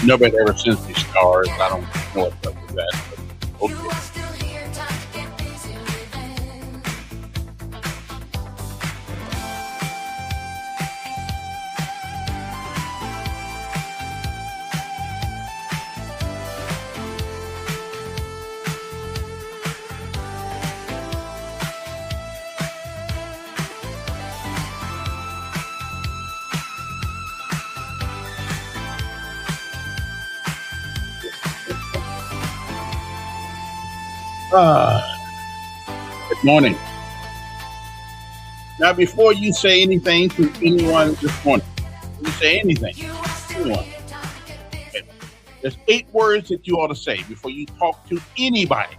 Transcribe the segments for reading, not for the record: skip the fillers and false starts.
Nobody ever sends me stars. I don't know what's up with that. But okay. Good morning. Now, before you say anything to anyone this morning, you say anything to anyone. Okay. There's 8 words that you ought to say before you talk to anybody,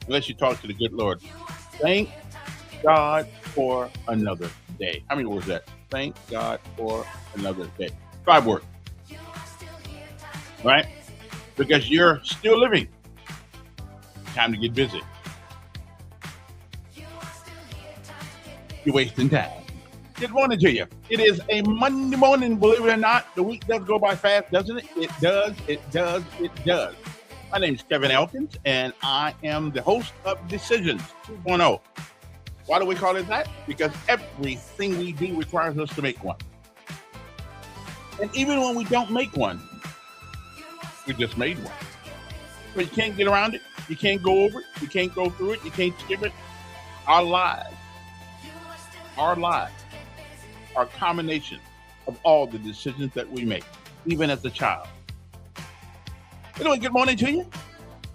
unless you talk to the good Lord. Thank God for another day. How many words is that? Thank God for another day. 5 words. Right? Because you're still living. Time to get busy. You're wasting time. Good morning to you. It is a Monday morning, believe it or not. The week does go by fast, doesn't it? It does, it does, it does. My name is Kevin Elkins, and I am the host of Decisions 2.0. Why do we call it that? Because everything we do requires us to make one. And even when we don't make one, we just made one. But you can't get around it. You can't go over it. You can't go through it. You can't skip it. Our lives are a combination of all the decisions that we make, even as a child. Anyway, good morning to you.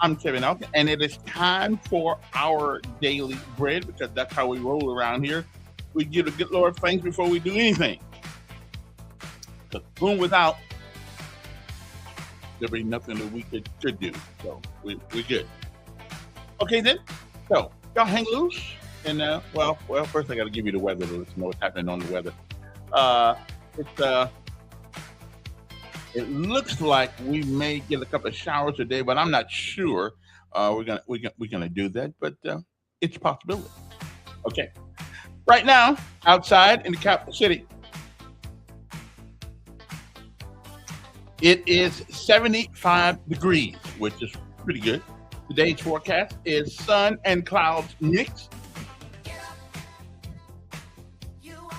I'm Kevin Elkins, and it is time for our daily bread, because that's how we roll around here. We give the good Lord thanks before we do anything. Because boom, without, there'll be nothing that we could do. So we're good. Okay then. So y'all hang loose. And well, first I got to give you the weather to know what's happening on the weather. It looks like we may get a couple of showers today, but I'm not sure. We're gonna do that, but it's a possibility. Okay. Right now, outside in the capital city, it is 75 degrees, which is pretty good. Today's forecast is sun and clouds mixed.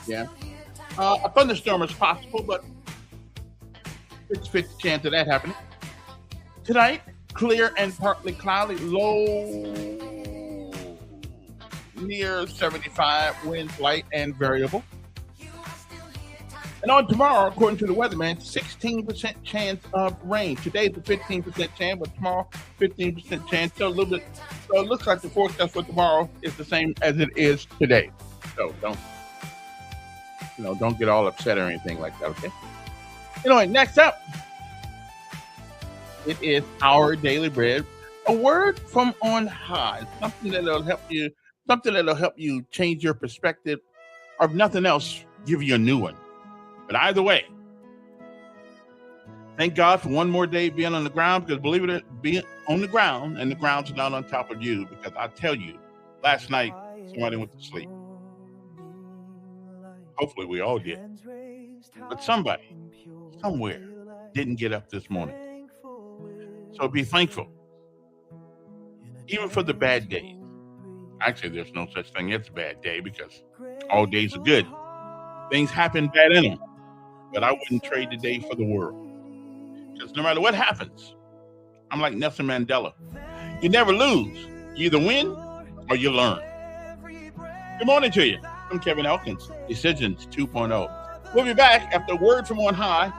Yeah. A thunderstorm is possible, but it's 50 chance of that happening. Tonight, clear and partly cloudy, low near 75, winds light and variable. And on tomorrow, according to the weatherman, 16% chance of rain. Today's a 15% chance, but tomorrow, 15% chance. So it looks like the forecast for tomorrow is the same as it is today. So don't get all upset or anything like that, okay? Anyway, next up, it is our daily bread, a word from on high, something that'll help you change your perspective, or if nothing else, give you a new one. But either way, thank God for one more day being on the ground, because believe it or not, being on the ground and the ground's not on top of you, because I tell you, last night, somebody went to sleep. Hopefully we all did. But somebody, somewhere, didn't get up this morning. So be thankful. Even for the bad days. Actually, there's no such thing as a bad day, because all days are good. Things happen bad in them. But I wouldn't trade the day for the world. Because no matter what happens, I'm like Nelson Mandela. You never lose. You either win or you learn. Good morning to you. I'm Kevin Elkins, Decisions 2.0. We'll be back after a word from on high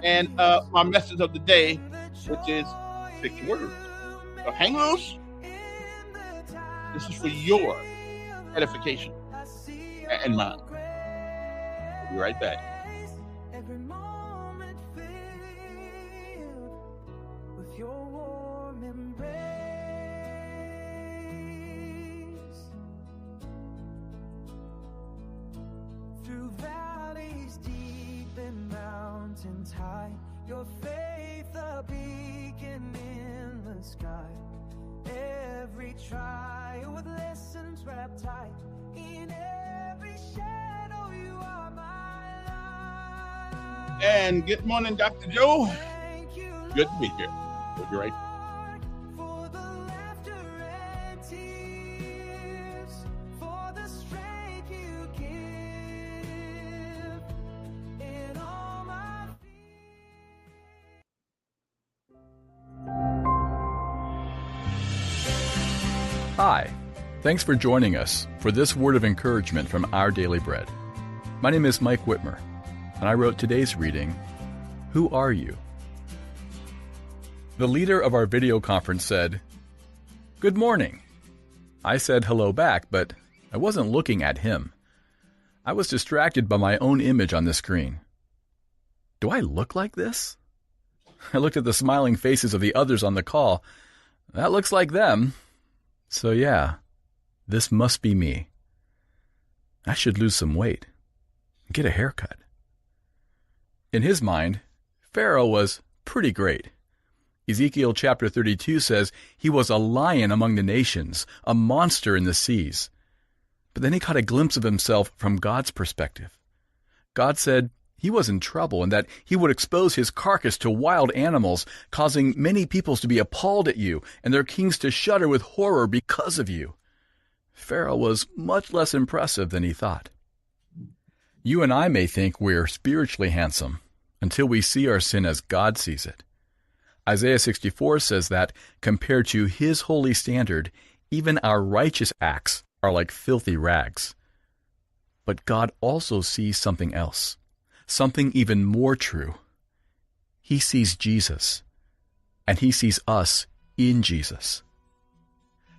and my message of the day, which is 6 words. So hang loose. This is for your edification and mine. We'll be right back. Through valleys deep and mountains high, your faith a beacon in the sky. Every trial with lessons wrapped tight, in every shadow you are my light. And good morning, Dr. Joe. Thank you, Good to be here. We'll be right back. For the laughter and tears, for the strength you give in all my Hi, thanks for joining us for this word of encouragement from Our Daily Bread. My name is Mike Whitmer, and I wrote today's reading, Who Are You? The leader of our video conference said, Good morning. I said hello back, but I wasn't looking at him. I was distracted by my own image on the screen. Do I look like this? I looked at the smiling faces of the others on the call. That looks like them. So yeah, this must be me. I should lose some weight and get a haircut. In his mind, Pharaoh was pretty great. Ezekiel chapter 32 says he was a lion among the nations, a monster in the seas. But then he caught a glimpse of himself from God's perspective. God said he was in trouble and that he would expose his carcass to wild animals, causing many peoples to be appalled at you and their kings to shudder with horror because of you. Pharaoh was much less impressive than he thought. You and I may think we're spiritually handsome until we see our sin as God sees it. Isaiah 64 says that, compared to his holy standard, even our righteous acts are like filthy rags. But God also sees something else. Something even more true. He sees Jesus, and he sees us in Jesus.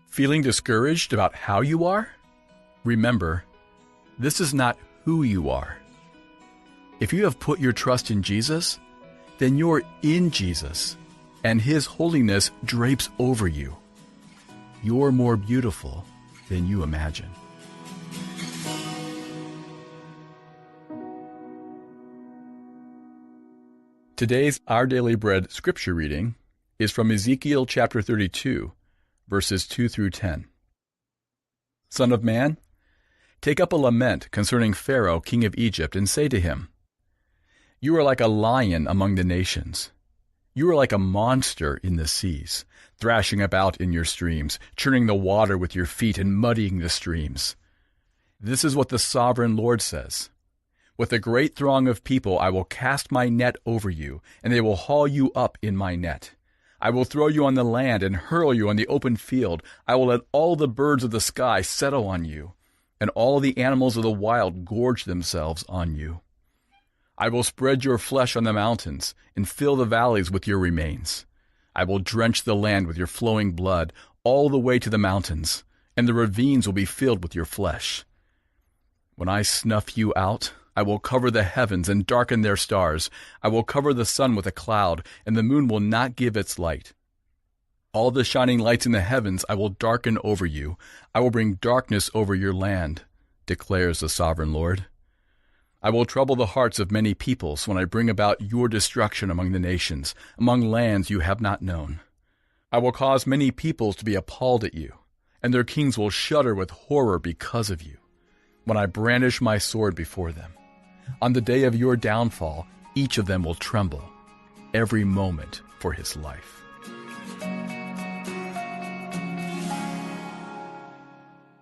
Feeling discouraged about how you are? Remember, this is not who you are. If you have put your trust in Jesus, then you're in Jesus, and his holiness drapes over you. You're more beautiful than you imagine. Today's Our Daily Bread scripture reading is from Ezekiel chapter 32, verses 2 through 10. Son of man, take up a lament concerning Pharaoh, king of Egypt, and say to him, You are like a lion among the nations. You are like a monster in the seas, thrashing about in your streams, churning the water with your feet and muddying the streams. This is what the sovereign Lord says. With a great throng of people I will cast my net over you, and they will haul you up in my net. I will throw you on the land and hurl you on the open field. I will let all the birds of the sky settle on you, and all the animals of the wild gorge themselves on you. I will spread your flesh on the mountains and fill the valleys with your remains. I will drench the land with your flowing blood all the way to the mountains, and the ravines will be filled with your flesh. When I snuff you out, I will cover the heavens and darken their stars. I will cover the sun with a cloud, and the moon will not give its light. All the shining lights in the heavens I will darken over you. I will bring darkness over your land, declares the sovereign Lord. I will trouble the hearts of many peoples when I bring about your destruction among the nations, among lands you have not known. I will cause many peoples to be appalled at you, and their kings will shudder with horror because of you, when I brandish my sword before them. On the day of your downfall, each of them will tremble, every moment for his life.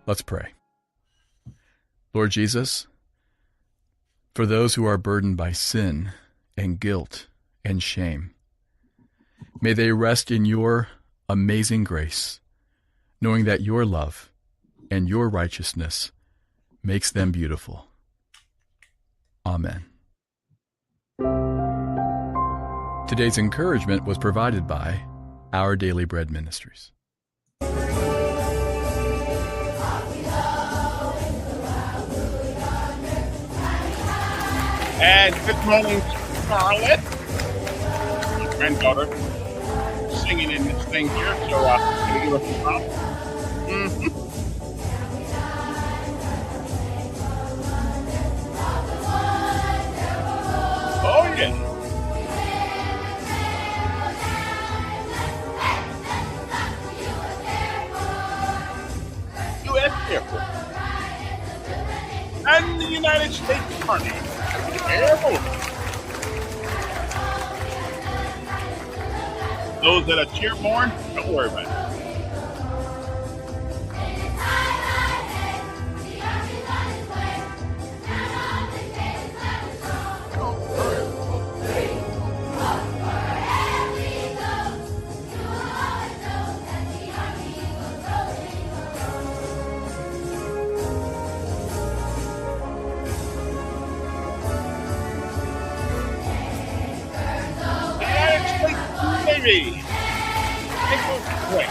Let's pray. Lord Jesus, for those who are burdened by sin and guilt and shame, may they rest in your amazing grace, knowing that your love and your righteousness makes them beautiful. Amen. Today's encouragement was provided by Our Daily Bread Ministries. And good morning, Charlotte, my granddaughter, singing in this thing here. So can you give us a prompt? Oh, yeah. U.S. Air Force and the United States Army. Air Force. Those that are cheerborn, don't worry about it. Navy. Wait.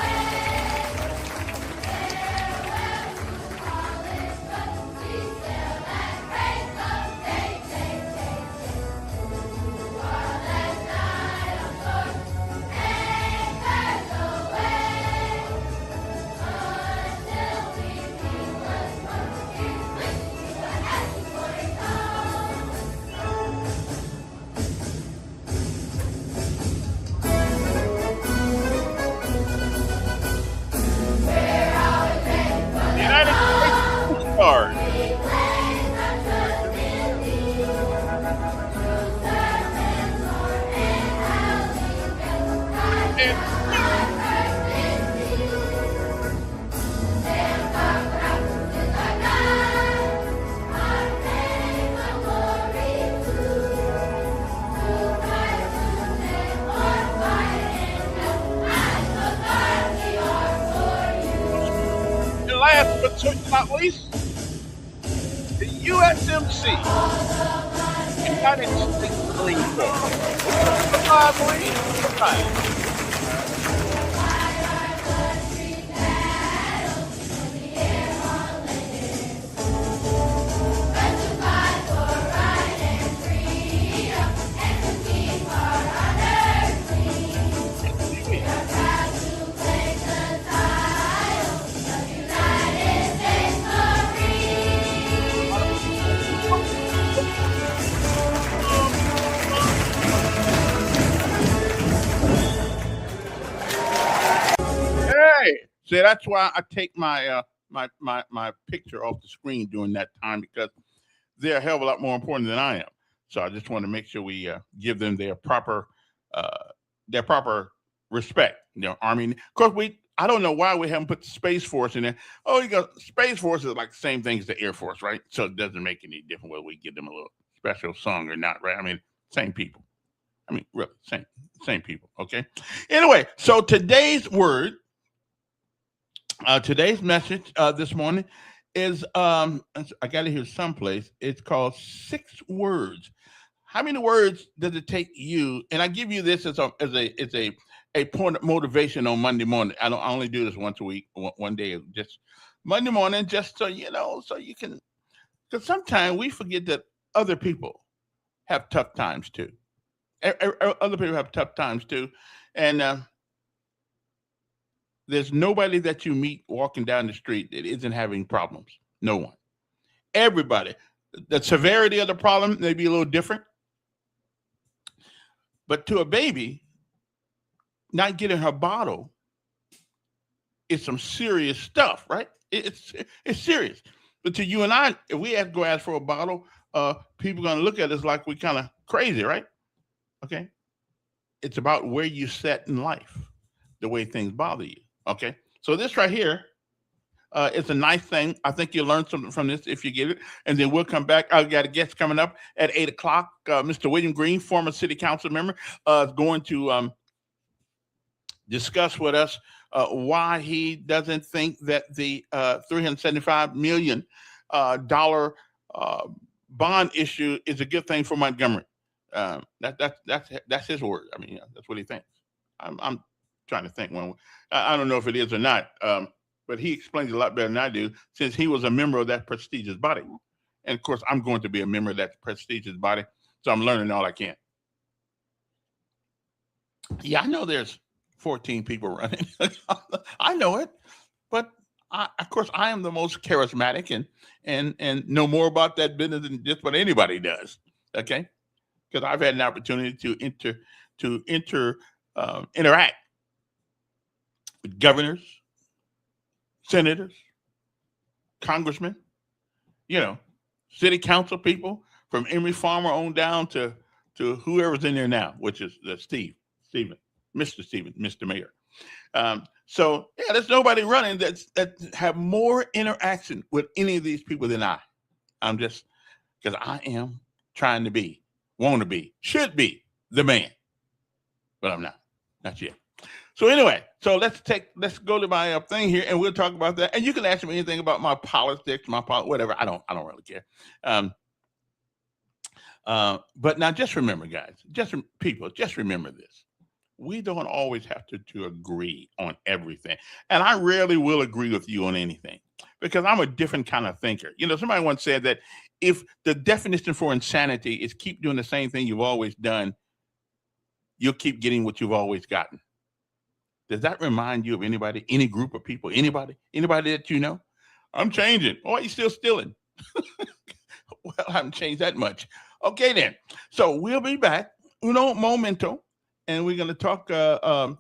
Last but certainly not least, the USMC, United States Marine Corps. See, that's why I take my my picture off the screen during that time, because they're a hell of a lot more important than I am. So I just want to make sure we give them their proper respect. You know, Army. Of course, I don't know why we haven't put the Space Force in there. Oh, you go. Space Force is like the same thing as the Air Force, right? So it doesn't make any difference whether we give them a little special song or not, right? I mean, same people. I mean, really, same people. Okay. Anyway, so today's word. Today's message this morning is I got it here someplace. It's called 6 words. How many words does it take you? And I give you this as a point of motivation on Monday morning. I only do this once a week, one day, just Monday morning, just so you know, so you can. Because sometimes we forget that other people have tough times too. Other people have tough times too, and there's nobody that you meet walking down the street that isn't having problems. No one. Everybody. The severity of the problem may be a little different. But to a baby, not getting her bottle is some serious stuff, right? It's serious. But to you and I, if we have to go ask for a bottle, people are going to look at us like we kind of crazy, right? Okay. It's about where you set in life, the way things bother you. Okay, so this right here is a nice thing. I think you'll learn something from this if you get it. And then we'll come back. I've got a guest coming up at 8 o'clock. Mr. William Green, former city council member, is going to discuss with us why he doesn't think that the $375 million bond issue is a good thing for Montgomery. That's his word. I mean, that's what he thinks. I'm trying to think when I don't know if it is or not, but he explains a lot better than I do, since he was a member of that prestigious body. And of course, I'm going to be a member of that prestigious body, so I'm learning all I can. Yeah, I know there's 14 people running. I know it, but of course, I am the most charismatic and know more about that business than just what anybody does. Okay, because I've had an opportunity to interact with governors, senators, congressmen, city council people, from Emory Farmer on down to whoever's in there now, which is Stephen Mr. Stevens, Mr. Mayor. So yeah, there's nobody running that have more interaction with any of these people than I. I'm just because I am trying to be, want to be, should be the man, but I'm not yet. So anyway, so let's go to my thing here, and we'll talk about that. And you can ask me anything about my politics, whatever. I don't really care. But now, just remember, guys, just remember this: we don't always have to agree on everything, and I rarely will agree with you on anything because I'm a different kind of thinker. You know, somebody once said that if the definition for insanity is keep doing the same thing you've always done, you'll keep getting what you've always gotten. Does that remind you of anybody, any group of people, anybody that you know? I'm changing. Oh, are you still stealing? Well, I haven't changed that much. Okay, then. So we'll be back, uno momento, and we're going to talk about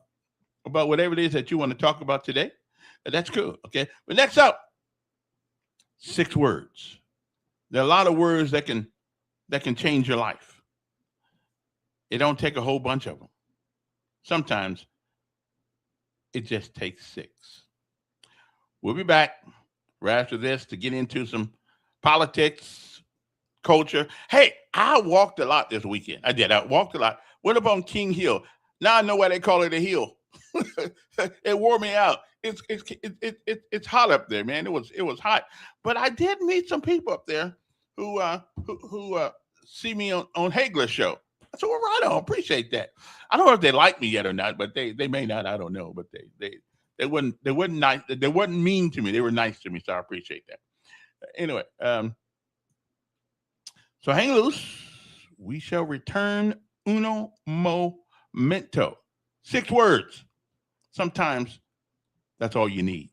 whatever it is that you want to talk about today. That's cool. Okay. But next up, 6 words. There are a lot of words that can change your life. It don't take a whole bunch of them. Sometimes it just takes 6. We'll be back right after this to get into some politics, culture. Hey, I walked a lot this weekend. I did. I walked a lot. Went up on King Hill. Now I know why they call it a hill. It wore me out. It's hot up there, man. It was hot. But I did meet some people up there who see me on Hagler's show. So we're right on. Appreciate that. I don't know if they like me yet or not, but they may not. I don't know. But they wasn't nice. They wasn't mean to me. They were nice to me. So I appreciate that. Anyway, so hang loose. We shall return uno momento. 6 words. Sometimes that's all you need.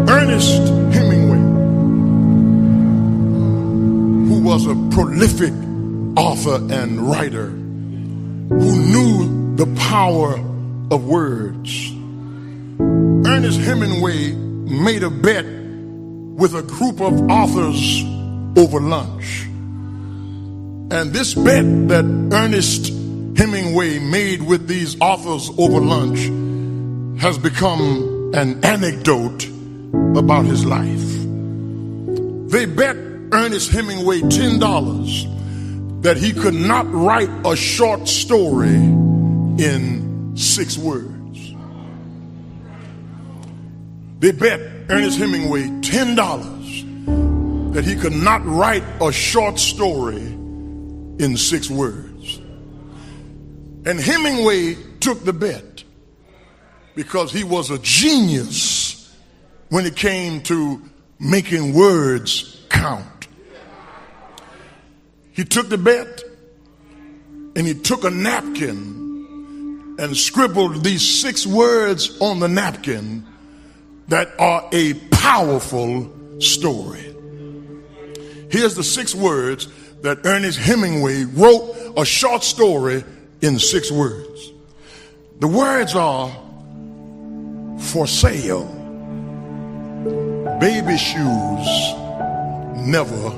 Ernest Hemingway, who was a prolific author and writer, who knew the power of words. Ernest Hemingway made a bet with a group of authors over lunch. And this bet that Ernest Hemingway made with these authors over lunch has become an anecdote about his life. They bet Ernest Hemingway $10 that he could not write a short story in 6 words. They bet Ernest Hemingway $10 that he could not write a short story in 6 words. And Hemingway took the bet because he was a genius when it came to making words count. He took the bet and he took a napkin and scribbled these 6 words on the napkin that are a powerful story. Here's the 6 words that Ernest Hemingway wrote a short story in 6 words. The words are for sale, baby shoes never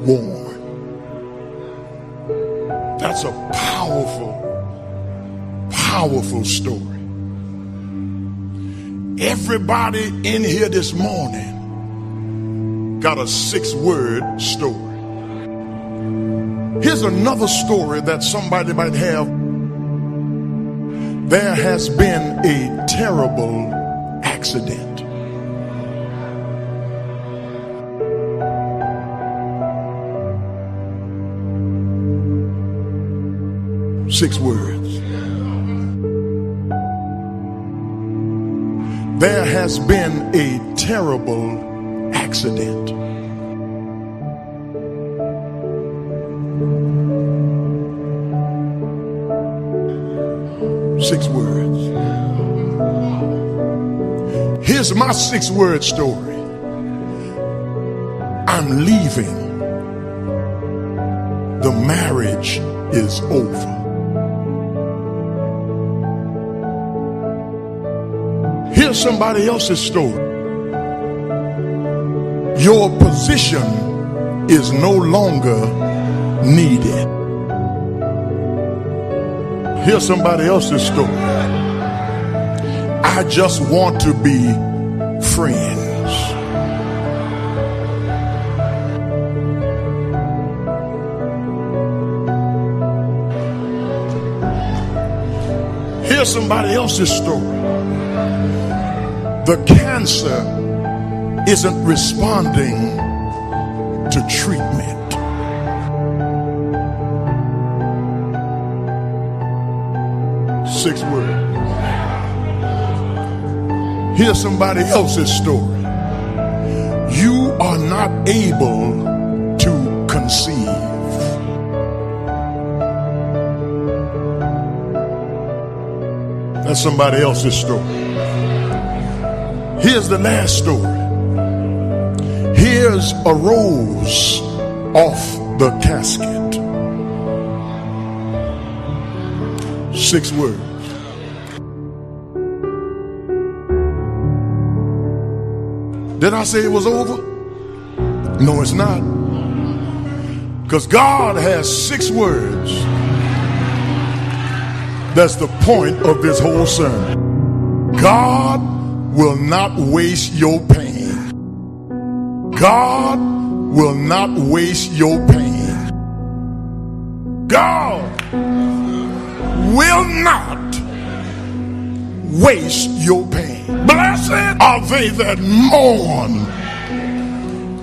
worn. That's a powerful, powerful story. Everybody in here this morning got a 6-word story. Here's another story that somebody might have. There has been a terrible accident. Six words. There has been a terrible accident. Six words. Here's my 6-word story. I'm leaving. The marriage is over. Here's somebody else's story. Your position is no longer needed. Here's somebody else's story. I just want to be friends. Here's somebody else's story. The cancer isn't responding to treatment. Six words. Here's somebody else's story. You are not able to conceive. That's somebody else's story. Here's the last story. Here's a rose off the casket. Six words. Did I say it was over? No, it's not. Because God has 6 words. That's the point of this whole sermon. God will not waste your pain. God will not waste your pain. God will not waste your pain. Blessed are they that mourn,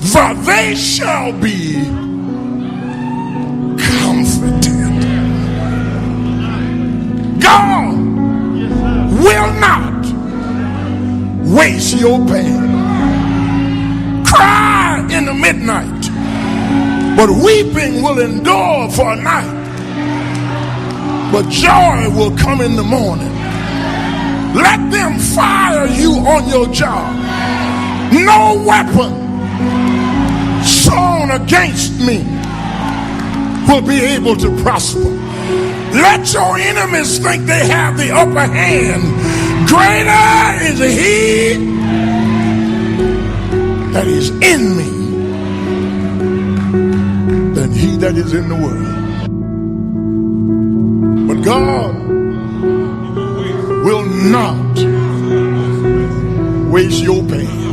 for they shall be comforted. God will not waste your pain. Cry in the midnight, but weeping will endure for a night. But joy will come in the morning. Let them fire you on your job. No weapon sown against me will be able to prosper. Let your enemies think they have the upper hand. Greater is he that is in me than he that is in the world. But God will not waste your pain.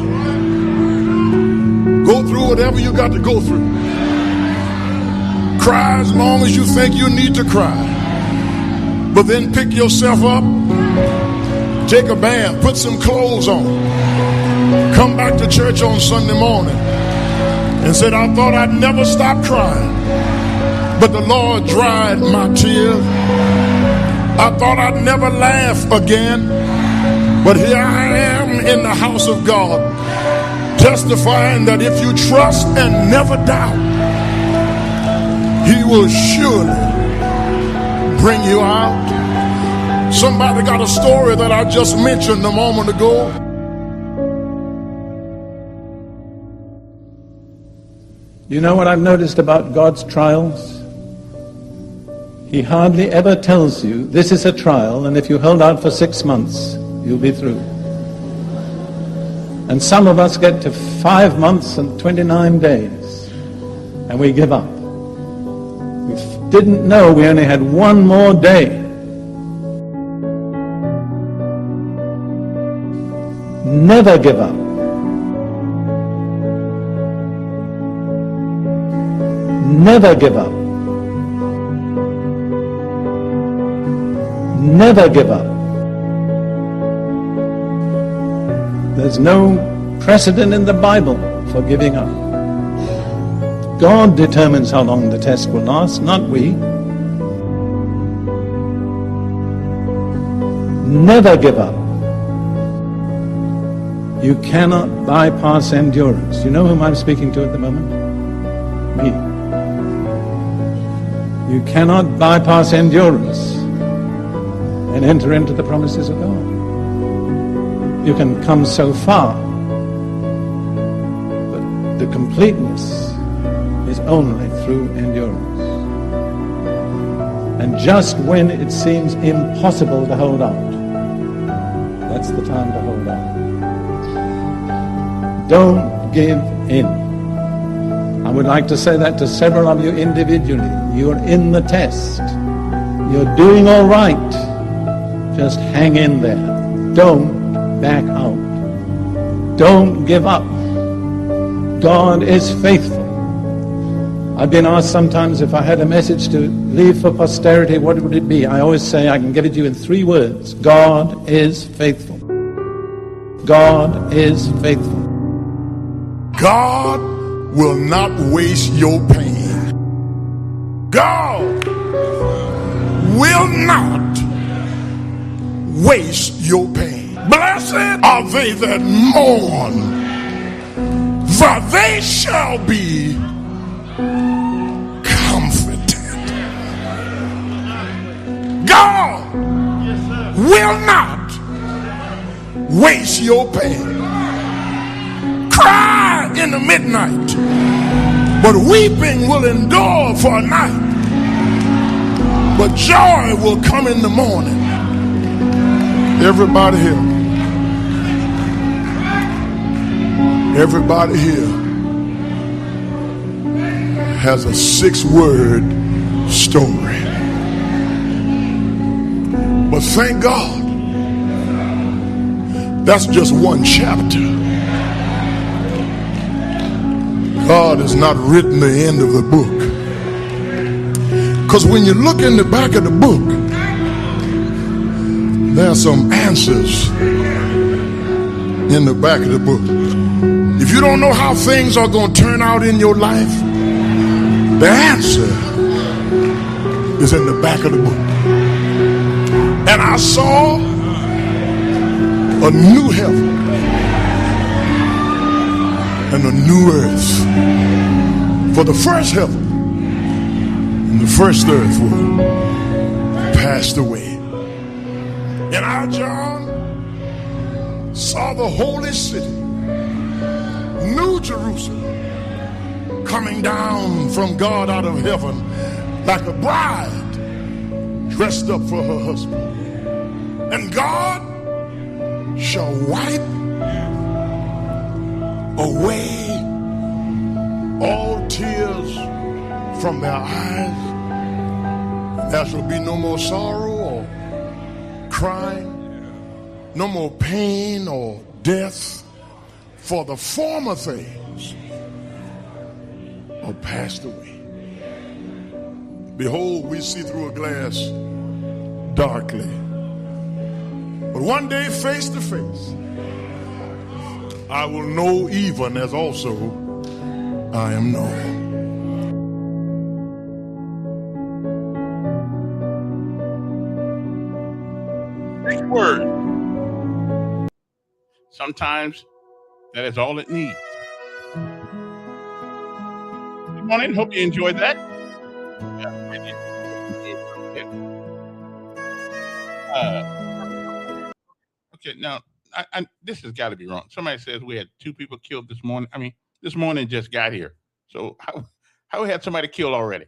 Go through whatever you got to go through. Cry as long as you think you need to cry. But then pick yourself up, take a bath, put some clothes on, come back to church on Sunday morning and said, I thought I'd never stop crying, but the Lord dried my tears. I thought I'd never laugh again, but here I am in the house of God, testifying that if you trust and never doubt, he will surely bring you out. Somebody got a story that I just mentioned a moment ago. You know what I've noticed about God's trials? He hardly ever tells you, this is a trial, and if you hold out for 6 months, you'll be through. And some of us get to 5 months and 29 days, and we give up. We didn't know we only had 1 more day. Never give up. Never give up. Never give up. There's no precedent in the Bible for giving up. God determines how long the test will last, not we. Never give up. You cannot bypass endurance. You know whom I'm speaking to at the moment? Me. You cannot bypass endurance and enter into the promises of God. You can come so far, but the completeness is only through endurance. And just when it seems impossible to hold out, that's the time to hold out. Don't give in. I would like to say that to several of you individually. You're in the test. You're doing all right. Just hang in there. Don't back out. Don't give up. God is faithful. I've been asked sometimes if I had a message to leave for posterity, what would it be? I always say I can give it to you in 3 words. God is faithful. God is faithful. God will not waste your pain. God will not waste your pain. Blessed are they that mourn, for they shall be comforted. God will not waste your pain. Cry in the midnight, but weeping will endure for a night. But joy will come in the morning. Everybody here. Everybody here has a 6-word story. But thank God, that's just one chapter. God has not written the end of the book. Because when you look in the back of the book, there are some answers in the back of the book. If you don't know how things are going to turn out in your life, the answer is in the back of the book. And I saw a new heaven and a new earth. For the first heaven and the first earth were passed away. And I, John, saw the holy city, New Jerusalem, coming down from God out of heaven like a bride dressed up for her husband. And God shall wipe away all tears from their eyes. There shall be no more sorrow or crying, no more pain or death, for the former things are passed away. Behold, we see through a glass darkly, but one day face to face I will know, even as also I am known. Next word. Sometimes that is all it needs. Good morning. Hope you enjoyed that. Yeah, I did. Okay, now this has got to be wrong. Somebody says we had 2 people killed this morning. I mean, this morning just got here. So how we had somebody killed already?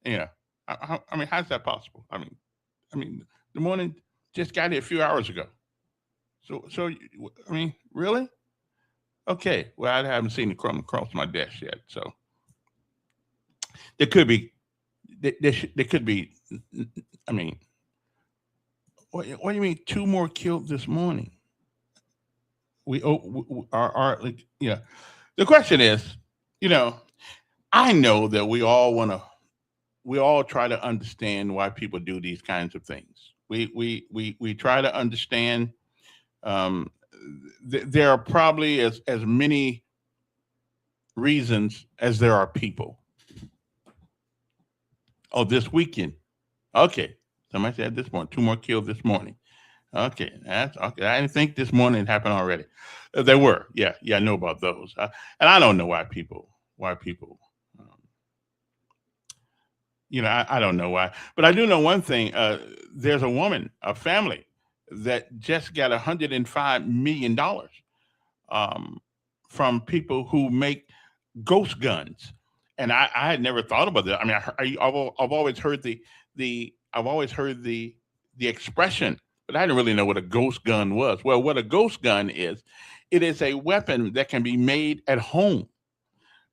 You know, I mean, how's that possible? I mean, the morning just got here a few hours ago. So I mean, really? Okay. Well, I haven't seen the crumb across my desk yet. So there could be, there could be. I mean, what do you mean 2 more killed this morning? We are you know, the question is, you know, I know that we all try to understand why people do these kinds of things. We try to understand. There are probably as many reasons as there are people. Oh, this weekend. Okay. Somebody said this morning, 2 more killed this morning. Okay, that's okay. I didn't think this morning it happened already. There were, yeah, I know about those, and I don't know why people, you know, I don't know why, but I do know one thing. There's a woman, a family that just got $105 million from people who make ghost guns, and I had never thought about that. I mean, I've always heard the expression, but I didn't really know what a ghost gun was. Well, what a ghost gun is, it is a weapon that can be made at home.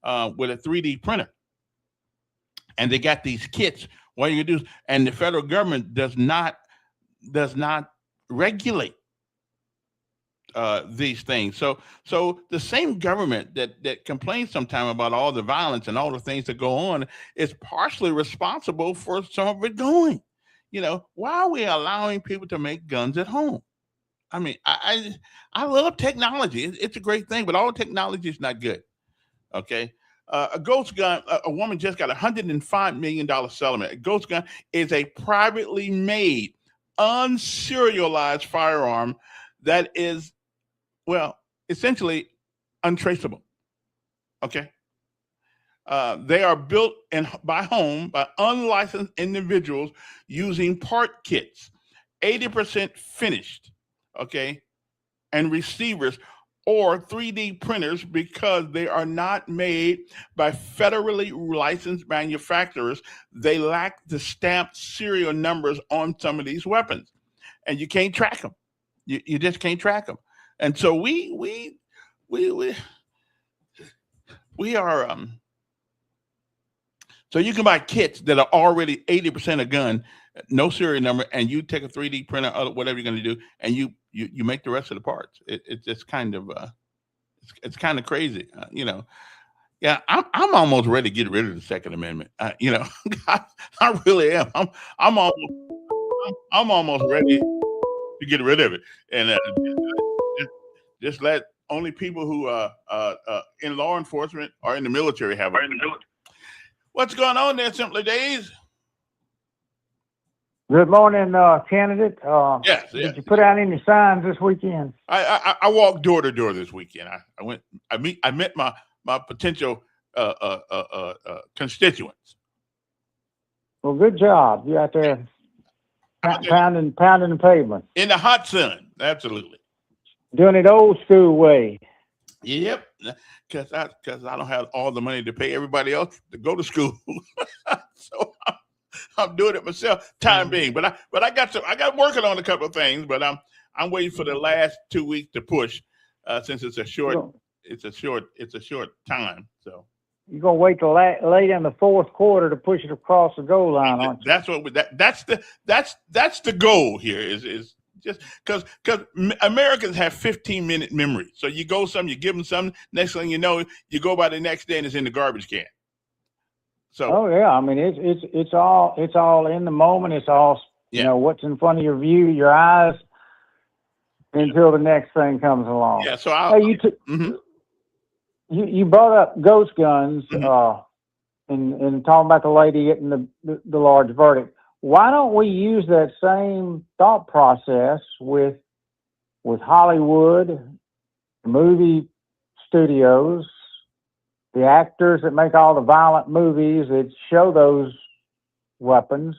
with a 3D printer, and they got these kits. What you do, and the federal government does not regulate these things. So the same government that complains sometimes about all the violence and all the things that go on is partially responsible for some of it going. Why are we allowing people to make guns at home? I mean, I love technology. It's a great thing, but all technology is not good. Okay. A ghost gun, a woman just got $105 million settlement. A ghost gun is a privately made, unserialized firearm that is, well, essentially untraceable. Okay. They are built by unlicensed individuals using part kits, 80% finished, okay, and receivers or 3D printers because they are not made by federally licensed manufacturers. They lack the stamped serial numbers on some of these weapons, and you can't track them. You just can't track them. And so we are so you can buy kits that are already 80% a gun, no serial number, and you take a 3D printer or whatever you're going to do, and you make the rest of the parts. It's just kind of it's kind of crazy, Yeah, I'm almost ready to get rid of the Second Amendment. I really am. I'm almost ready to get rid of it, and just let only people who in law enforcement or in the military have it. What's going on there, Simply Days? Good morning, candidate. Yes. Did you put out any signs this weekend? I walked door to door this weekend. I met my potential constituents. Well, good job. You out there pounding the pavement. In the hot sun, absolutely. Doing it old school way. Yep, because I don't have all the money to pay everybody else to go to school, so I'm doing it myself, time being. But I got working on a couple of things, but I'm waiting for the last 2 weeks to push, since it's a short time. So you're gonna wait till late in the fourth quarter to push it across the goal line, aren't you? That's the goal here is just because Americans have 15-minute memory. So you go you give them something, next thing you know, you go by the next day and it's in the garbage can. So oh yeah, I mean it's all in the moment. It's all what's in front of your view, your eyes, until the next thing comes along. Yeah. So you brought up ghost guns, mm-hmm. and talking about the lady getting the large verdict. Why don't we use that same thought process with Hollywood, movie studios, the actors that make all the violent movies that show those weapons,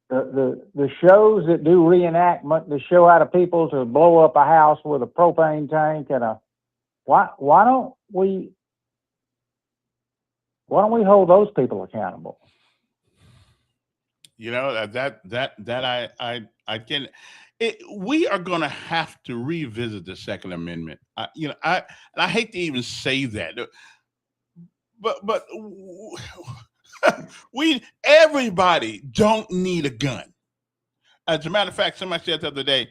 the shows that do reenactment, that show how to people to blow up a house with a propane tank and why don't we hold those people accountable? That I can. We are going to have to revisit the Second Amendment. I hate to even say that, but everybody don't need a gun. As a matter of fact, somebody said the other day,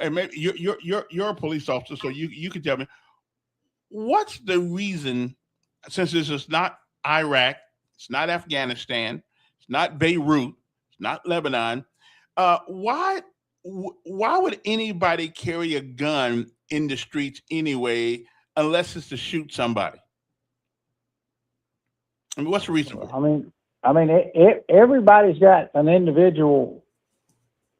and maybe you're a police officer, so you can tell me what's the reason, since this is not Iraq, it's not Afghanistan, it's not Beirut, it's not Lebanon. Why would anybody carry a gun in the streets anyway, unless it's to shoot somebody? I mean, what's the reason? I mean, everybody's got an individual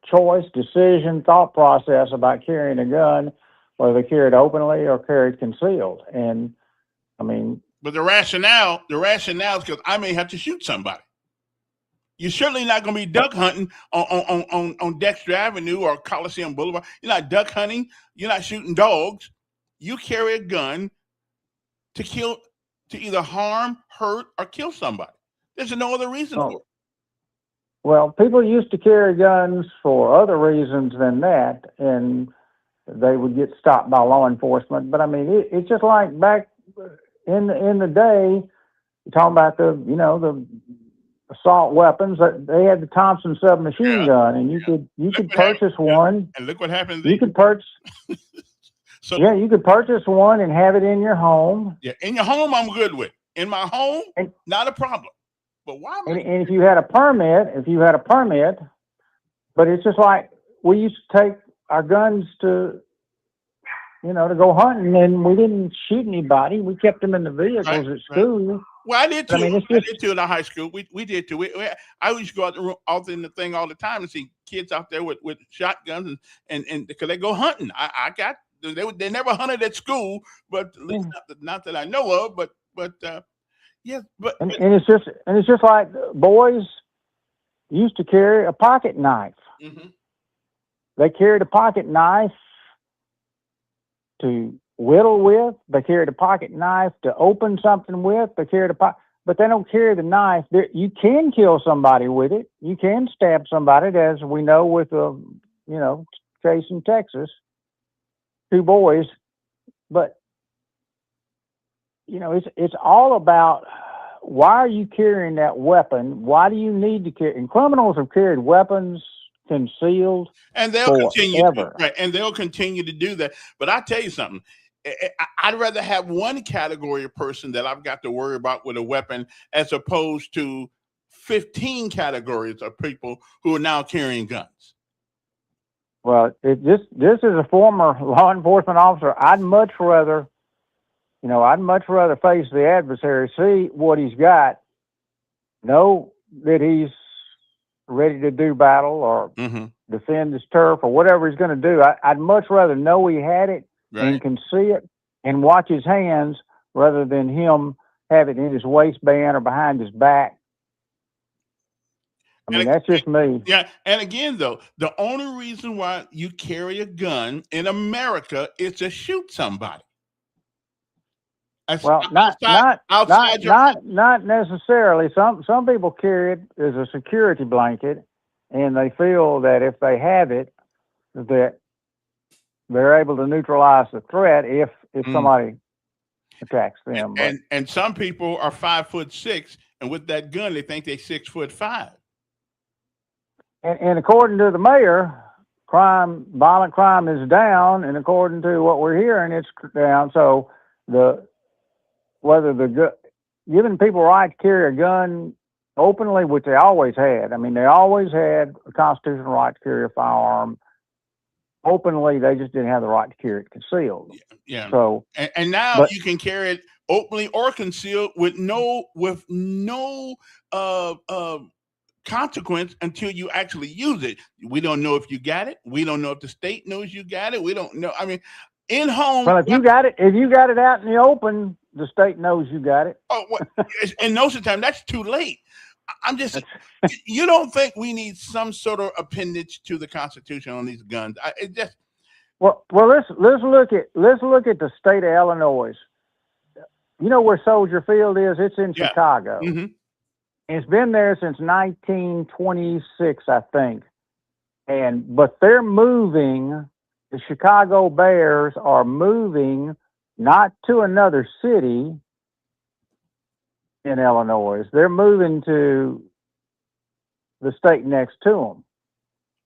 choice, decision, thought process about carrying a gun, whether they carry it openly or carry it concealed. And I mean, but the rationale is because I may have to shoot somebody. You're certainly not going to be duck hunting on Dexter Avenue or Coliseum Boulevard. You're not duck hunting. You're not shooting dogs. You carry a gun to either harm, hurt, or kill somebody. There's no other reason for it. Well, people used to carry guns for other reasons than that, and they would get stopped by law enforcement. But I mean, it's just like back in the day, you're talking about the assault weapons. They had the Thompson submachine gun, and you could purchase one. And look what happened. You could purchase. So you could purchase one and have it in your home. Yeah, in your home, I'm good with. In my home, not a problem. But why? And if you had a permit, but it's just like we used to take our guns to go hunting, and we didn't shoot anybody. We kept them in the vehicles at school. Right. Well, I did too. I did too in high school. We did too. I used to go out in the thing all the time and see kids out there with shotguns and because they go hunting. They never hunted at school, but at least not that I know of. But yes, and it's just like boys used to carry a pocket knife. Mm-hmm. They carried a pocket knife to whittle with. They carried a pocket knife to open something with. They carried but they don't carry the knife. You can kill somebody with it. You can stab somebody, as we know with case in Texas, 2 boys. But it's all about, why are you carrying that weapon? Why do you need to carry? And criminals have carried weapons concealed, and they'll continue to do that. But I tell you something, I'd rather have one category of person that I've got to worry about with a weapon as opposed to 15 categories of people who are now carrying guns. Well, this is a former law enforcement officer. I'd much rather face the adversary, see what he's got, know that he's ready to do battle or defend his turf or whatever he's going to do. I'd much rather know he had it and can see it and watch his hands rather than him have it in his waistband or behind his back. I mean, that's just me. Yeah. And again, though, the only reason why you carry a gun in America is to shoot somebody. Well, not necessarily. Some people carry it as a security blanket, and they feel that if they have it, that they're able to neutralize the threat if somebody attacks them. And some people are 5'6", and with that gun, they think they're 6'5". And according to the mayor, violent crime is down, and according to what we're hearing, it's down. So giving people right to carry a gun openly, which they always had. I mean, they always had a constitutional right to carry a firearm openly. They just didn't have the right to carry it concealed. Yeah. So and now you can carry it openly or concealed with no consequence until you actually use it. We don't know if you got it. We don't know if the state knows you got it. We don't know. I mean, in home. Well, if you got it out in the open, the state knows you got it. Oh, and most of the time that's too late. I'm just. You don't think we need some sort of appendage to the Constitution on these guns? Well, let's look at the state of Illinois. You know where Soldier Field is? It's in Chicago. Mm-hmm. It's been there since 1926, I think. But they're moving. The Chicago Bears are moving not to another city in Illinois. They're moving to the state next to them.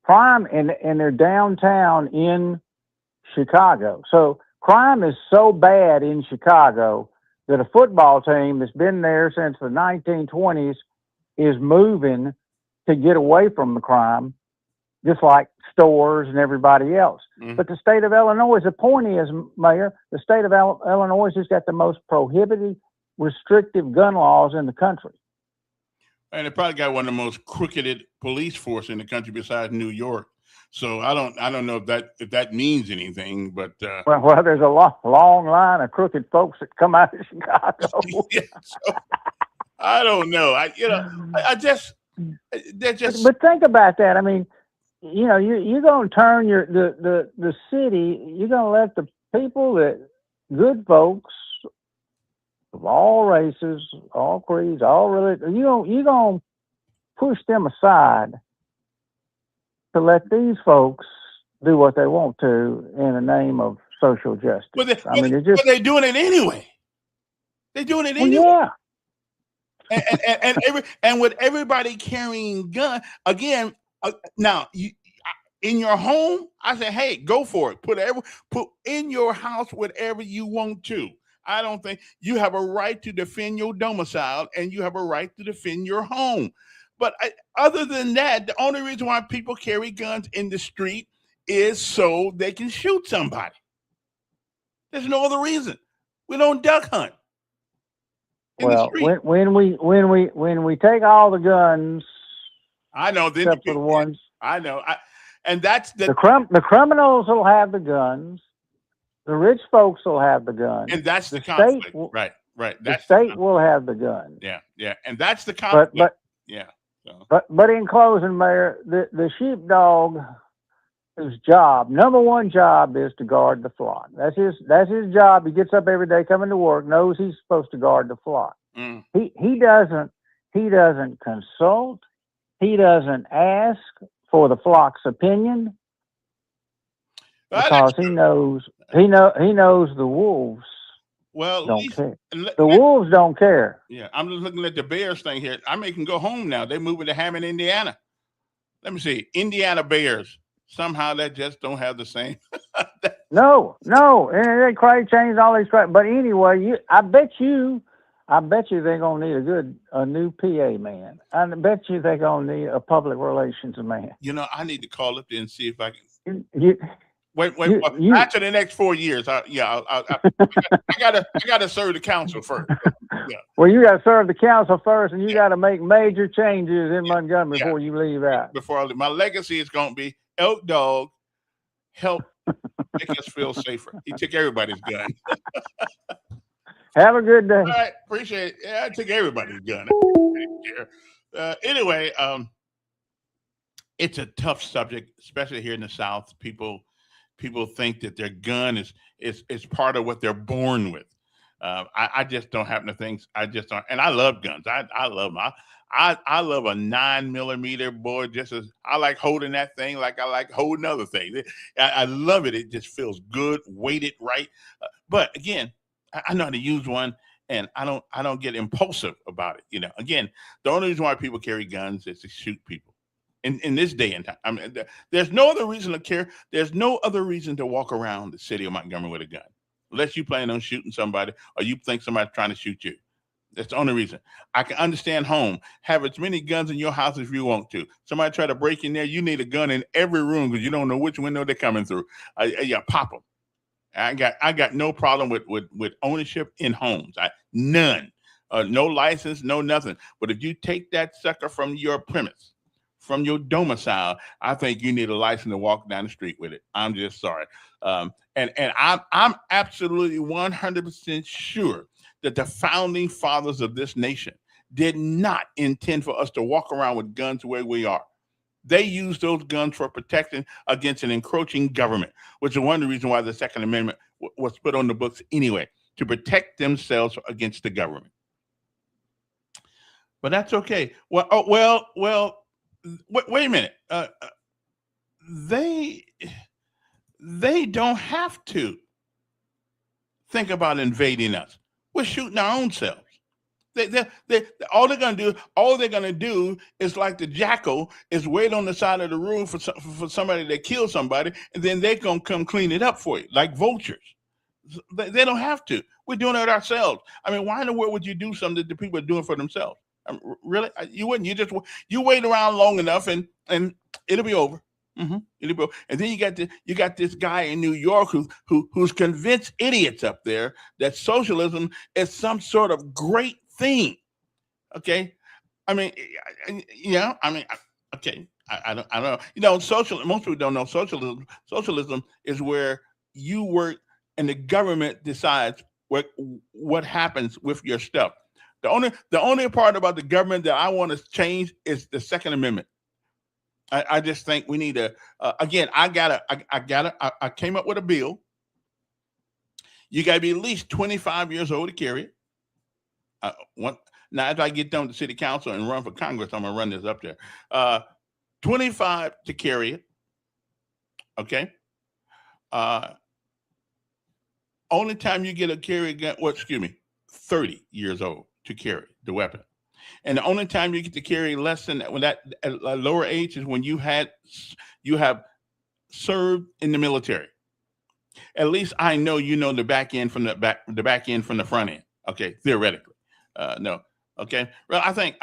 Crime, and they're downtown in Chicago. So crime is so bad in Chicago that a football team that's been there since the 1920s is moving to get away from the crime, just like stores and everybody else. Mm-hmm. But the state of Illinois, the point is, Mayor, the state of Illinois has got the most prohibitive, restrictive gun laws in the country. And it probably got one of the most crooked police force in the country besides New York. So I don't know if that means anything, but well, there's a long line of crooked folks that come out of Chicago. Yeah, so, I don't know. But think about that. I mean, you're going to turn the city. You're going to let the people good folks of all races, all creeds, all religions. You're going to push them aside to let these folks do what they want to in the name of social justice. But they're doing it anyway. They're doing it Well, anyway. yeah. And with everybody carrying gun again. Now in your home, I say, hey, go for it. Put in your house whatever you want to. I don't think you have a right to defend your domicile and you have a right to defend your home. But other than that, the only reason why people carry guns in the street is so they can shoot somebody. There's no other reason. We don't duck hunt in the Well, street. when we take all the guns, I know. Then except for the ones, I know. And that's the criminals will have the guns, the rich folks will have the guns, and that's the state conflict. will, Right. the That's state will have the guns. yeah. And that's the conflict. Yeah. So. But in closing, Mayor, the sheepdog, whose number one job is to guard the flock. That's his job. He gets up every day coming to work, knows he's supposed to guard the flock. Mm. He doesn't consult. He doesn't ask for the flock's opinion because he knows the wolves don't care. The wolves don't care. Yeah, I'm just looking at the Bears thing here. I may can go home now. They're moving to Hammond, Indiana. Let me see. Indiana Bears. Somehow that just don't have the same. No, and they crazy changed all these. But anyway, I bet you they're gonna need a new PA man. I bet you they're gonna need a public relations man. I need to call up there and see if I can. Wait. After the next 4 years, I gotta serve the council first. Yeah. Well, you got to serve the council first, and you got to make major changes in Montgomery before you leave out. Before I leave, my legacy is going to be Elk Dog help make us feel safer. He took everybody's gun. Have a good day. All right, appreciate it. Yeah, I took everybody's gun. Anyway, it's a tough subject, especially here in the South. People think that their gun is part of what they're born with. I just don't happen to think. I just don't, and I love guns. I love them. I love a 9mm boy. Just as I like holding that thing, like I like holding other things. I love it. It just feels good, weighted right. But again, I know how to use one, and I don't get impulsive about it. Again, the only reason why people carry guns is to shoot people. In this day and time, I mean, there's no other reason to care. There's no other reason to walk around the city of Montgomery with a gun, unless you plan on shooting somebody or you think somebody's trying to shoot you. That's the only reason. I can understand home. Have as many guns in your house as you want to. Somebody try to break in there, you need a gun in every room because you don't know which window they're coming through. Pop them. I got no problem with ownership in homes. None. No license, no nothing. But if you take that sucker from your premise, from your domicile, I think you need a license to walk down the street with it. I'm just sorry. And I'm absolutely 100% sure that the founding fathers of this nation did not intend for us to walk around with guns where we are. They used those guns for protection against an encroaching government, which is one of the reasons why the Second Amendment was put on the books anyway, to protect themselves against the government. But that's okay. Well, wait a minute. They don't have to think about invading us. We're shooting our own selves. All they're gonna do is like the jackal is wait on the side of the road for somebody that killed somebody, and then they're gonna come clean it up for you like vultures. They don't have to. We're doing it ourselves. I mean, why in the world would you do something that the people are doing for themselves? Really, you wouldn't. You wait around long enough, and it'll be over. Mm-hmm. It'll be over. And then you got this guy in New York who's convinced idiots up there that socialism is some sort of great thing. Okay, I mean, okay. I don't know. Most people don't know socialism. Socialism is where you work and the government decides what happens with your stuff. The only part about the government that I want to change is the Second Amendment. I just think we need to. Again, I came up with a bill. You got to be at least 25 years old to carry it. Now, as I get done with the city council and run for Congress, I'm gonna run this up there. 25 to carry it. Okay. Only time you get a carry gun. 30 years old to carry the weapon. And the only time you get to carry less than that, when that at a lower age, is when you have served in the military. At least I know you know the back end from the back end from the front end. Okay, theoretically, no. Okay, well, I think,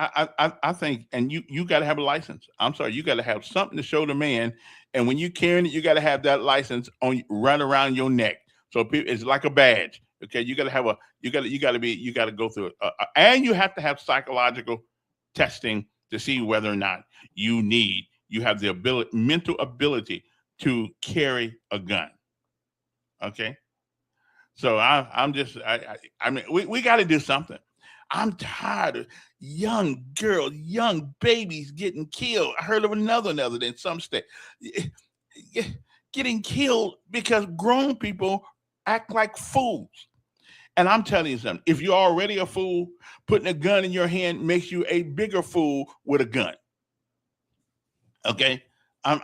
and you got to have a license. I'm sorry, you got to have something to show the man, and when you carrying it, you got to have that license on right around your neck. So it's like a badge. Okay, you got to have you got to go through it, and you have to have psychological testing to see whether or not you have the mental ability to carry a gun. Okay, so I mean, we got to do something. I'm tired of young girls, young babies getting killed. I heard of another in some state getting killed because grown people act like fools. And I'm telling you something. If you're already a fool, putting a gun in your hand makes you a bigger fool with a gun. Okay, I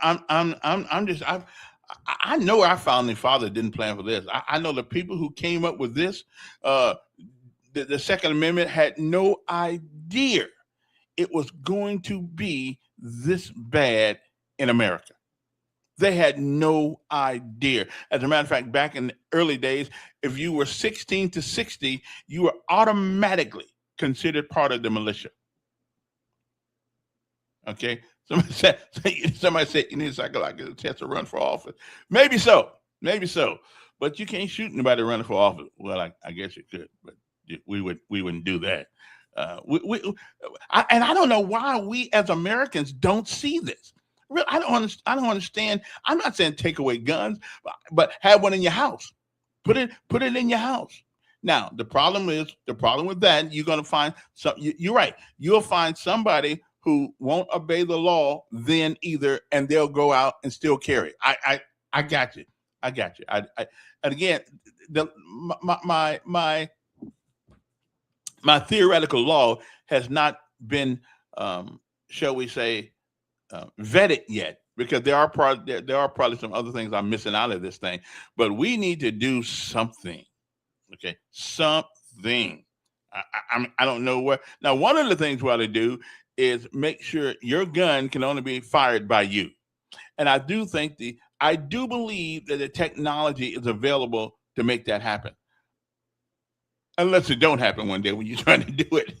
know our founding father didn't plan for this. I know the people who came up with this. The Second Amendment had no idea it was going to be this bad in America. They had no idea. As a matter of fact, back in the early days, if you were 16 to 60, you were automatically considered part of the militia. Okay? Somebody said you need a psychological test to run for office. Maybe so. But you can't shoot anybody running for office. Well, I guess you could, but we wouldn't do that. And I don't know why we as Americans don't see this. Really, I don't understand. I'm not saying take away guns, but have one in your house. Put it in your house. Now, the problem with that, you're going to find some. You're right. You'll find somebody who won't obey the law then either, and they'll go out and still carry. I got you. And again, my theoretical law has not been, shall we say, vetted yet, because there are probably some other things I'm missing out of this thing. But we need to do something. Okay, something. I don't know what. Now, one of the things we ought to do is make sure your gun can only be fired by you. And I do believe that the technology is available to make that happen. Unless it don't happen one day when you're trying to do it.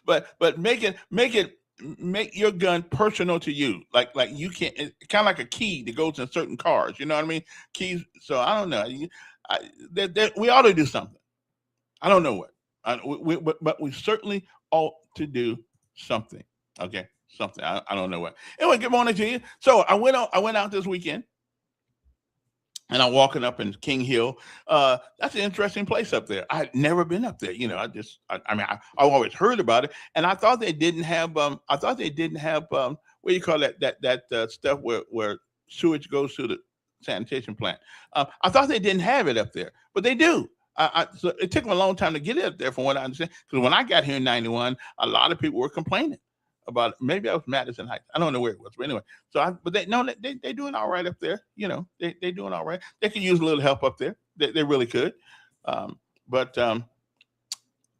but make your gun personal to you. Like you can't, it's kind of like a key that goes in certain cars. You know what I mean? Keys. So I don't know. We ought to do something. I don't know what. But we certainly ought to do something. Okay, something. I don't know what. Anyway, good morning to you. So I went out this weekend, and I'm walking up in King Hill. That's an interesting place up there. I'd never been up there. You know, I always heard about it, and I thought they didn't have. What do you call that stuff where sewage goes to the sanitation plant? I thought they didn't have it up there, but they do. So it took them a long time to get it up there, from what I understand. Because when I got here in '91, a lot of people were complaining about it. Maybe I was Madison Heights. I don't know where it was, but anyway. So, they doing all right up there. You know, they doing all right. They could use a little help up there. They really could. But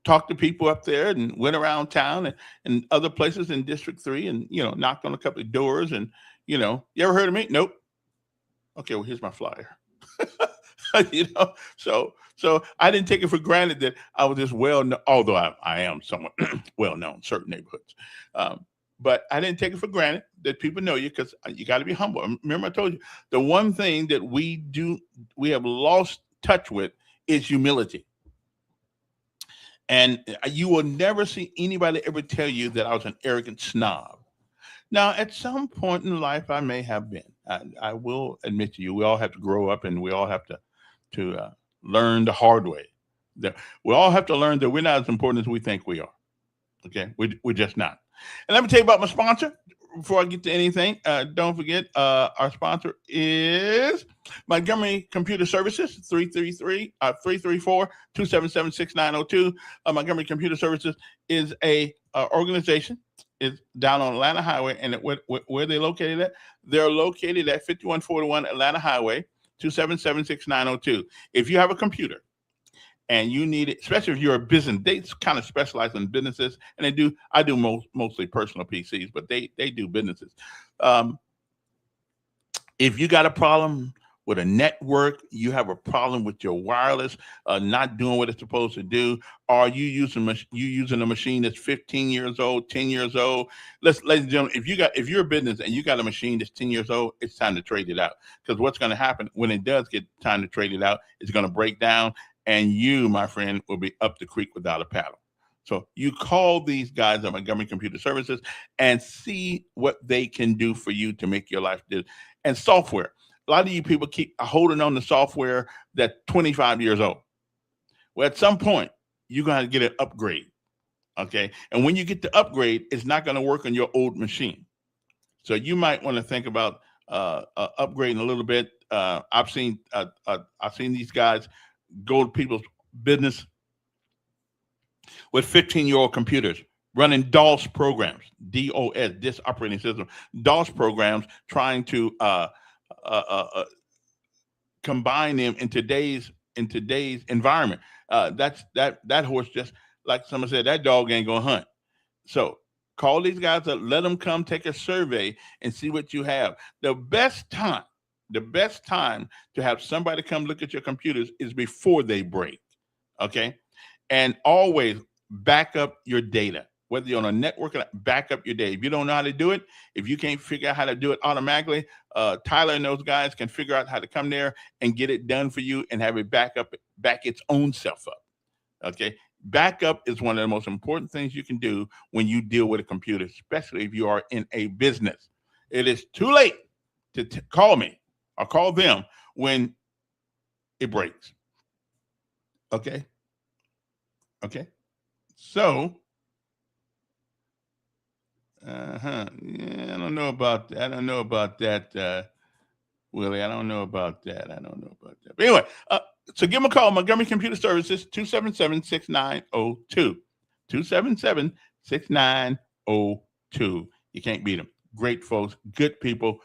talked to people up there and went around town and other places in District 3, and knocked on a couple of doors. And you ever heard of me? Nope. Okay, well, here's my flyer. So I didn't take it for granted that I was just well known, although I am somewhat well known in certain neighborhoods. But I didn't take it for granted that people know you, because you got to be humble. Remember, I told you the one thing that we have lost touch with is humility. And you will never see anybody ever tell you that I was an arrogant snob. Now, at some point in life, I may have been. I will admit to you, we all have to grow up, and we all have to learn the hard way. We all have to learn that we're not as important as we think we are. Okay, we're just not. And let me tell you about my sponsor before I get to anything. Don't forget, our sponsor is Montgomery Computer Services, 334-277-6902. Montgomery Computer Services is a organization. It's down on Atlanta Highway, and where they're located at? They're located at 5141 Atlanta Highway, 277-6902. If you have a computer and you need it, especially if you're a business. They kind of specialize in businesses, and they do. I do mostly personal PCs, but they do businesses. Um, if you got a problem with a network, you have a problem with your wireless not doing what it's supposed to do, or you using a machine that's 15 years old, 10 years old. Ladies and gentlemen, if you're a business and you got a machine that's 10 years old, it's time to trade it out. Because what's going to happen when it does get time to trade it out, it's going to break down, and you, my friend, will be up the creek without a paddle. So you call these guys at Montgomery Computer Services and see what they can do for you to make your life do. And software. A lot of you people keep holding on to software that's 25 years old. Well, at some point, you're going to get an upgrade. Okay. And when you get the upgrade, it's not going to work on your old machine. So you might want to think about upgrading a little bit. I've seen these guys go to people's business with 15-year-old computers running DOS programs, DOS, this operating system, DOS programs, trying to combine them in today's environment. That horse, just like someone said, that dog ain't gonna hunt. So call these guys up, let them come take a survey and see what you have. The best time to have somebody come look at your computers is before they break. Okay. And always back up your data, whether you're on a network or not, back up your data. If you don't know how to do it, if you can't figure out how to do it automatically, Tyler and those guys can figure out how to come there and get it done for you and have it back its own self up. Okay. Backup is one of the most important things you can do when you deal with a computer, especially if you are in a business. It is too late to call me or call them when it breaks. Okay. Okay. So, yeah, I don't know about that, Willie. I don't know about that. But anyway, so give them a call. Montgomery Computer Services, 277-6902. 277-6902. You can't beat them. Great folks, good people.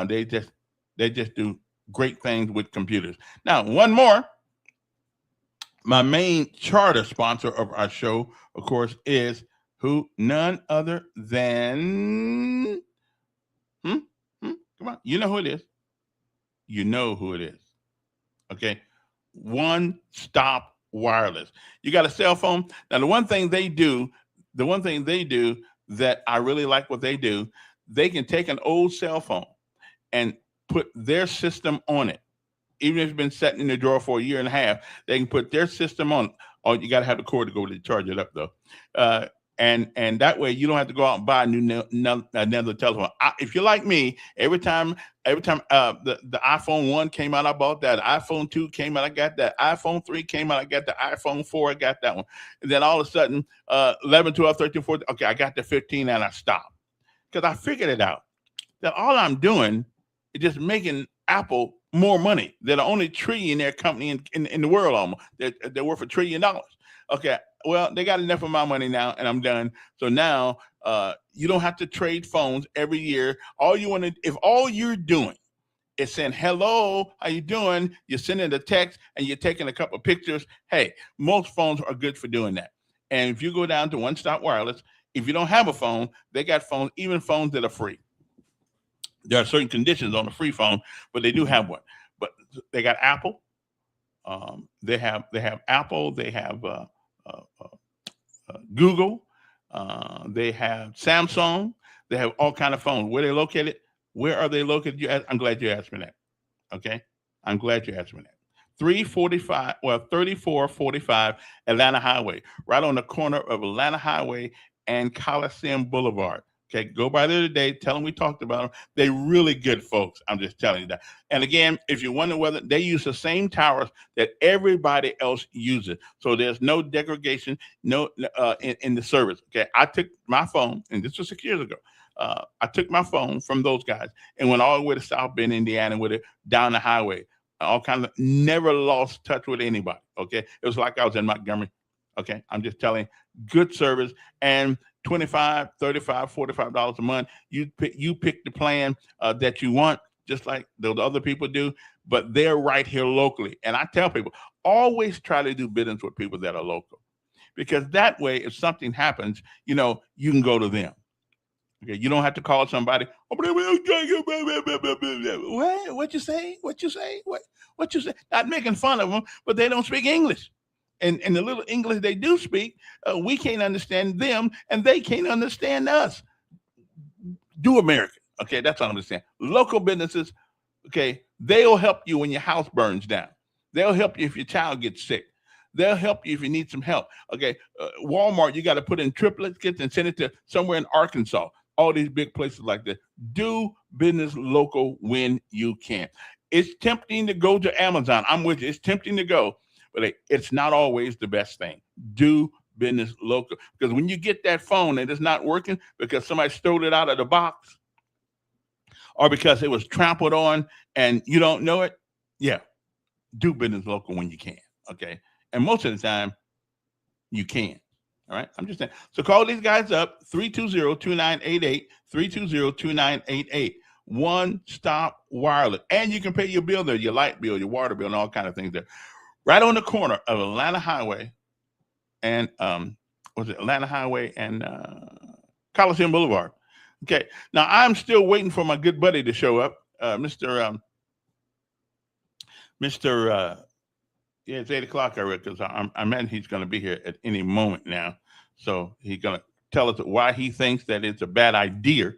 They just do great things with computers. Now, one more. My main charter sponsor of our show, of course, is none other than come on, you know who it is. You know who it is. Okay. One Stop Wireless. You got a cell phone. Now, the one thing they do that I really like what they do, they can take an old cell phone and put their system on it. Even if it's been sitting in the drawer for a year and a half, they can put their system on. Oh, you got to have the cord to go to charge it up, though. And that way you don't have to go out and buy another telephone. If you're like me, every time the iPhone 1 came out, I bought that. iPhone 2 came out, I got that. iPhone 3 came out, I got the iPhone 4, I got that one. And then all of a sudden, 11, 12, 13, 14, okay, I got the 15 and I stopped. Because I figured it out. That all I'm doing is just making Apple more money. They're the only trillionaire company in the world almost. They're worth $1 trillion. Okay, well, they got enough of my money now, and I'm done. So now you don't have to trade phones every year. If all you're doing is saying, hello, how you doing? You're sending a text and you're taking a couple of pictures. Hey, most phones are good for doing that. And if you go down to One Stop Wireless, if you don't have a phone, they got phones, even phones that are free. There are certain conditions on the free phone, but they do have one. But they got Apple. They have Apple. They have Google. They have Samsung. They have all kind of phones. Where they located? Where are they located? I'm glad you asked me that. Okay, I'm glad you asked me that. 3445 Atlanta Highway, right on the corner of Atlanta Highway and Coliseum Boulevard. Okay, go by there today. Tell them we talked about them. They're really good folks. I'm just telling you that. And again, if you wonder whether they use the same towers that everybody else uses, so there's no degradation, in the service. Okay, I took my phone, and this was 6 years ago. I took my phone from those guys and went all the way to South Bend, Indiana, with it down the highway. All kinds of, never lost touch with anybody. Okay, it was like I was in Montgomery. Okay, I'm just telling you, good service. And $25, $35, $45 a month. You pick the plan that you want, just like those other people do. But they're right here locally. And I tell people, always try to do business with people that are local, because that way, if something happens, you can go to them. Okay, you don't have to call somebody. What you say? What you say? What you say? Not making fun of them, but they don't speak English, and the little English they do speak, we can't understand them, and they can't understand us. Do American. Okay, that's what I'm saying. Local businesses, okay, they'll help you when your house burns down. They'll help you if your child gets sick. They'll help you if you need some help. Okay, Walmart, you got to put in triplet kits and send it to somewhere in Arkansas. All these big places like that. Do business local when you can. It's tempting to go to Amazon. I'm with you. It's tempting to go, but hey, it's not always the best thing. Do business local, because when you get that phone and it's not working because somebody stole it out of the box, or because it was trampled on and you don't know it, yeah, do business local when you can. Okay, and most of the time you can. All right, I'm just saying. So call these guys up, 320-2988, 320-2988. One Stop Wireless. And you can pay your bill there, your light bill, your water bill, and all kind of things there. Right on the corner of Atlanta Highway and Atlanta Highway and Coliseum Boulevard. Okay. Now I'm still waiting for my good buddy to show up, Mr. Yeah, it's 8 o'clock already, because I imagine he's going to be here at any moment now. So he's going to tell us why he thinks that it's a bad idea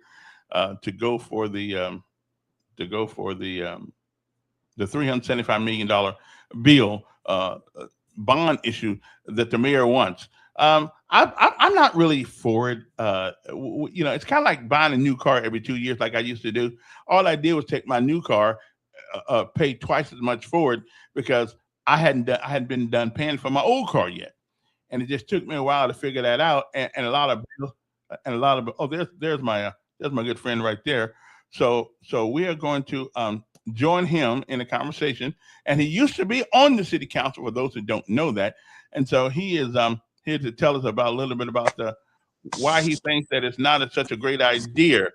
to go for the $375 million bill bond issue that the mayor wants. I'm not really for it. It's kind of like buying a new car every 2 years, like I used to do. All I did was take my new car, pay twice as much for it, because I hadn't been done paying for my old car yet, and it just took me a while to figure that out. And a lot of there's my good friend right there. So we are going to join him in a conversation, and he used to be on the city council, for those who don't know that, and so he is here to tell us about a little bit about why he thinks that it's not such a great idea.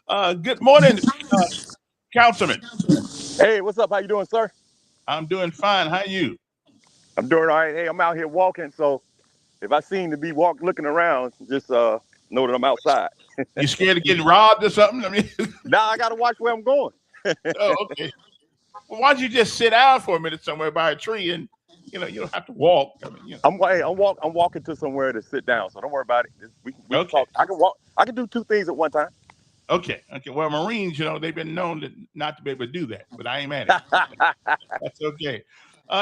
Good morning, Councilman. Hey, what's up? How you doing, sir? I'm doing fine. How are you? I'm doing all right. Hey, I'm out here walking, so if I seem to be looking around, just know that I'm outside. You scared of getting robbed or something? I mean, Now I gotta watch where I'm going. oh, okay. Well, why don't you just sit down for a minute somewhere by a tree, and you don't have to walk. I mean, I'm walking to somewhere to sit down, so don't worry about it. We can Okay. talk. I can walk. I can do two things at one time. Okay. Well, Marines, they've been known not to be able to do that, but I ain't mad at you. That's okay.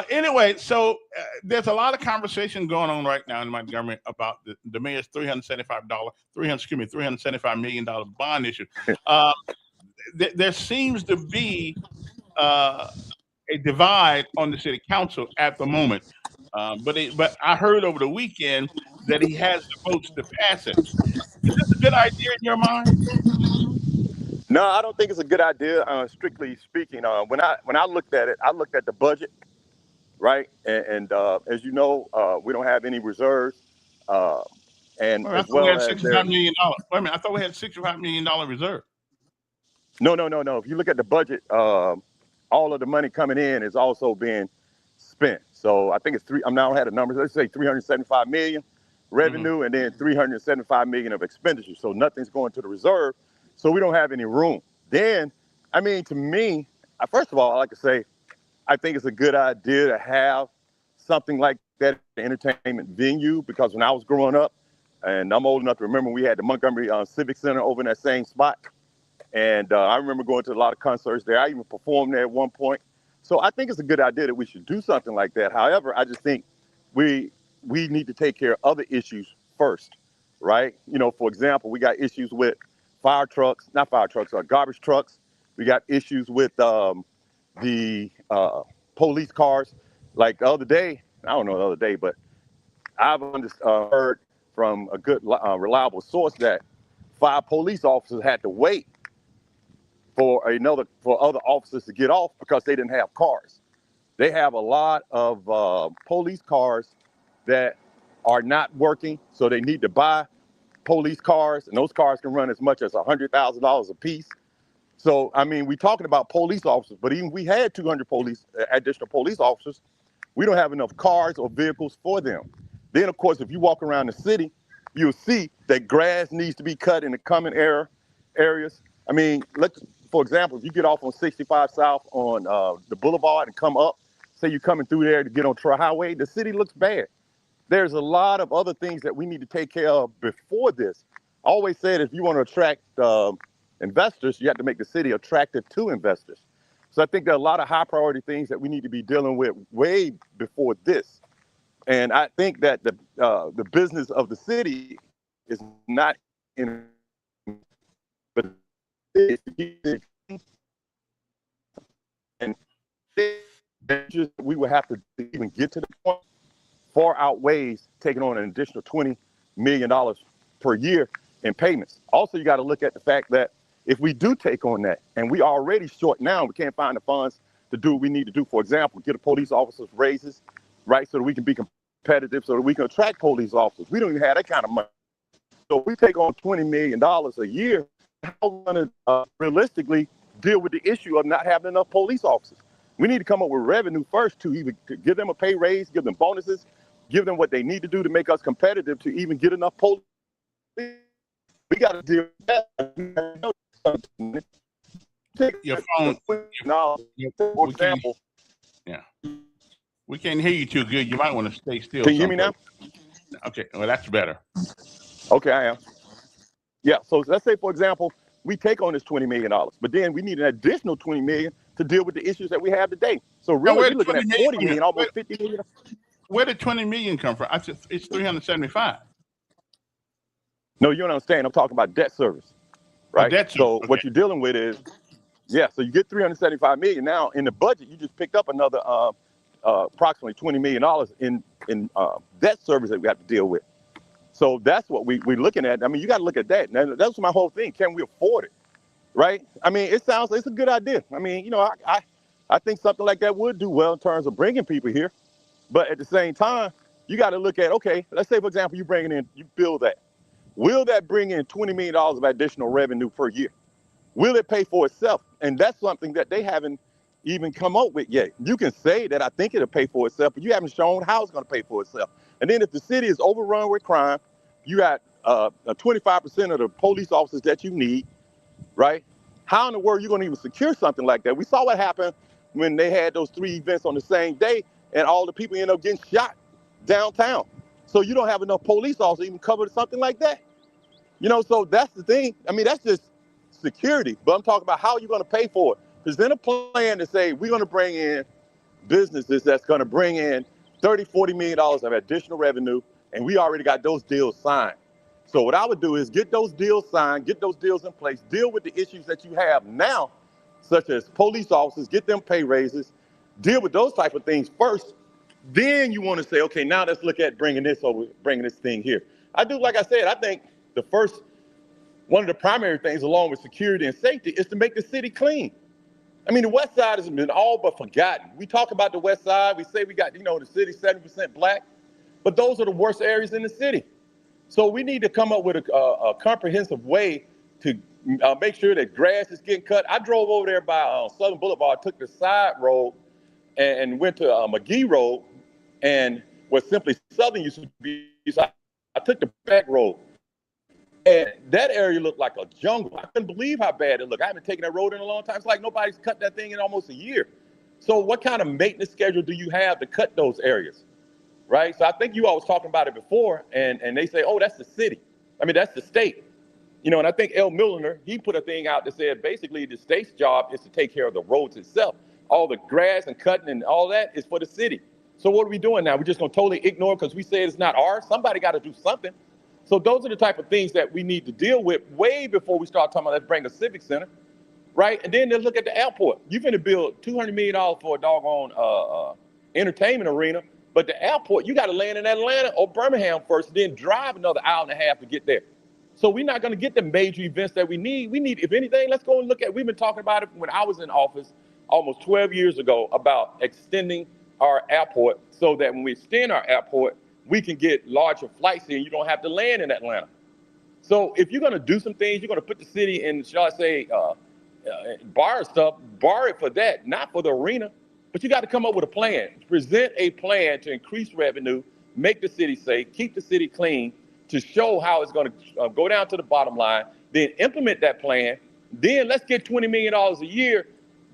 Anyway, so there's a lot of conversation going on right now in Montgomery about the mayor's $375 million bond issue. There seems to be a divide on the city council at the moment, but I heard over the weekend that he has the votes to pass it. Is this a good idea in your mind? No, I don't think it's a good idea. Strictly speaking, when I looked at it, I looked at the budget, right? And as you know, we don't have any reserves, and Well, I as thought we well had as $65 million. Wait a minute, I thought we had $65 million reserve. No. If you look at the budget, all of the money coming in is also being spent. So I think it's I'm now had the numbers. Let's say 375 million revenue, and then 375 million of expenditures. So nothing's going to the reserve. So we don't have any room. Then, I mean, to me, first of all, I like to say, I think it's a good idea to have something like that at the entertainment venue, because when I was growing up, and I'm old enough to remember, we had the Montgomery Civic Center over in that same spot. And I remember going to a lot of concerts there. I even performed there at one point. So I think it's a good idea that we should do something like that. However, I just think we need to take care of other issues first, right? For example, we got issues with garbage trucks. We got issues with the police cars. Like the other day, but I've heard from a good, reliable source that 5 police officers had to wait for other officers to get off because they didn't have cars. They have a lot of police cars that are not working, so they need to buy police cars, and those cars can run as much as $100,000 a piece. So, I mean, we're talking about police officers, but even we had 200 additional police officers, We don't have enough cars or vehicles for them. Then, of course, if you walk around the city, you'll see that grass needs to be cut in the common areas. I mean, for example, if you get off on 65 South on the boulevard and come up, say you're coming through there to get on Troy Highway, the city looks bad. There's a lot of other things that we need to take care of before this. I always said if you want to attract investors, you have to make the city attractive to investors. So I think there are a lot of high priority things that we need to be dealing with way before this. And I think that the business of the city is not in, but and just we would have to even get to the point far outweighs taking on an additional $20 million per year in payments. Also, you got to look at the fact that if we do take on that, and we are already short now, we can't find the funds to do what we need to do. For example, get a police officers raises, right, so that we can be competitive, so that we can attract police officers. We don't even have that kind of money. So if we take on $20 million a year, how are we going to realistically deal with the issue of not having enough police officers? We need to come up with revenue first to even give them a pay raise, give them bonuses, give them what they need to do to make us competitive to even get enough police. We got to deal with that. Your phone, for example. Yeah. We can't hear you too good. You might want to stay still. Can you hear me now? Okay, well, that's better. Okay, I am. Yeah, so let's say, for example, we take on this $20 million, but then we need an additional $20 million to deal with the issues that we have today. So really, we're looking at $40 million, almost $50 million. Where did $20 million come from? It's 375. No, you don't understand. I'm talking about debt service, right? Debt service. So Okay. what you're dealing with is, yeah, so you get $375 million. Now, in the budget, you just picked up another approximately $20 million in debt service that we have to deal with. So that's what we're looking at. I mean, you got to look at that. Now, that's my whole thing. Can we afford it, right? I mean, it's a good idea. I mean, you know, I think something like that would do well in terms of bringing people here. But at the same time, you got to look at, okay, let's say, for example, you build that. Will that bring in $20 million of additional revenue per year? Will it pay for itself? And that's something that they haven't even come up with yet. You can say that I think it'll pay for itself, but you haven't shown how it's going to pay for itself. And then if the city is overrun with crime, you got 25% of the police officers that you need, right? How in the world are you going to even secure something like that? We saw what happened when they had those 3 events on the same day and all the people end up getting shot downtown. So you don't have enough police officers to even cover something like that. You know, so that's the thing. I mean, that's just security, but I'm talking about how you're going to pay for it. Present a plan to say we're going to bring in businesses that's going to bring in $30-40 million of additional revenue, and we already got those deals signed. So what I would do is get those deals signed, get those deals in place, deal with the issues that you have now, such as police officers, get them pay raises, deal with those type of things first. Then you want to say, okay, now let's look at bringing this thing here. Like I said, I think one of the primary things along with security and safety is to make the city clean. I mean, the West Side has been all but forgotten. We talk about the West Side. We say we got, the city 70% black, but those are the worst areas in the city. So we need to come up with a comprehensive way to make sure that grass is getting cut. I drove over there by Southern Boulevard, took the side road and went to McGee Road, and what simply Southern used to be. So I took the back road. And that area looked like a jungle. I couldn't believe how bad it looked. I haven't taken that road in a long time. It's like nobody's cut that thing in almost a year. So what kind of maintenance schedule do you have to cut those areas, right? So I think you all was talking about it before, and they say, oh, that's the city. I mean, that's the state. And I think El Milliner, he put a thing out that said basically the state's job is to take care of the roads itself. All the grass and cutting and all that is for the city. So what are we doing now? We're just going to totally ignore it because we say it's not ours? Somebody got to do something. So those are the type of things that we need to deal with way before we start talking about let's bring a civic center, right? And then let's look at the airport. You're going to build $200 million for a doggone entertainment arena, but the airport, you got to land in Atlanta or Birmingham first, then drive another hour and a half to get there. So we're not going to get the major events that we need. We need, if anything, let's go and look at, we've been talking about it when I was in office almost 12 years ago about extending our airport so that when we extend our airport, we can get larger flights in. You don't have to land in Atlanta. So if you're going to do some things, you're going to put the city in, shall I say, borrow stuff, borrow it for that, not for the arena. But you got to come up with a plan. Present a plan to increase revenue, make the city safe, keep the city clean, to show how it's going to go down to the bottom line, then implement that plan. Then let's get $20 million a year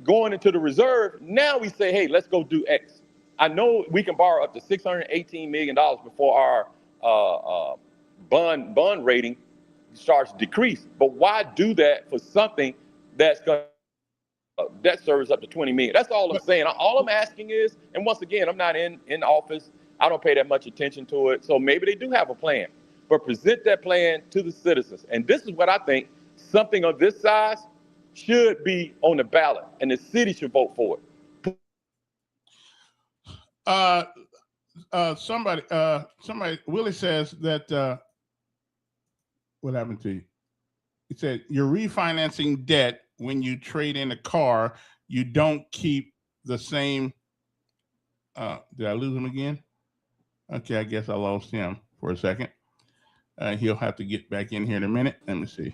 going into the reserve. Now we say, hey, let's go do X. I know we can borrow up to $618 million before our bond rating starts to decrease. But why do that for something that's going to debt service up to $20 million? That's all I'm saying. All I'm asking is, and once again, I'm not in office. I don't pay that much attention to it. So maybe they do have a plan, but present that plan to the citizens. And this is what I think, something of this size should be on the ballot, and the city should vote for it. Somebody, Willie says that, what happened to you? He said, you're refinancing debt. When you trade in a car, you don't keep the same. Did I lose him again? Okay, I guess I lost him for a second. He'll have to get back in here in a minute. Let me see.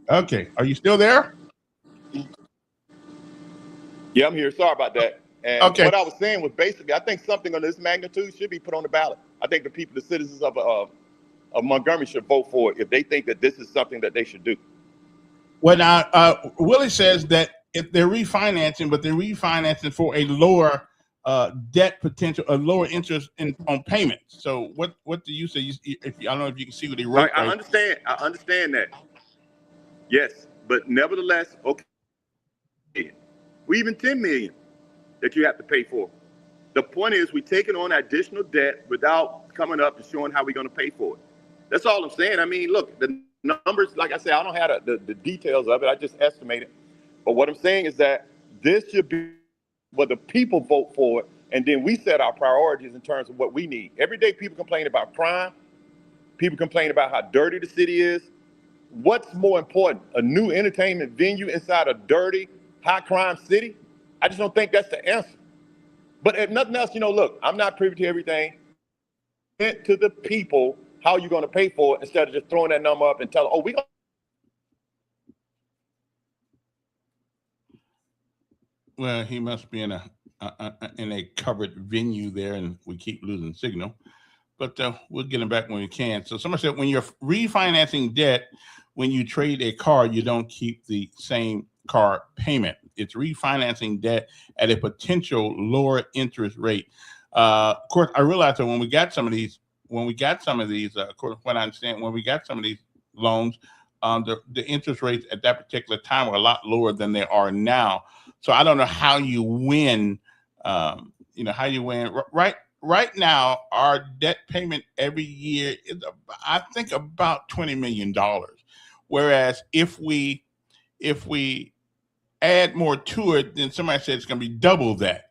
Okay, are you still there? Yeah, I'm here. Sorry about that. And okay. What I was saying was basically, I think something of this magnitude should be put on the ballot. I think the people, the citizens of Montgomery should vote for it if they think that this is something that they should do. Well, now, Willie says that if they're refinancing, but they're refinancing for a lower debt potential, a lower interest on payments. So what do you say? I don't know if you can see what he wrote. I understand that. Yes, but nevertheless, okay. We even $10 million that you have to pay for. The point is, we're taking on additional debt without coming up and showing how we're going to pay for it. That's all I'm saying. I mean, look, the numbers, like I said, I don't have the details of it. I just estimate it. But what I'm saying is that this should be what the people vote for it, and then we set our priorities in terms of what we need. Every day people complain about crime. People complain about how dirty the city is. What's more important, a new entertainment venue inside a dirty, high-crime city? I just don't think that's the answer. But if nothing else, look, I'm not privy to everything. To the people how you're going to pay for it instead of just throwing that number up and telling, oh, we going Well, he must be in a covered venue there, and we keep losing signal. But we'll get him back when we can. So somebody said, when you're refinancing debt, when you trade a car, you don't keep the same car payment. It's refinancing debt at a potential lower interest rate. Of course, I realize that when we got some of these, of course, what I understand, when we got some of these loans, the interest rates at that particular time were a lot lower than they are now. So I don't know how you win. Right now, our debt payment every year is, I think, about $20 million. Whereas if we add more to it, then somebody said it's going to be double that.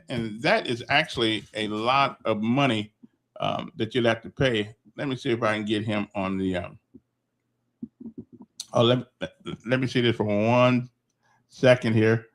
And that is actually a lot of money that you'll have to pay. Let me see if I can get him on the. Let me see this for 1 second here.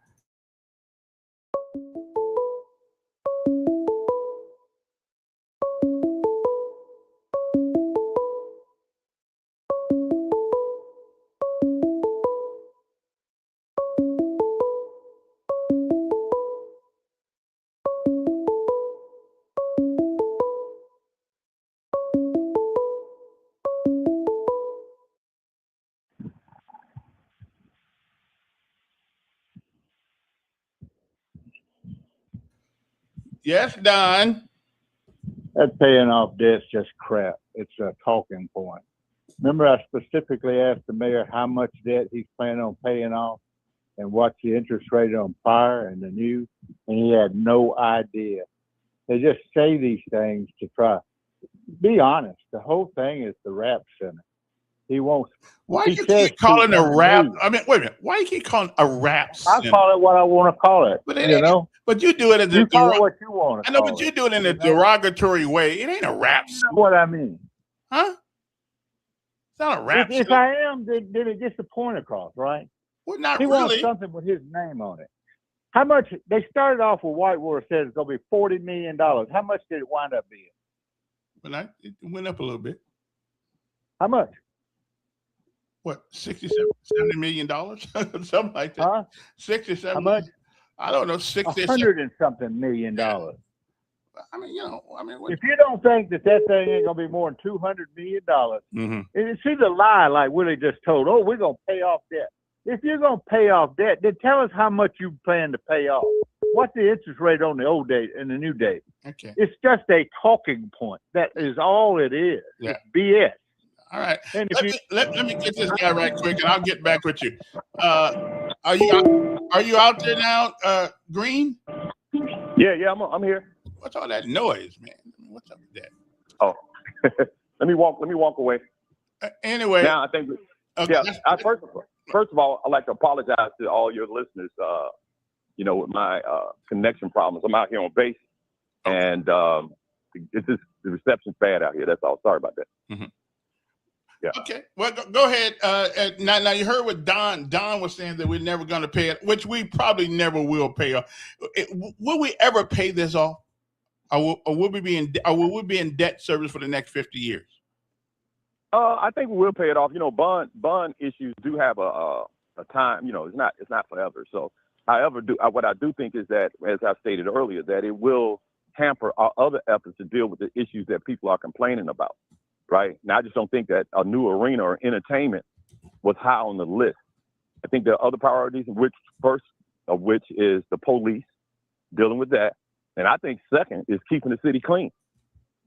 Yes, Don. That paying off debt's just crap. It's a talking point. Remember, I specifically asked the mayor how much debt he's planning on paying off and what's the interest rate on fire and the new, and he had no idea. They just say these things to try. Be honest. The whole thing is the rap center. He wants. Why you keep calling a rap? I mean, wait a minute. Why you keep calling a rap center? I call it what I want to call it. But but you do it as you call it what you want. I know, but you do it in a derogatory way. It ain't a rap center. You know what I mean? Huh? It's not a rap If I am, then it gets the point across, right? Well, not he really. Wants something with his name on it. How much? They started off with Whitewater said it's going to be $40 million. How much did it wind up being? Well, it went up a little bit. How much? What, $70 million? Something like that. Huh? 67. How much? I don't know, 60 $100 and something million. I mean, what, If you don't think that thing ain't gonna be more than $200 million, mhm. it's either a lie like Willie just told. Oh, we're gonna pay off debt. If you're gonna pay off debt, then tell us how much you plan to pay off. What's the interest rate on the old date and the new date? Okay. It's just a talking point. That is all it is. Yeah. It's BS. All right. And if Let me get this guy right quick, and I'll get back with you. Are you out there now, Green? Yeah, I'm here. What's all that noise, man? What's up with that? Oh, let me walk away. Anyway, Now I think, okay, first of all, I'd like to apologize to all your listeners. With my connection problems, I'm out here on base, and it's just the reception's bad out here. That's all. Sorry about that. Mm-hmm. Yeah. Okay. Well, go ahead. Now you heard what Don was saying, that we're never going to pay it, which we probably never will pay off. Will we ever pay this off? Or will we be in debt service for the next 50 years? I think we will pay it off. Bond issues do have a time. It's not forever. So, however, what I do think is that, as I stated earlier, that it will hamper our other efforts to deal with the issues that people are complaining about. Right now, I just don't think that a new arena or entertainment was high on the list. I think there are other priorities, first of which is the police, dealing with that, and I think second is keeping the city clean.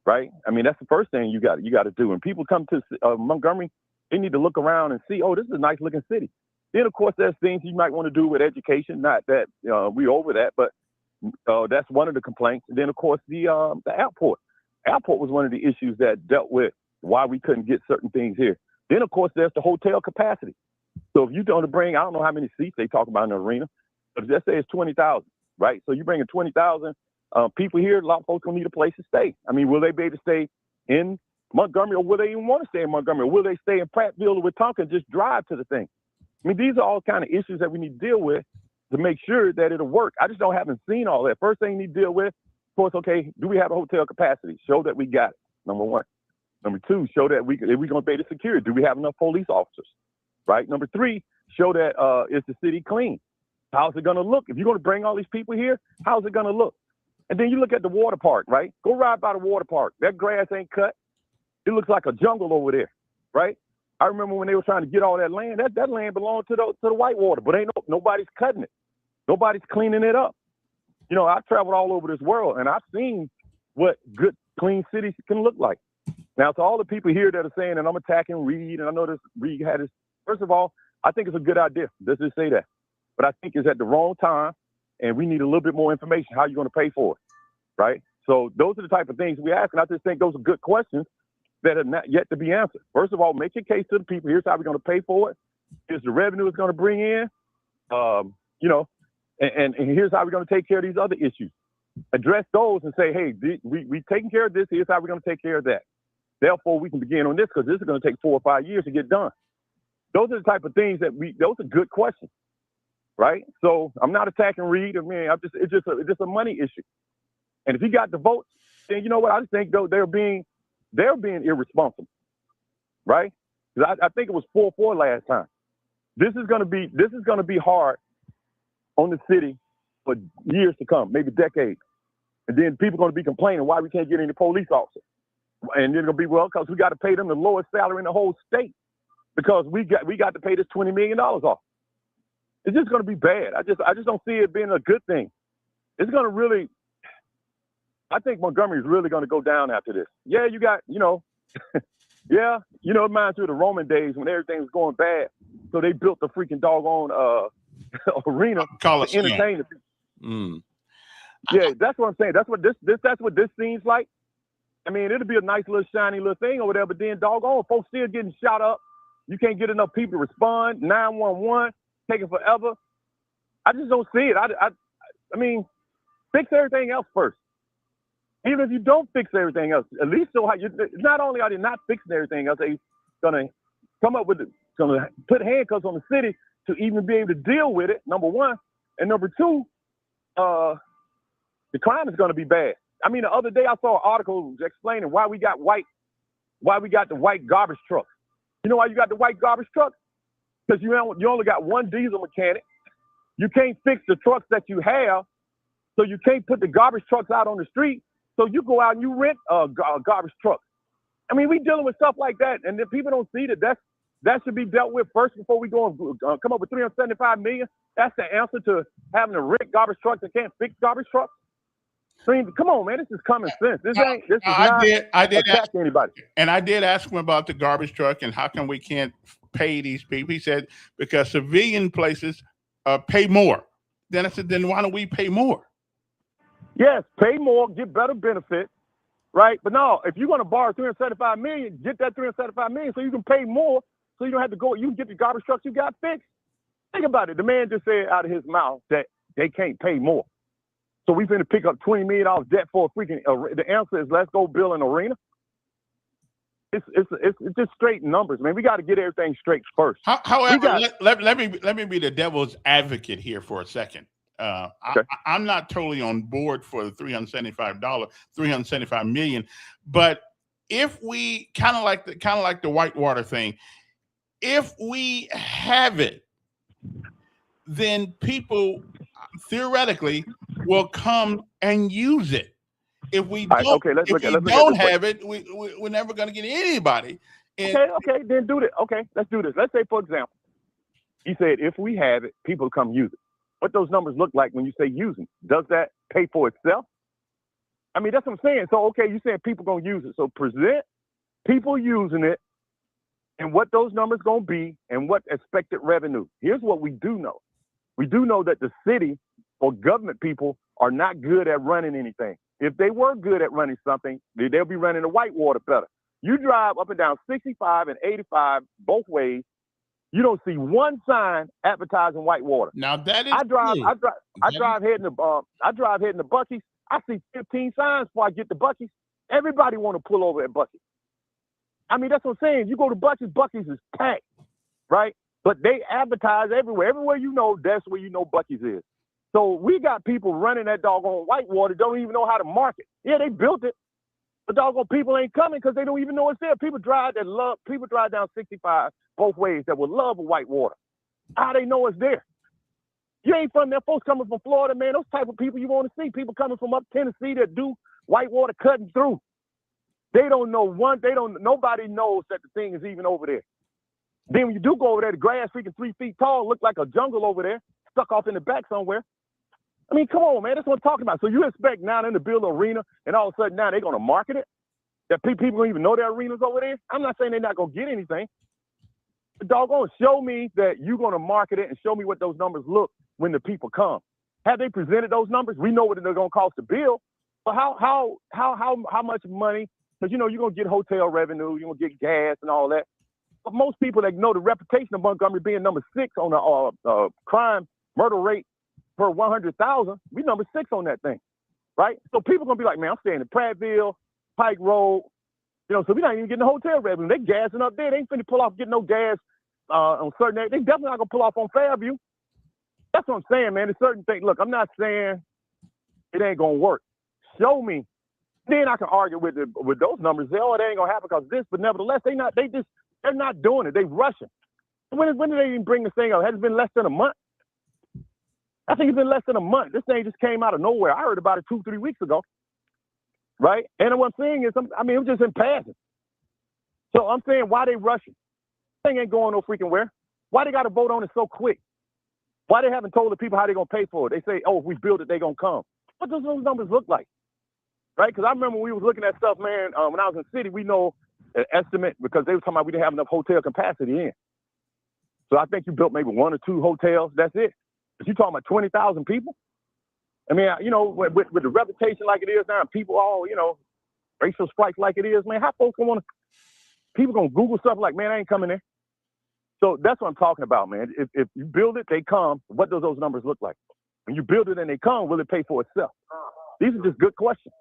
Right? I mean, that's the first thing you got to do. When people come to Montgomery, they need to look around and see, oh, this is a nice looking city. Then, of course, there's things you might want to do with education. Not that we're over that, but that's one of the complaints. And then, of course, the airport. Airport was one of the issues that dealt with why we couldn't get certain things here. Then, of course, there's the hotel capacity. So if you're going to bring, I don't know how many seats they talk about in the arena, but let's say it's 20,000, right? So you're bringing 20,000 people here. A lot of folks going to need a place to stay. I mean, will they be able to stay in Montgomery, or will they even want to stay in Montgomery? Or will they stay in Prattville or Wetumpka and just drive to the thing? I mean, these are all kind of issues that we need to deal with to make sure that it'll work. I just haven't seen all that. First thing you need to deal with, of course, okay, do we have a hotel capacity? Show that we got it, number one. Number two, show that we're going to pay the security. Do we have enough police officers? Right? Number three, show that is the city clean? How's it going to look? If you're going to bring all these people here, how's it going to look? And then you look at the water park, right? Go ride by the water park. That grass ain't cut. It looks like a jungle over there, right? I remember when they were trying to get all that land. That land belonged to the Whitewater, but nobody's cutting it. Nobody's cleaning it up. I've traveled all over this world, and I've seen what good, clean cities can look like. Now, to all the people here that are saying that I'm attacking Reed, and I know this Reed had his, first of all, I think it's a good idea. Let's just say that. But I think it's at the wrong time, and we need a little bit more information. How you're going to pay for it, right? So those are the type of things we ask, and I just think those are good questions that are not yet to be answered. First of all, make your case to the people. Here's how we're going to pay for it. Here's the revenue it's going to bring in, and here's how we're going to take care of these other issues. Address those and say, hey, we taking care of this. Here's how we're going to take care of that. Therefore, we can begin on this because this is going to take 4 or 5 years to get done. Those are the type of things those are good questions, right? So I'm not attacking Reed. I mean, it's just a money issue. And if he got the votes, then you know what? I just think they're being irresponsible, right? Because I think it was 4-4 last time. This is going to be hard on the city for years to come, maybe decades. And then people are going to be complaining why we can't get any police officers. And they're going to be, well, because we got to pay them the lowest salary in the whole state because we got to pay this $20 million off. It's just going to be bad. I just don't see it being a good thing. It's going to really, I think Montgomery is really going to go down after this. Yeah, you got, yeah, it reminds you of the Roman days when everything was going bad. So they built the freaking doggone arena to entertain the people. Mm. Yeah, that's what I'm saying. That's what this seems like. I mean, it'll be a nice little shiny little thing over there, but then doggone, folks still getting shot up. You can't get enough people to respond. 911 taking forever. I just don't see it. I mean, fix everything else first. Even if you don't fix everything else, at least not only are they not fixing everything else, they're gonna come up with gonna put handcuffs on the city to even be able to deal with it. Number one, and number two, the crime is gonna be bad. I mean, the other day I saw an article explaining why we got the white garbage trucks. You know why you got the white garbage truck? Because you only got one diesel mechanic You can't fix the trucks that you have, so you can't put the garbage trucks out on the street. So you go out and you rent a garbage truck. I mean, we dealing with stuff like that, and if people don't see that should be dealt with first before we go and come up with $375 million. That's the answer to having to rent garbage trucks that can't fix garbage trucks. I mean, come on, man. This is common sense. This is not attacking anybody. And I did ask him about the garbage truck and how come we can't pay these people. He said because civilian places pay more. Then I said, then why don't we pay more? Yes, pay more, get better benefits, right? But no, if you're going to borrow $375 million, get that $375 million so you can pay more, so you don't have to go. You can get the garbage trucks you got fixed. Think about it. The man just said out of his mouth that they can't pay more. So we finna pick up $20 million debt for a freaking. The answer is let's go build an arena. It's just straight numbers, man. We got to get everything straight first. However, let me be the devil's advocate here for a second. Okay. I'm not totally on board for the $375 million, but if we kind of like the Whitewater thing, if we have it, then people theoretically will come and use it. If we don't have it, we're never going to get anybody. And okay, then do this. Okay, let's do this. Let's say, for example, you said if we have it, people come use it. What those numbers look like when you say using? Does that pay for itself? I mean, that's what I'm saying. So, okay, you saying people going to use it. So present people using it and what those numbers going to be and what expected revenue. Here's what we do know. We do know that the city or government people are not good at running anything. If they were good at running something, they'll be running the Whitewater better. You drive up and down 65 and 85 both ways, you don't see one sign advertising Whitewater. Now that is I drive heading to Buc-ee's. I see 15 signs before I get to Buc-ee's. Everybody want to pull over at Buc-ee's. I mean, that's what I'm saying. You go to Buc-ee's is packed, right? But they advertise everywhere. Everywhere you know, that's where you know Buc-ee's is. So we got people running that doggone Whitewater, don't even know how to market. Yeah, they built it. The doggone people ain't coming because they don't even know it's there. People drive down 65 both ways that would love a Whitewater. How they know it's there? You ain't from there. Folks coming from Florida, man, those type of people you want to see. People coming from up Tennessee that do Whitewater cutting through. They don't know nobody knows that the thing is even over there. Then when you do go over there, the grass freaking 3 feet tall, look like a jungle over there, stuck off in the back somewhere. I mean, come on, man. That's what I'm talking about. So you expect now them to build an arena and all of a sudden now they're going to market it? That people don't even know their arenas over there? I'm not saying they're not going to get anything. But doggone, show me that you're going to market it and show me what those numbers look when the people come. Have they presented those numbers? We know what they're going to cost to build. But how much money? Because, you know, you're going to get hotel revenue, you're going to get gas and all that. But most people that know the reputation of Montgomery being number 6 on the crime murder rate per 100,000, we number 6 on that thing, right? So people gonna be like, man, I'm staying in Prattville, Pike Road, you know, so we're not even getting the hotel revenue. They gassing up there. They ain't finna pull off getting no gas on certain areas. They definitely not gonna pull off on Fairview. That's what I'm saying, man. There's certain things. Look, I'm not saying it ain't gonna work. Show me. Then I can argue with those numbers. Say, oh, it ain't gonna happen because this, but nevertheless, they're not doing it. They rushing. When did they even bring this thing up? Has it been less than a month? I think it's been less than a month. This thing just came out of nowhere. I heard about it 2-3 weeks ago, right? And what I'm saying is, it was just in passing. So I'm saying, why they rushing? This thing ain't going no freaking where. Why they got to vote on it so quick? Why they haven't told the people how they going to pay for it? They say, oh, if we build it, they going to come. What does those numbers look like? Right? Because I remember when we was looking at stuff, man, when I was in the city, we know an estimate because they were talking about we didn't have enough hotel capacity in. So I think you built maybe 1 or 2 hotels. That's it. But you're talking about 20,000 people? I mean, you know, with the reputation like it is now, and people all, you know, racial strikes like it is, man, how folks going to, people going to Google stuff like, man, I ain't coming there. So that's what I'm talking about, man. If you build it, they come. What do those numbers look like? When you build it and they come, will it pay for itself? These are just good questions.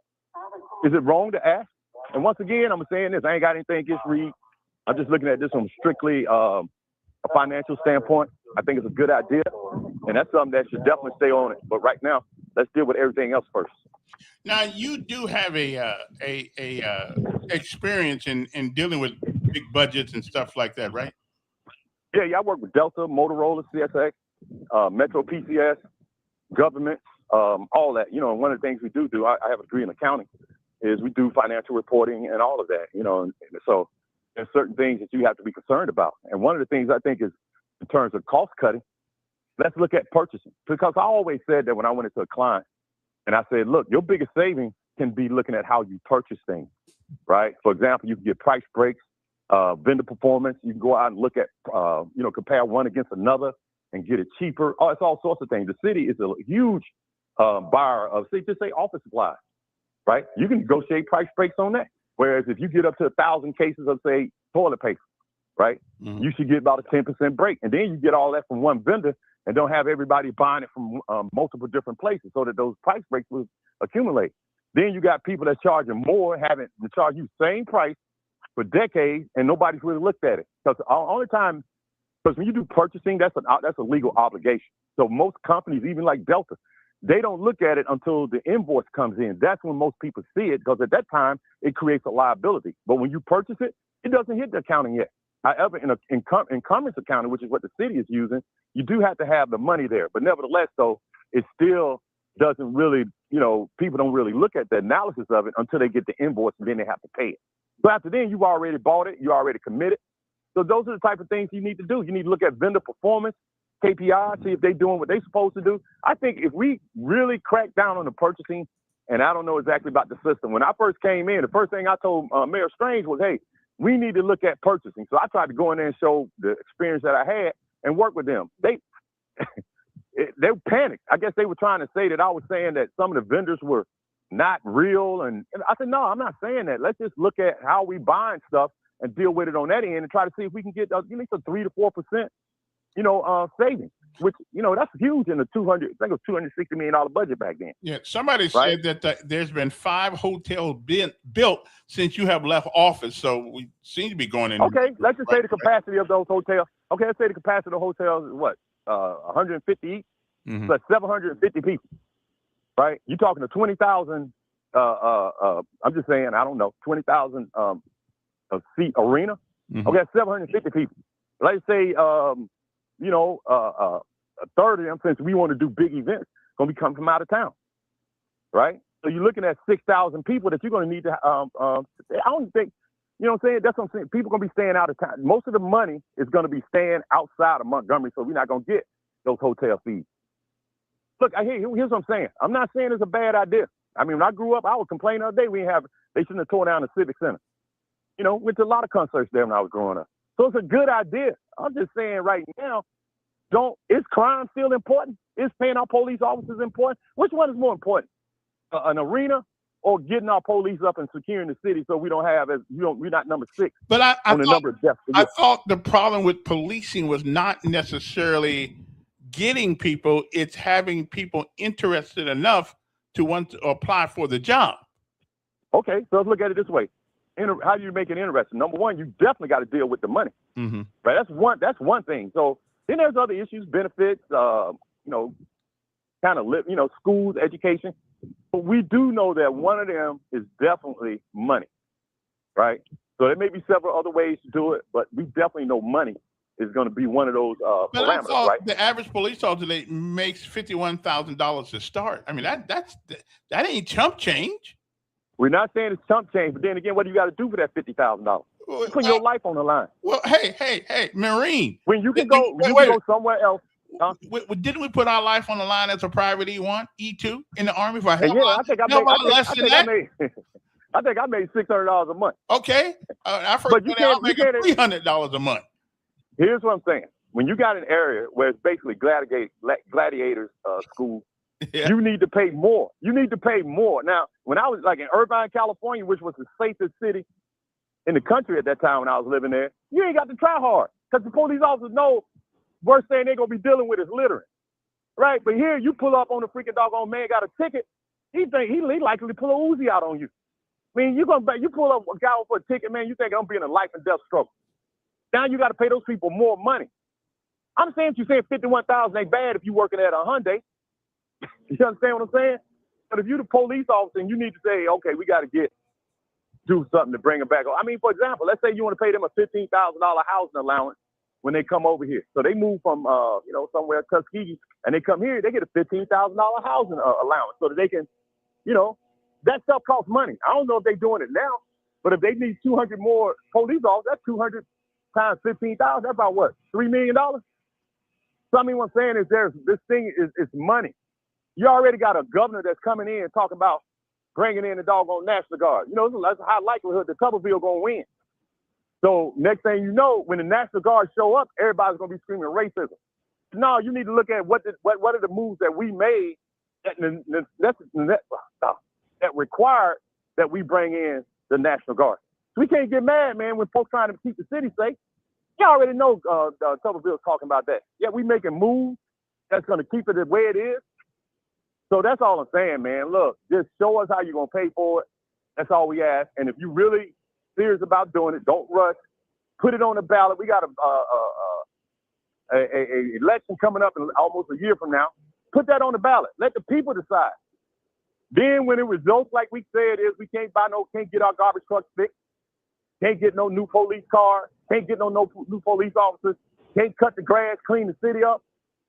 Is it wrong to ask? And once again, I'm saying this, I ain't got anything against Reed. I'm just looking at this from strictly a financial standpoint. I think it's a good idea, and that's something that should definitely stay on it. But right now, let's deal with everything else first. Now, you do have a experience in dealing with big budgets and stuff like that, right? Yeah, I work with Delta, Motorola, CSX. Metro PCS, government, all that. You know, and one of the things we do, I have a degree in accounting, is we do financial reporting and all of that. You know, and so there's certain things that you have to be concerned about. And one of the things I think is in terms of cost cutting, let's look at purchasing. Because I always said that when I went into a client and I said, look, your biggest saving can be looking at how you purchase things, right? For example, you can get price breaks, vendor performance. You can go out and look at, compare one against another and get it cheaper. Oh, it's all sorts of things. The city is a huge buyer of, just say office supplies, right? You can negotiate price breaks on that. Whereas if you get up to 1,000 cases of, say, toilet paper, right, you should get about a 10% break. And then you get all that from one vendor and don't have everybody buying it from multiple different places so that those price breaks will accumulate. Then you got people that's charging more, having to charge you the same price for decades, and nobody's really looked at it. Because when you do purchasing, that's a legal obligation. So most companies, even like Delta, they don't look at it until the invoice comes in. That's when most people see it, because at that time, it creates a liability. But when you purchase it, it doesn't hit the accounting yet. However, in encumbrance accounting, which is what the city is using, you do have to have the money there. But nevertheless, though, it still doesn't really, people don't really look at the analysis of it until they get the invoice, and then they have to pay it. So after then, you've already bought it, you already committed. So those are the type of things you need to do. You need to look at vendor performance, KPI, see if they're doing what they're supposed to do. I think if we really crack down on the purchasing, and I don't know exactly about the system. When I first came in, the first thing I told Mayor Strange was, hey, we need to look at purchasing. So I tried to go in there and show the experience that I had and work with them. They panicked. I guess they were trying to say that I was saying that some of the vendors were not real. And I said, no, I'm not saying that. Let's just look at how we buying stuff and deal with it on that end and try to see if we can get at least a 3 to 4%, savings, which, that's huge in the $260 million budget back then. Yeah, somebody said that there's been 5 hotels built since you have left office, so we seem to be going in. Okay, let's just say the capacity of those hotels. Okay, let's say the capacity of the hotels is what, 150 each, so that's 750 people, right? You're talking to 20,000. I'm just saying, I don't know, 20,000 seat arena. Okay, that's 750 people. Let's say, a third of them, since we want to do big events, going to be coming from out of town, right? So you're looking at 6,000 people that you're going to need to. I don't think, you know what I'm saying? That's what I'm saying. People are going to be staying out of town. Most of the money is going to be staying outside of Montgomery, so we're not going to get those hotel fees. Look, here's what I'm saying. I'm not saying it's a bad idea. I mean, when I grew up, I would complain the other day they shouldn't have torn down the Civic Center. Went to a lot of concerts there when I was growing up. So it's a good idea. I'm just saying right now, is crime still important? Is paying our police officers important? Which one is more important? An arena or getting our police up and securing the city so we don't have, we're not number 6 but on the number of deaths. I thought the problem with policing was not necessarily getting people, it's having people interested enough to want to apply for the job. Okay, so let's look at it this way. How do you make it interesting? Number one, you definitely got to deal with the money, right? That's one thing. So then there's other issues, benefits, schools, education. But we do know that one of them is definitely money, right? So there may be several other ways to do it, but we definitely know money is going to be one of those parameters, right? The average police officer today makes $51,000 to start. I mean, that ain't chump change. We're not saying it's chump change, but then again, what do you got to do for that $50,000? You put your life on the line. Well, hey, Marine. When you can go somewhere else. Didn't we put our life on the line as a private E1, E2 in the Army? I think I made $600 a month. Okay, I forgot I'm making $300 a month. Here's what I'm saying: when you got an area where it's basically gladiators school. Yeah. You need to pay more. Now, when I was like in Irvine, California, which was the safest city in the country at that time when I was living there, you ain't got to try hard because the police officers know worst thing they're going to be dealing with is littering, right? But here you pull up on the freaking doggone man got a ticket. He likely to pull a Uzi out on you. I mean, you pull up a guy for a ticket, man, you think I'm being a life and death struggle. Now you got to pay those people more money. I'm saying you saying $51,000 ain't bad if you're working at a Hyundai. You understand what I'm saying? But if you're the police officer and you need to say, okay, we got to do something to bring them back. I mean, for example, let's say you want to pay them a $15,000 housing allowance when they come over here. So they move from, somewhere Tuskegee, and they come here, they get a $15,000 housing allowance so that they can, that stuff costs money. I don't know if they're doing it now, but if they need 200 more police officers, that's 200 times 15,000. That's about what, $3 million? So I mean, what I'm saying is this thing is money. You already got a governor that's coming in talking about bringing in the doggone National Guard. That's a high likelihood that Tuberville going to win. So next thing you know, when the National Guard show up, everybody's going to be screaming racism. No, you need to look at what are the moves that we made that required that we bring in the National Guard. So we can't get mad, man, when folks trying to keep the city safe. You already know Tuberville's talking about that. Yeah, we making moves that's going to keep it the way it is. So that's all I'm saying, man. Look, just show us how you're going to pay for it. That's all we ask. And if you really serious about doing it, don't rush. Put it on the ballot. We got a election coming up in almost a year from now. Put that on the ballot. Let the people decide. Then when it results like we said is, we can't get our garbage trucks fixed. Can't get no new police car. Can't get no new police officers. Can't cut the grass, clean the city up.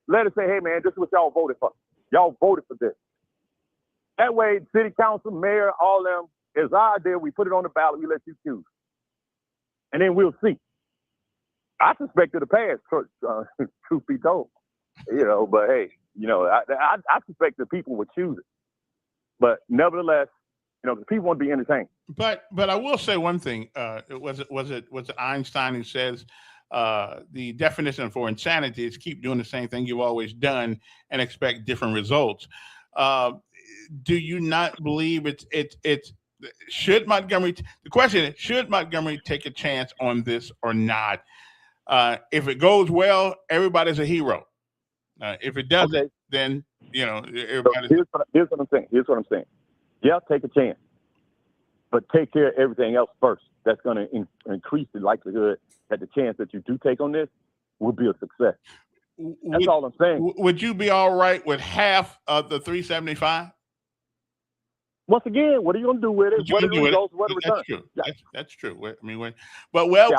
Let us say, hey, man, this is what y'all voted for. Y'all voted for this. That way, city council, mayor, all them, is our idea. We put it on the ballot. We let you choose. And then we'll see. I suspect it'll pass, truth be told. But hey, I suspect the people would choose it. But nevertheless, the people want to be entertained. But I will say one thing. Was it Einstein who says the definition for insanity is keep doing the same thing you've always done and expect different results? Do you not believe it's should Montgomery? The question is, should Montgomery take a chance on this or not? If it goes well, everybody's a hero. If it doesn't, then everybody's. So here's what I'm saying. Yeah, take a chance, but take care of everything else first. That's going to increase the likelihood that the chance that you do take on this will be a success. That's all I'm saying. Would you be all right with half of the 375? Once again, what are you going to do with it? What are the results? What are the returns? True. Yeah. That's true. I mean, I borrowed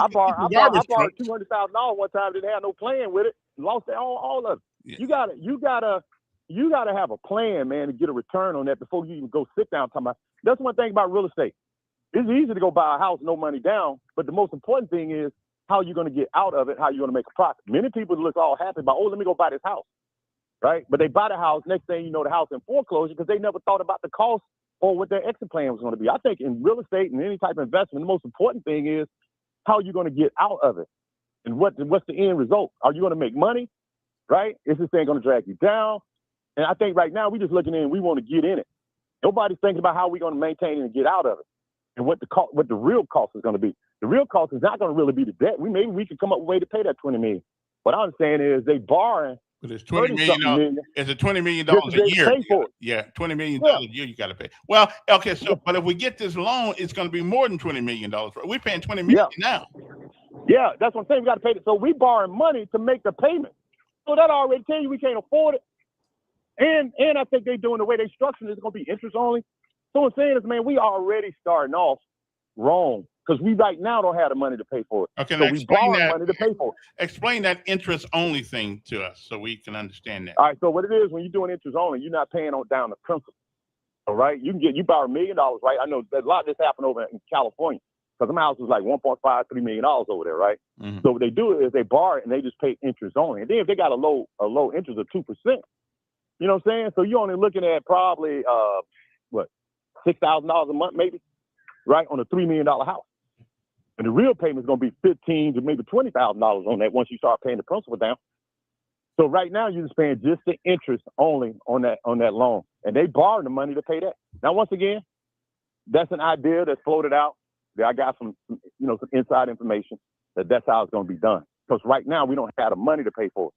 $200,000 one time. Didn't have no plan with it. Lost all of it. Yeah. You gotta have a plan, man, to get a return on that before you even go sit down talking about. That's one thing about real estate. It's easy to go buy a house, no money down, but the most important thing is how you're going to get out of it, how you're going to make a profit. Many people look all happy about, let me go buy this house, right? But they buy the house, next thing you know, the house in foreclosure because they never thought about the cost or what their exit plan was going to be. I think in real estate and any type of investment, the most important thing is how you're going to get out of it and what's the end result. Are you going to make money, right? Is this thing going to drag you down? And I think right now we're just looking in, we want to get in it. Nobody's thinking about how we're going to maintain it and get out of it and what the real cost is going to be. The real cost is not going to really be the debt. Maybe we could come up with a way to pay that $20 million. What I'm saying is they borrowing. But it's $20 million. It's a $20 million a year. Yeah, $20 million a year you got to pay. Well, okay, but if we get this loan, it's going to be more than $20 million. We're paying $20 million now. Yeah, that's what I'm saying. We got to pay it. So we borrowing money to make the payment. So that already tell you we can't afford it. And I think they're doing the way they structured it, it's going to be interest only. So what I'm saying is, man, we already starting off wrong because we right now don't have the money to pay for it. Okay, so we borrow money to pay for it. Explain that interest only thing to us so we can understand that. All right, so what it is when you're doing interest only, you're not paying down the principal. All right, you borrow $1 million, right? I know a lot of this happened over in California because my house was like $1.5, $3 million over there, right? Mm-hmm. So what they do is they borrow it and they just pay interest only. And then if they got a low interest of 2%. You know what I'm saying? So you're only looking at probably, $6,000 a month maybe, right, on a $3 million house. And the real payment is going to be $15,000 to maybe $20,000 on that once you start paying the principal down. So right now you're just paying just the interest only on that loan. And they borrow the money to pay that. Now, once again, that's an idea that's floated out. I got some inside information that's how it's going to be done. Because right now we don't have the money to pay for it.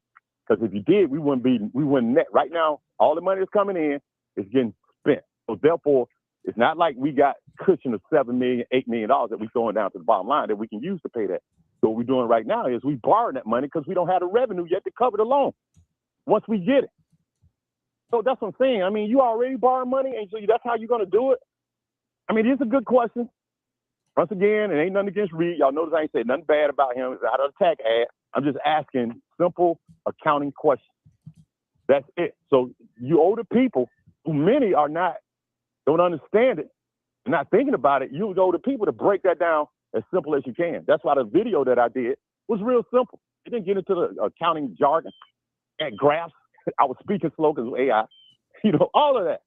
Because if you did, we wouldn't net. Right now, all the money that's coming in is getting spent. So therefore, it's not like we got cushion of $7 million, $8 million that we're throwing down to the bottom line that we can use to pay that. So what we're doing right now is we borrowing that money because we don't have the revenue yet to cover the loan once we get it. So that's what I'm saying. I mean, you already borrowing money, and so that's how you're going to do it. I mean, it's a good question. Once again, it ain't nothing against Reed. Y'all notice I ain't said nothing bad about him. It's out of attack ad. I'm just asking simple accounting questions. That's it. So you owe the people, who many are not, don't understand it, not thinking about it, you owe the people to break that down as simple as you can. That's why the video that I did was real simple. It didn't get into the accounting jargon and graphs. I was speaking slow because of AI. All of that.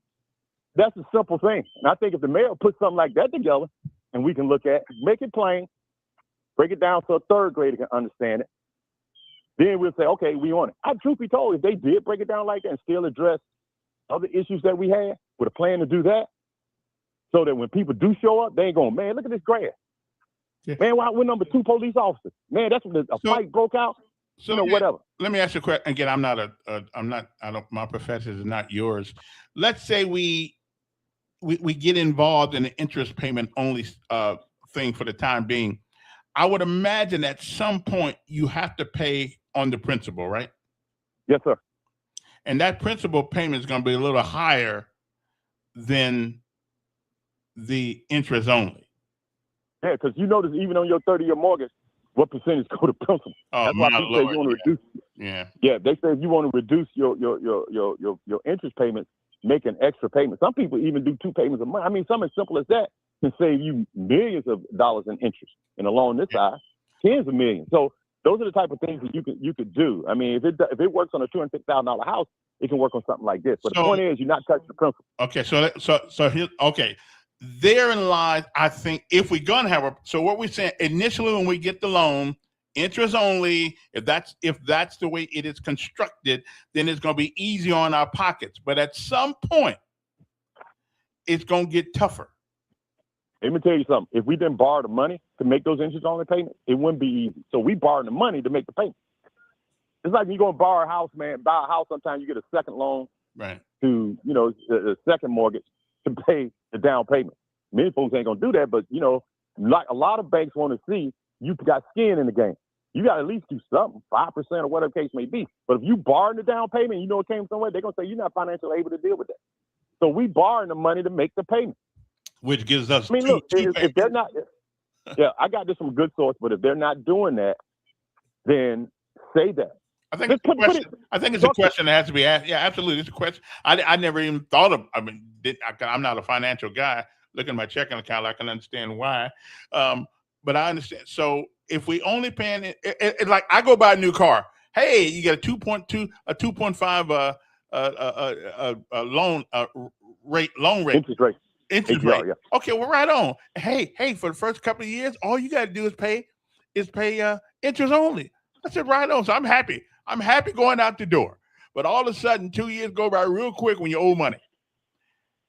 That's a simple thing. And I think if the mayor put something like that together and we can look at, make it plain, break it down so a third grader can understand it, then we'll say, okay, we on it. Truth be told, if they did break it down like that and still address other issues that we had with a plan to do that, so that when people do show up, they ain't going, man, look at this grass. Yeah. Man, why we're number 2 police officers? Man, that's when a fight broke out. So whatever. Let me ask you a question. Again, my profession is not yours. Let's say we get involved in the interest payment only thing for the time being. I would imagine at some point you have to pay on the principal, right? Yes, sir. And that principal payment is going to be a little higher than the interest only. Yeah, because you notice even on your 30-year mortgage, what percentage go to principal? Oh, that's why people say you want to reduce. Yeah. Yeah, they say if you want to reduce your interest payments, make an extra payment. Some people even do 2 payments a month. I mean, something as simple as that can save you millions of dollars in interest. And along this side, tens of millions. So those are the type of things that you could do. I mean, if it works on a $250,000 house, it can work on something like this. But the point is, you're not touching the principal. Okay, so here, okay. Therein lies, I think, if we're gonna have so what we're saying initially when we get the loan, interest only, if that's the way it is constructed, then it's gonna be easy on our pockets. But at some point, it's gonna get tougher. Let me tell you something. If we didn't borrow the money to make those interest only payments, it wouldn't be easy. So we borrowed the money to make the payment. It's like you're gonna borrow a house, man. Buy a house. Sometimes you get a second loan, right? To the second mortgage to pay the down payment. Many folks ain't gonna do that, but like a lot of banks want to see you got skin in the game. You got to at least do something, 5% or whatever the case may be. But if you borrowing the down payment, it came somewhere, they're gonna say you're not financially able to deal with that. So we borrowing the money to make the payment, which gives us. I mean, look, if they're not, I got this from good source, but if they're not doing that, then say that. I think it's a question that has to be asked. Yeah, absolutely. It's a question. I never even thought of. I'm not a financial guy. Looking at my checking account, I can understand why. But I understand. So if we only paying it like I go buy a new car. Hey, you get a 2.2, a 2.5 loan rate. Interest rate. Yeah. Okay, we're right on. Hey, for the first couple of years, all you got to do is pay interest only. I said right on. So I'm happy. I'm happy going out the door. But all of a sudden, 2 years go by real quick when you owe money.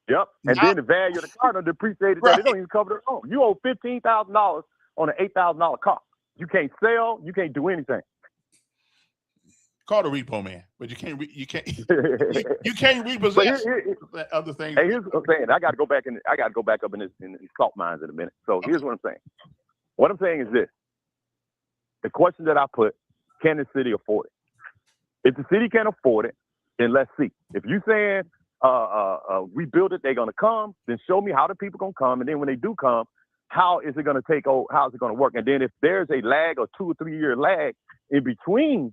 Yep. And then the value of the car don't depreciate. Right. They don't even cover the loan. You owe $15,000 on an $8,000 car. You can't sell. You can't do anything. Call the repo man, but you can't repossess other things. Hey, here's what I'm saying. I got to go back up in these salt mines in a minute. So here's what I'm saying. What I'm saying is this: the question that I put: can the city afford it? If the city can't afford it, then let's see. If you're saying we build it, they're gonna come, then show me how the people gonna come, and then when they do come, how is it gonna how is it gonna work? And then if there's a lag or 2 or 3 year lag in between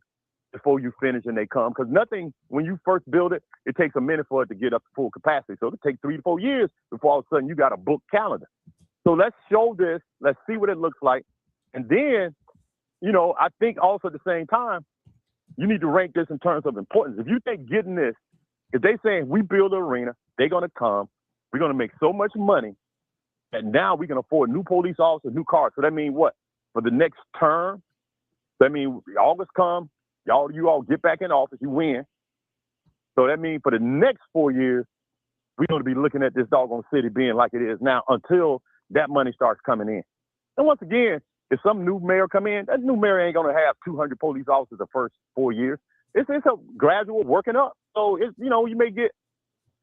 before you finish and they come, because nothing, when you first build it, it takes a minute for it to get up to full capacity. So it could take 3 to 4 years before all of a sudden you got a book calendar. So let's show this, let's see what it looks like. And then, I think also at the same time, you need to rank this in terms of importance. If you think getting this, if they saying we build an arena, they're going to come, we're going to make so much money that now we can afford new police officers, new cars. So that means what? For the next term, that means August come, you all get back in office, you win. So that means for the next 4 years, we're going to be looking at this doggone city being like it is now until that money starts coming in. And once again, if some new mayor come in, that new mayor ain't going to have 200 police officers the first 4 years. It's a gradual working up. So it's, you may get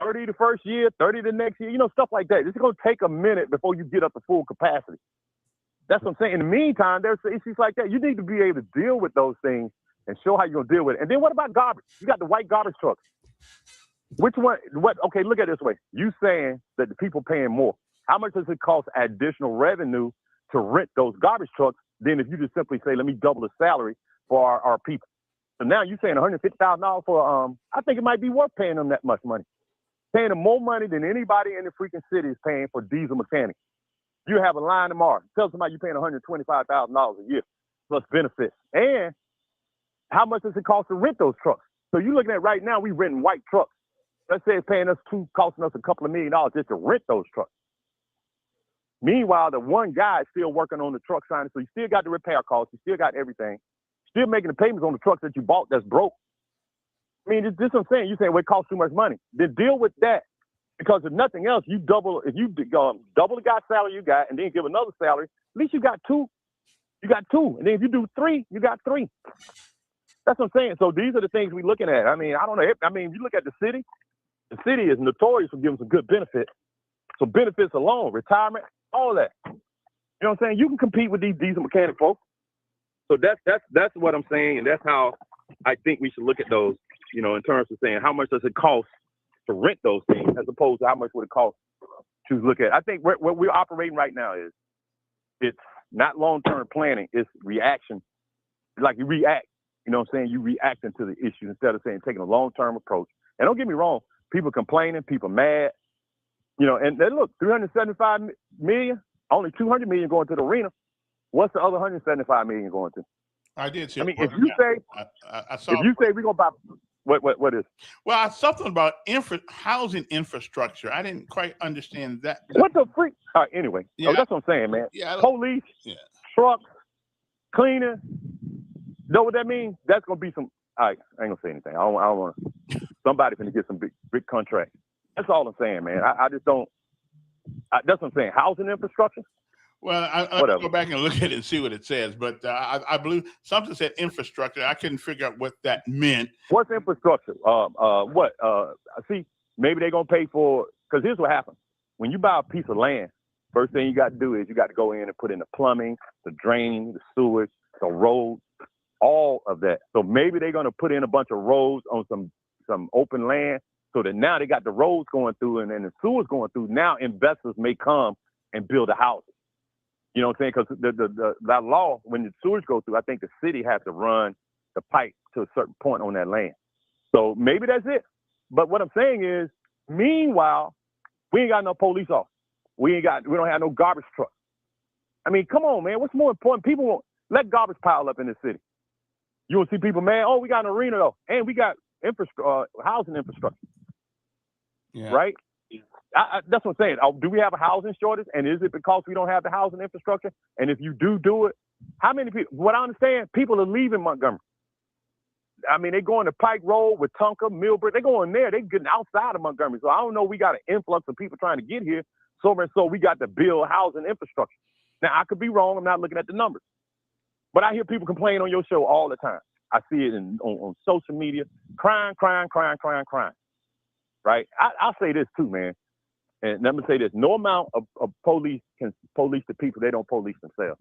30 the first year, 30 the next year, stuff like that. It's going to take a minute before you get up to full capacity. That's what I'm saying. In the meantime, there's issues like that. You need to be able to deal with those things and show how you're going to deal with it. And then what about garbage? You got the white garbage trucks. Which one? Okay, look at it this way. You saying that the people paying more. How much does it cost additional revenue to rent those garbage trucks than if you just simply say, let me double the salary for our people. So now you're saying $150,000 for I think it might be worth paying them that much money. Paying them more money than anybody in the freaking city is paying for diesel mechanics. You have a line tomorrow. Tell somebody you're paying $125,000 a year plus benefits. And how much does it cost to rent those trucks? So you're looking at right now, we renting white trucks. Let's say it's costing us a couple of $1 million just to rent those trucks. Meanwhile, the one guy is still working on the truck signing, so you still got the repair costs, you still got everything, still making the payments on the trucks that you bought that's broke. I mean, this is what I'm saying. You're saying, well, it costs too much money. Then deal with that. Because if nothing else, if you double the guy's salary you got and then give another salary, at least you got two. You got two. And then if you do three, you got three. That's what I'm saying. So these are the things we're looking at. I mean, I don't know. I mean, if you look at the city is notorious for giving some good benefits. So benefits alone, retirement, all that. You know what I'm saying? You can compete with these diesel mechanic folks. So that's what I'm saying, and that's how I think we should look at those, you know, in terms of saying how much does it cost to rent those things as opposed to how much would it cost to look at. I think what we're operating right now is it's not long-term planning, it's reaction. Like you react, you know what I'm saying? You reacting to the issue instead of saying taking a long-term approach. And don't get me wrong, people complaining, people mad, you know, and then look, 375 million, only 200 million going to the arena. What's the other 175 million going to? I did see. I mean, if you say, I saw. if you say we're gonna buy, what is? Well, I saw something about housing infrastructure. I didn't quite understand that. What the freak? All right, anyway, Yeah. that's what I'm saying, man. Yeah, Police, trucks, cleaner. Know what that means? That's gonna be some. I ain't gonna say anything. I don't want to. Somebody finna get some big contract. That's all I'm saying, man. I just don't. That's what I'm saying. Housing infrastructure. Well, I'll go back and look at it and see what it says. But I believe something said infrastructure. I couldn't figure out what that meant. What's infrastructure? See, maybe they're going to pay for, because here's what happens. When you buy a piece of land, first thing you got to do is you got to go in and put in the plumbing, the draining, the sewage, the roads, all of that. So maybe they're going to put in a bunch of roads on some open land so that now they got the roads going through and then the sewers going through. Now investors may come and build a house. You know what I'm saying? Because that law, when the sewage go through, I think the city has to run the pipe to a certain point on that land. So maybe that's it. But what I'm saying is, meanwhile, we ain't got no police officers. We don't have no garbage truck. I mean, come on, man. What's more important? People won't let garbage pile up in this city. You will see people, man. Oh, we got an arena though, and we got housing infrastructure. Yeah. Right? That's what I'm saying. Do we have a housing shortage? And is it because we don't have the housing infrastructure? And if you do it, how many people? What I understand, people are leaving Montgomery. I mean, they're going to Pike Road, Wetumpka, Millbrook. They're going there. They're getting outside of Montgomery. So I don't know. We got an influx of people trying to get here. So we got to build housing infrastructure. Now, I could be wrong. I'm not looking at the numbers. But I hear people complain on your show all the time. I see it on social media, crying. Right? I'll say this too, man. And let me say this: no amount of police can police the people. They don't police themselves.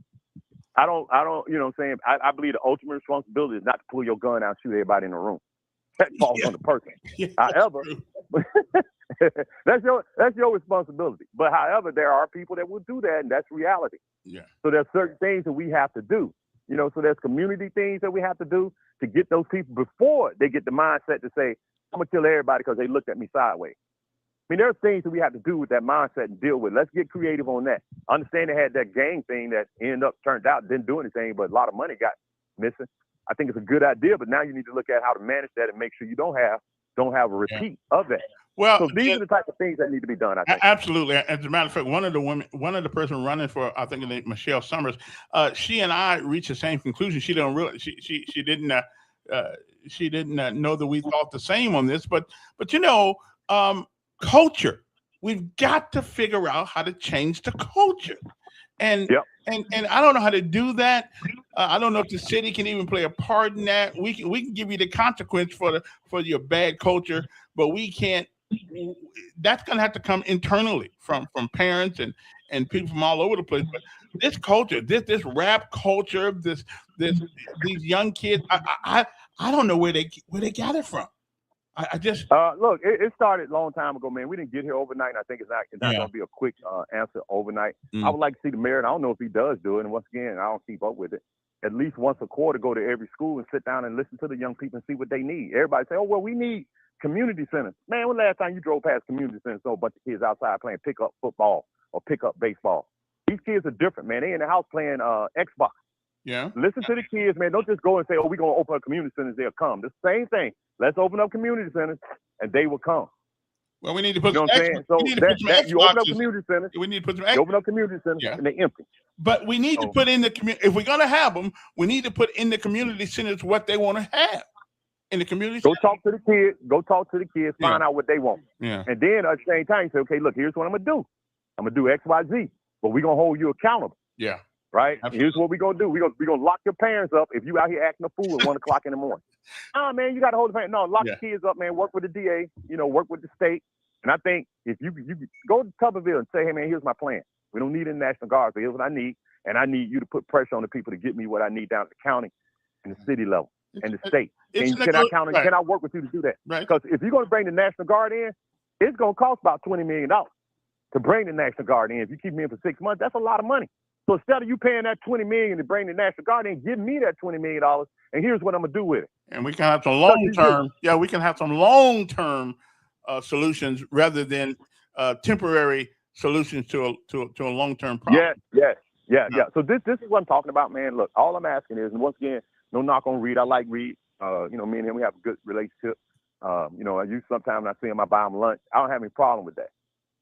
I don't. You know what I'm saying? I believe the ultimate responsibility is not to pull your gun out and shoot everybody in the room. That falls on the person. Yeah, however, that's your responsibility. But however, there are people that will do that, and that's reality. Yeah. So there's certain things that we have to do. You know, so there's community things that we have to do to get those people before they get the mindset to say, I'm gonna kill everybody because they looked at me sideways. I mean, there are things that we have to do with that mindset and deal with. Let's get creative on that. I understand they had that gang thing that turned out, didn't do anything, but a lot of money got missing. I think it's a good idea, but now you need to look at how to manage that and make sure you don't have a repeat of that. Well, so these are the type of things that need to be done, I think. Absolutely. As a matter of fact, one of the person running for, I think her name Michelle Summers, she and I reached the same conclusion. She didn't know that we thought the same on this, but you know, culture. We've got to figure out how to change the culture. And I don't know how to do that. I don't know if the city can even play a part in that. We can give you the consequence for your bad culture, but we can't. That's going to have to come internally from parents and people from all over the place. But this culture, this rap culture, these young kids, I don't know where they got it from. I just look. It started a long time ago, man. We didn't get here overnight. And I think it's not going to be a quick answer overnight. I would like to see the mayor. And I don't know if he does do it. And once again, I don't keep up with it. at least once a quarter, go to every school and sit down and listen to the young people and see what they need. Everybody say, oh, well, we need community centers. Man, when last time you drove past community centers, saw a bunch of kids outside playing pickup football or pickup baseball? These kids are different, man. They in the house playing Xbox. Yeah. Listen to the kids, man. Don't just go and say, oh, we're going to open up community centers. They'll come. The same thing. Let's open up community centers and they will come. Well, we need to put You know some what I'm saying? So we need to put some you open up Xboxes. community centers. We need to put some You open up community centers Yeah. and they empty. But we need to put in the community. If we're going to have them, we need to put in the community centers what they want to have in the community. Go talk to the kids. Go talk to the kids. Yeah. Find out what they want. Yeah. And then at the same time, you say, okay, look, here's what I'm going to do. I'm going to do X, Y, Z. But we're going to hold you accountable. Yeah. Right? Absolutely. Here's what we're going to do. We're going to lock your parents up if you out here acting a fool at 1 o'clock in the morning. Man, you got to hold the parents. No, lock the kids up, man. Work with the DA. Work with the state. And I think if you go to Tuberville and say, hey, man, here's my plan. We don't need a National Guard, but here's what I need. And I need you to put pressure on the people to get me what I need down at the county and the city level and the state. And can I work with you to do that? Right. Because if you're going to bring the National Guard in, it's going to cost about $20 million to bring the National Guard in. If you keep me in for 6 months, that's a lot of money. So instead of you paying that $20 million to bring the National Guard in, give me that $20 million, and here's what I'm going to do with it. And we can have some long-term, we can have some long-term solutions rather than temporary solutions to a long-term problem. Yeah. So this is what I'm talking about, man. Look, all I'm asking is, and once again, no knock on Reed. I like Reed. Me and him, we have a good relationship. I use sometimes when I see him, I buy him lunch. I don't have any problem with that.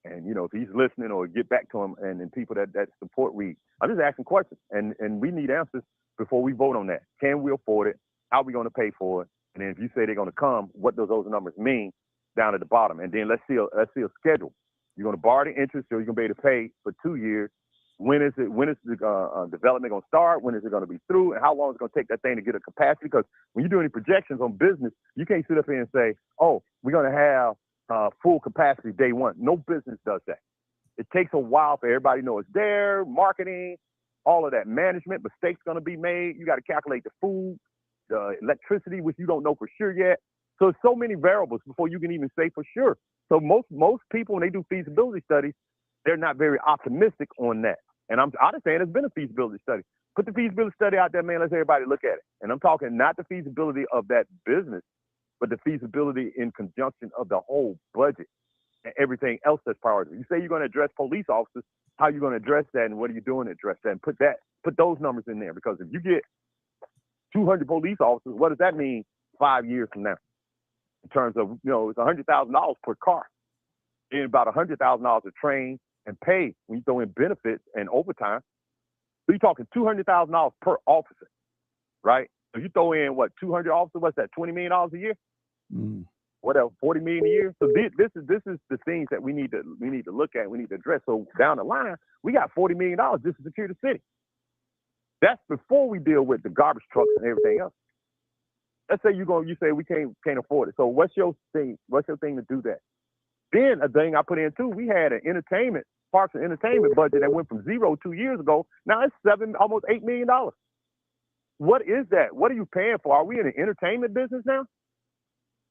And, if he's listening or get back to him and people that support Reed, I'm just asking questions. And we need answers before we vote on that. Can we afford it? How are we going to pay for it? And then if you say they're going to come, what does those numbers mean down at the bottom? And then let's see a schedule. You're going to borrow the interest, or you're going to be able to pay for 2 years. When is the development going to start? When is it going to be through? And how long is it going to take that thing to get a capacity? Because when you do any projections on business, you can't sit up here and say, oh, we're going to have full capacity day one. No business does that. It takes a while for everybody to know it's there, marketing, all of that management. Mistakes going to be made. You got to calculate the food, the electricity, which you don't know for sure yet. So it's so many variables before you can even say for sure. So most people, when they do feasibility studies, they're not very optimistic on that. And I'm just saying there's been a feasibility study. Put the feasibility study out there, man. Let's everybody look at it. And I'm talking not the feasibility of that business, but the feasibility in conjunction of the whole budget and everything else that's priority. You say you're going to address police officers, how are you going to address that, and what are you doing to address that? And put those numbers in there, because if you get 200 police officers, what does that mean 5 years from now? In terms of, it's $100,000 per car, and about $100,000 to train and pay when you throw in benefits and overtime. So you're talking $200,000 per officer, right? So you throw in 200 officers, what's that? $20 million a year? What else? $40 million a year. So this is the things that we need to look at. We need to address. So down the line, we got $40 million just to secure the city. That's before we deal with the garbage trucks and everything else. Let's say you say we can't afford it. So what's your thing? What's your thing to do that? Then a thing I put in too, we had an parks and entertainment budget that went from 0 2 years ago. Now it's almost $8 million. What is that? What are you paying for? Are we in the entertainment business now?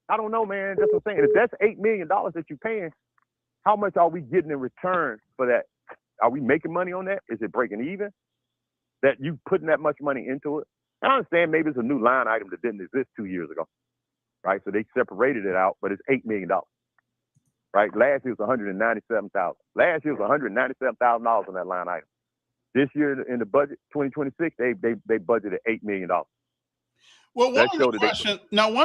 I don't know, man. That's what I'm saying. If that's $8 million that you're paying, how much are we getting in return for that? Are we making money on that? Is it breaking even? That you putting that much money into it? And I understand maybe it's a new line item that didn't exist 2 years ago, right? So they separated it out, but it's $8 million, right? Last year was $197,000. Last year was $197,000 on that line item. This year in the budget, 2026, they budgeted $8 million. Well, one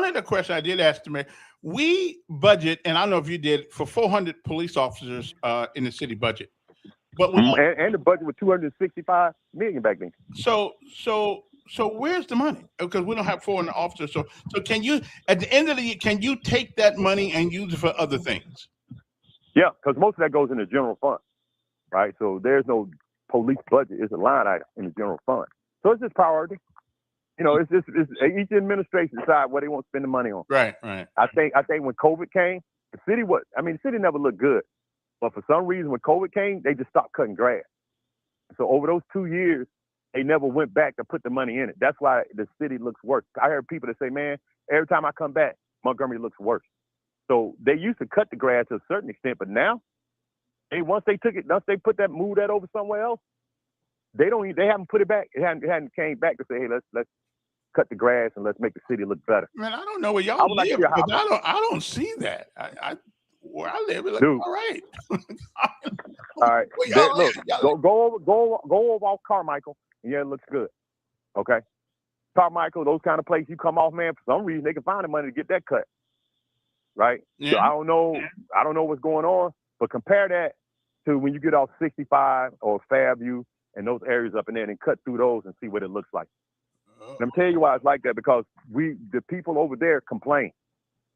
of the questions I did ask the mayor, we budget, and I don't know if you did, for 400 police officers in the city budget. But and the budget was $265 million back then. So where's the money? Because we don't have 400 officers. So can you, at the end of the year, can you take that money and use it for other things? Yeah, because most of that goes in the general fund, right? So there's no police budget. It's a line item in the general fund. So it's just priority. It's each administration decide what they want to spend the money on. Right. I think when COVID came, the city never looked good. But for some reason, when COVID came, they just stopped cutting grass. So over those 2 years, they never went back to put the money in it. That's why the city looks worse. I heard people that say, man, every time I come back, Montgomery looks worse. So they used to cut the grass to a certain extent, but now, once they put that over somewhere else, they haven't put it back. It hadn't came back to say, hey, let's cut the grass and let's make the city look better. Man, I don't know where I y'all would like to live, see how- because I don't see that. Where I live, it looks Dude. all right. All right, Where y'all look, live? Y'all go over off Carmichael, and yeah, it looks good. Okay, Carmichael, those kind of places you come off, man. For some reason, they can find the money to get that cut. Right. Yeah. So I don't know what's going on, but compare that to when you get off 65 or Fairview and those areas up in there, and cut through those and see what it looks like. Let me tell you why it's like that, because the people over there complain.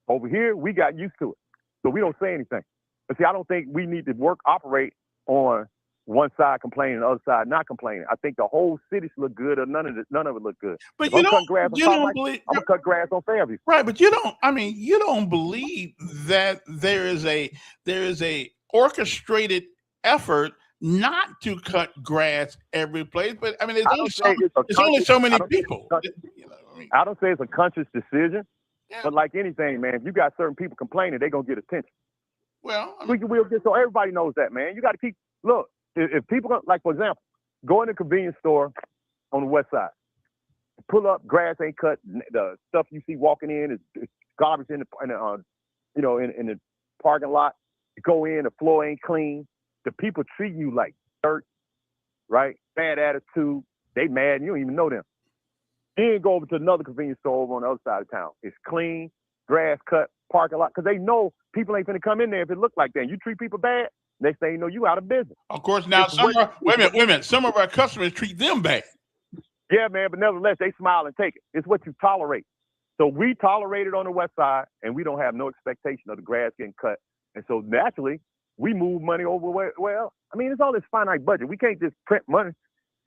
Over here, we got used to it, so we don't say anything. But see, I don't think we need to operate on one side complaining, the other side not complaining. I think the whole city should look good, or none of it look good. But If you I'm don't, cutting grass on you don't Carmichael, believe, I'm gonna cut grass on Fairview. right? But you don't believe that there is a orchestrated effort not to cut grass every place. But I mean, it's only so many people. I don't say it's a conscious decision, Yeah. but like anything, man, if you got certain people complaining, they're gonna get attention. Well, I mean, We'll get, so everybody knows that, man. You got to keep, look, if people, like, for example, go in a convenience store on the west side, pull up, grass ain't cut, the stuff you see walking in is garbage in the parking lot. You go in, the floor ain't clean. The people treat you like dirt, right? Bad attitude. They mad, and you don't even know them. Then go over to another convenience store over on the other side of town. It's clean, grass cut, parking lot, because they know people ain't finna come in there if it look like that. You treat people bad, next thing you know, you out of business. of course, now wait a minute. Some of our customers treat them bad. Yeah, man, but nevertheless, they smile and take it. It's what you tolerate. So we tolerate it on the west side, and we don't have no expectation of the grass getting cut. And so naturally, we move money over where else. I mean, it's all this finite budget. We can't just print money.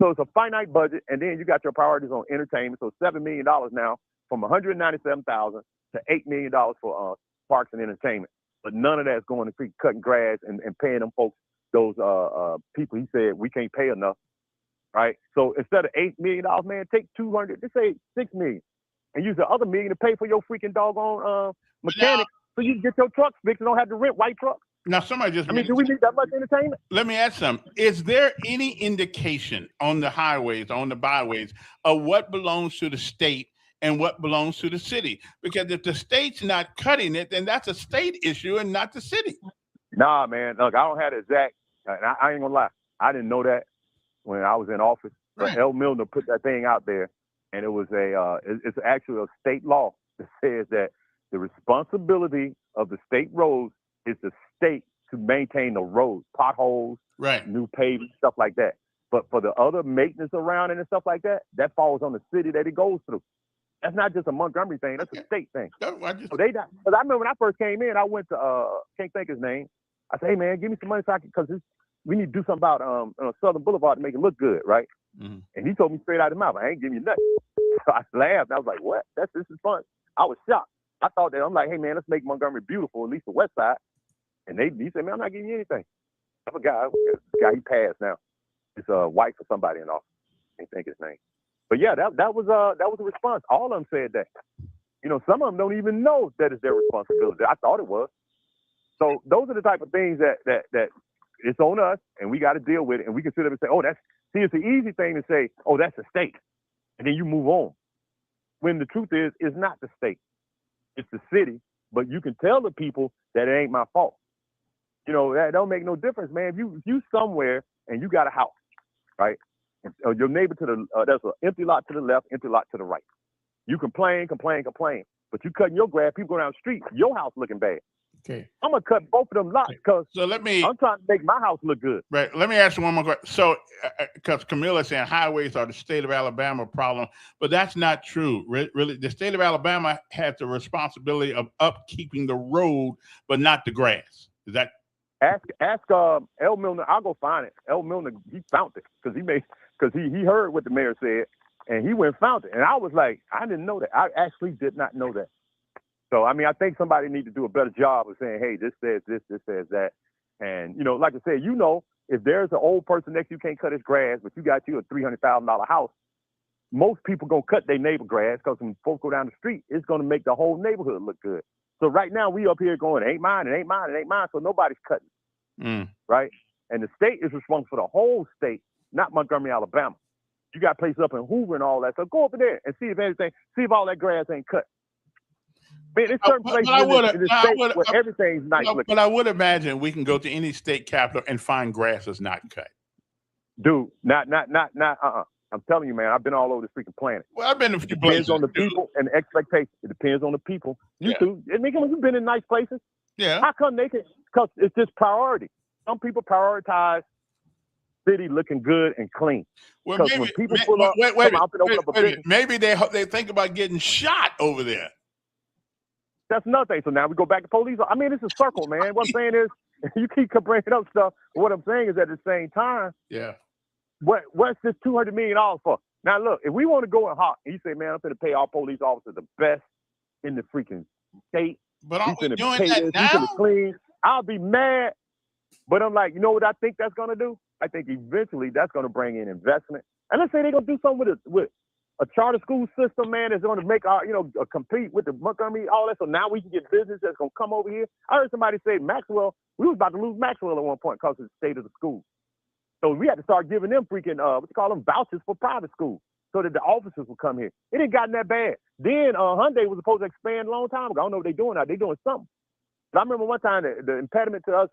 So it's a finite budget, and then you got your priorities on entertainment. So $7 million now, from $197,000 to $8 million for parks and entertainment. But none of that's going to cutting grass and paying them folks, those people. He said we can't pay enough, right? So instead of $8 million, man, take 200. Just say $6 million, and use the other $1 million to pay for your freaking doggone mechanic, so you can get your trucks fixed and don't have to rent white trucks. Now, somebody just. I mean, do we need that much entertainment? Let me ask something. Is there any indication on the highways, on the byways, of what belongs to the state and what belongs to the city? Because if the state's not cutting it, then that's a state issue and not the city. Nah, man. Look, I don't have the exact. And I ain't gonna lie. I didn't know that when I was in office. But Right. L. Milner put that thing out there, and it was it's actually a state law that says that the responsibility of the state roads is the state to maintain the roads, potholes, Right. new paving, stuff like that. But for the other maintenance around it and stuff like that, that falls on the city that it goes through. That's not just a Montgomery thing. That's a state thing. No, I just, So they not, because I remember when I first came in, I went to can't think his name. I said, hey man, give me some money so I can, because we need to do something about Southern Boulevard to make it look good, right? Mhm. And he told me straight out of his mouth, I ain't giving you nothing. So I laughed. I was like, what? This is fun. I was shocked. I thought that, I'm like, hey man, let's make Montgomery beautiful, at least the west side. And he said, man, I'm not giving you anything. I forgot. This guy, he passed now. His wife or somebody in office. I can't think his name. But yeah, that was a response. All of them said that. You know, some of them don't even know that it's their responsibility. I thought it was. So those are the type of things that it's on us, and we got to deal with it. And we can sit up and say, oh, it's an easy thing to say, oh, that's the state. And then you move on. When the truth is, it's not the state. It's the city. But you can tell the people that it ain't my fault. You know, that don't make no difference, man. If you somewhere and you got a house, right? And, your neighbor to the, there's an empty lot to the left, empty lot to the right. You complain. But you cutting your grass, people go down the street, your house looking bad. okay. I'm going to cut both of them lots because So let me. I'm trying to make my house look good. Right. Let me ask you one more question. So, because Camilla's saying highways are the state of Alabama problem, but that's not true. Really, the state of Alabama has the responsibility of upkeeping the road, but not the grass. Is that? Ask L. Milner. I'll go find it. L. Milner, he found it because he heard what the mayor said, and he went and found it. And I was like, I didn't know that. I actually did not know that. So I mean, I think somebody needs to do a better job of saying, hey, this says this says that. And you know, like I said, you know, if there's an old person next to you can't cut his grass, but you got you a $300,000 house, most people gonna cut their neighbor grass because when folks go down the street, it's gonna make the whole neighborhood look good. So right now we up here going, it ain't mine, it ain't mine, it ain't mine. So nobody's cutting, right? And the state is responsible for the whole state. not Montgomery, Alabama. You got places up in Hoover and all that. So go over there and see if all that grass ain't cut. Man, there's certain places in the state where everything's nice looking. But I would imagine we can go to any state capital and find grass that's not cut. Dude, not. I'm telling you, man, I've been all over this freaking planet. Well, I've been in a few places. It depends on the dude. people and the expectations. It depends on the people. You too. I mean, you've been in nice places. Yeah. How come they can? Because it's just priority. Some people prioritize city looking good and clean. Well, maybe, when people pull up, maybe they think about getting shot over there. That's another thing. So now we go back to police. I mean, it's a circle, man. What I'm saying is, you keep bringing up stuff. But what I'm saying is, at the same time, what's this $200 million for? Now, look, if we want to go in hot, and you say, man, I'm going to pay our police officers the best in the freaking state. But aren't we doing that now? Clean. I'll be mad. But I'm like, you know what I think that's going to do? I think eventually that's going to bring in investment. And let's say they're going to do something with a charter school system, man, that's going to make our, compete with the Montgomery, all that. So now we can get business that's going to come over here. I heard somebody say Maxwell, we was about to lose Maxwell at one point because of the state of the school. So we had to start giving them freaking, vouchers for private schools so that the officers would come here. It ain't gotten that bad. Then Hyundai was supposed to expand a long time ago. I don't know what they're doing now. They're doing something. But I remember one time the impediment to us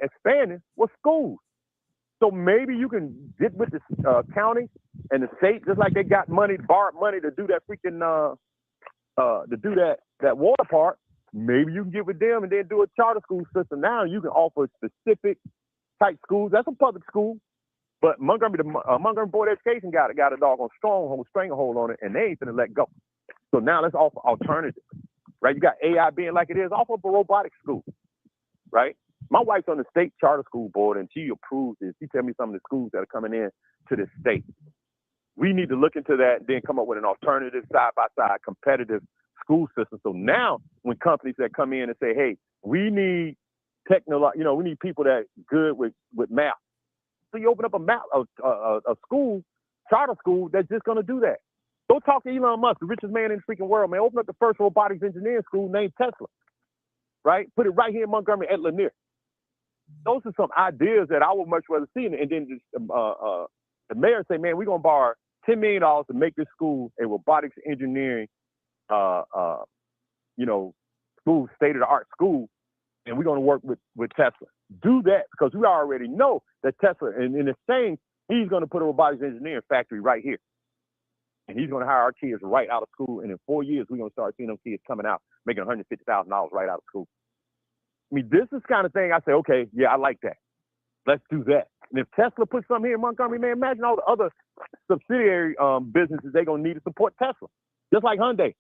expanding was schools. So maybe you can get with the county and the state, just like they got borrowed money to do that freaking, to do that water park. Maybe you can get with them and then do a charter school system. Now you can offer specific type schools. That's a public school, but Montgomery Board of Education got a doggone stranglehold on it, and they ain't gonna let go. So now let's offer alternatives, right? You got AI being like it is, offer a robotics school, right? My wife's on the state charter school board, and she approves this. She tell me some of the schools that are coming in to the state. We need to look into that and then come up with an alternative side-by-side competitive school system. So now when companies that come in and say, hey, we need we need people that good with math. So you open up a school, charter school, that's just going to do that. Go talk to Elon Musk, the richest man in the freaking world, man. Open up the first robotics engineering school named Tesla, right? Put it right here in Montgomery at Lanier. Those are some ideas that I would much rather see. And then the mayor say, man, we're going to borrow $10 million to make this school a robotics engineering, school, state-of-the-art school. And we're going to work with Tesla. Do that because we already know that Tesla, and in the same, he's going to put a robotics engineering factory right here. And he's going to hire our kids right out of school. And in 4 years, we're going to start seeing them kids coming out, making $150,000 right out of school. I mean, this is the kind of thing I say, okay, yeah, I like that. Let's do that. And if Tesla puts something here in Montgomery, man, imagine all the other subsidiary businesses they're going to need to support Tesla. Just like Hyundai.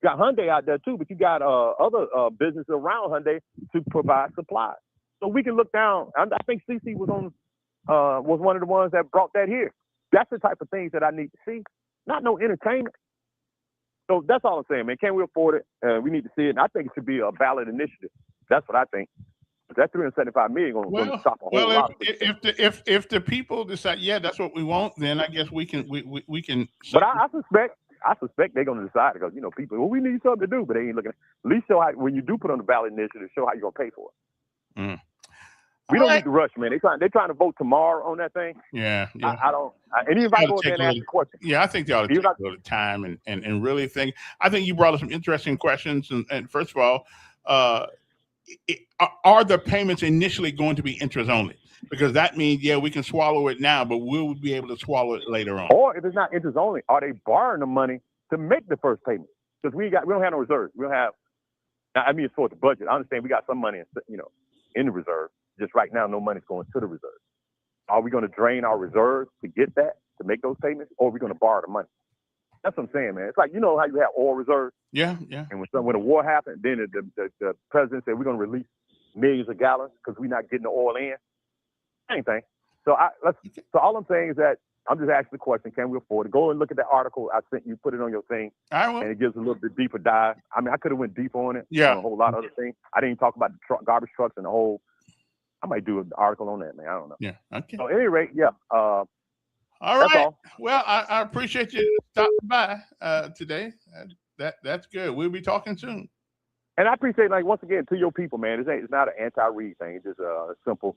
You got Hyundai out there too, but you got other businesses around Hyundai to provide supplies. So we can look down. I think CC was one of the ones that brought that here. That's the type of things that I need to see. Not no entertainment. So that's all I'm saying, man. Can we afford it? We need to see it. And I think it should be a ballot initiative. That's what I think. That $375 million going to stop a whole lot. If the people decide, yeah, that's what we want, then I guess we can. But I suspect they're going to decide because people. Well, we need something to do, but they ain't looking. At least show how when you do put on the ballot initiative, show how you're going to pay for it. Mm. We don't need to rush, man. They're trying to vote tomorrow on that thing. Yeah. I don't. Anybody go there and ask a question? Yeah, I think they ought to take a little time and really think. I think you brought up some interesting questions. And first of all, are the payments initially going to be interest only? Because that means, yeah, we can swallow it now, but we'll be able to swallow it later on. Or if it's not interest only, are they borrowing the money to make the first payment? Because we don't have no reserves. We don't have. I mean, it's for the budget. I understand we got some money, in the reserve. Just right now, no money's going to the reserve. Are we going to drain our reserves to get that, to make those payments, or are we going to borrow the money? That's what I'm saying, man. It's like, how you have oil reserves? Yeah. And when a war happened, then the president said, we're going to release millions of gallons because we're not getting the oil in. Same thing. So all I'm saying is that I'm just asking the question, can we afford it? Go and look at that article I sent you, put it on your thing. I will. And it gives a little bit deeper dive. I mean, I could have went deeper on it. Yeah. On a whole lot of other things. I didn't even talk about the garbage trucks and the whole. I might do an article on that, man. I don't know. Yeah. Okay. So at any rate, yeah. All right. Well, I appreciate you stopping by today. That's good. We'll be talking soon. And I appreciate, once again, to your people, man. It's not an anti-Reed thing. It's just a simple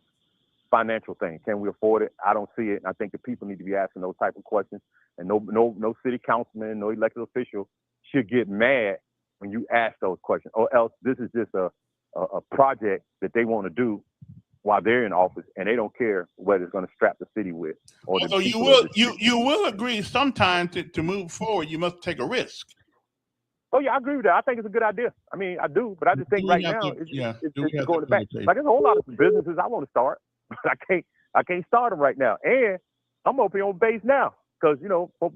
financial thing. Can we afford it? I don't see it. And I think the people need to be asking those type of questions. And no city councilman, no elected official should get mad when you ask those questions, or else this is just a project that they want to do while they're in office, and they don't care whether it's going to strap the city with. Or so you will agree sometimes to move forward, you must take a risk. Oh yeah, I agree with that. I think it's a good idea. I mean, I do, but I just think right now it's going back. Like there's a whole lot of businesses I want to start, but I can't start them right now. And I'm up here on base now because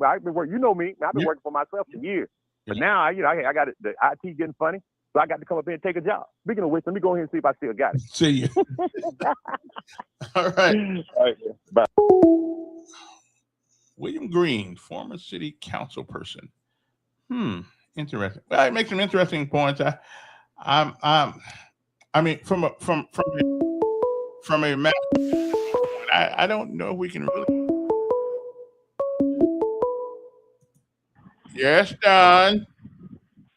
I've been working. You know me, I've been working for myself for years. But now I got it. The IT getting funny, so I got to come up here and take a job. Speaking of which, let me go ahead and see if I still got it. See you. All right. Bye. William Green, former city council person. Interesting. Well, it makes some interesting points. I mean, from a map, I don't know if we can really. Yes, Don.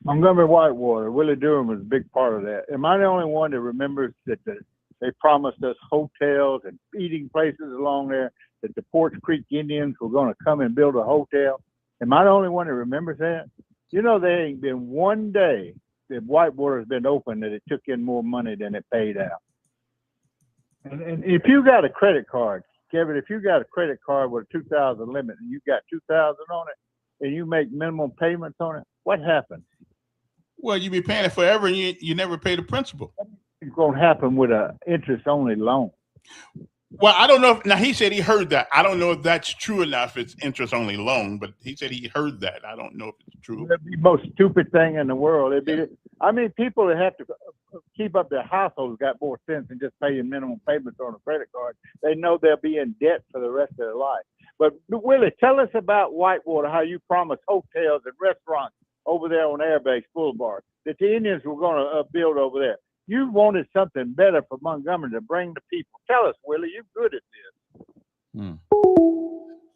Montgomery Whitewater, Willie Durham was a big part of that. Am I the only one that remembers that they promised us hotels and eating places along there, that the Porch Creek Indians were going to come and build a hotel? Am I the only one that remembers that? There ain't been one day that Whitewater has been open that it took in more money than it paid out. And if you got a credit card, Kevin, if you got a credit card with a 2,000 limit and you got 2,000 on it and you make minimum payments on it, what happens? Well, you be paying it forever and you never pay the principal. It's going to happen with a interest-only loan. Well, I don't know. Now, he said he heard that. I don't know if that's true enough. It's interest-only loan, but he said he heard that. I don't know if it's true. It'd be the most stupid thing in the world. People that have to keep up their households got more sense than just paying minimum payments on a credit card. They know they'll be in debt for the rest of their life. But, Willie, tell us about Whitewater, how you promised hotels and restaurants over there on Airbase Boulevard that the Indians were going to build over there. You wanted something better for Montgomery to bring the people. Tell us, Willie, you're good at this.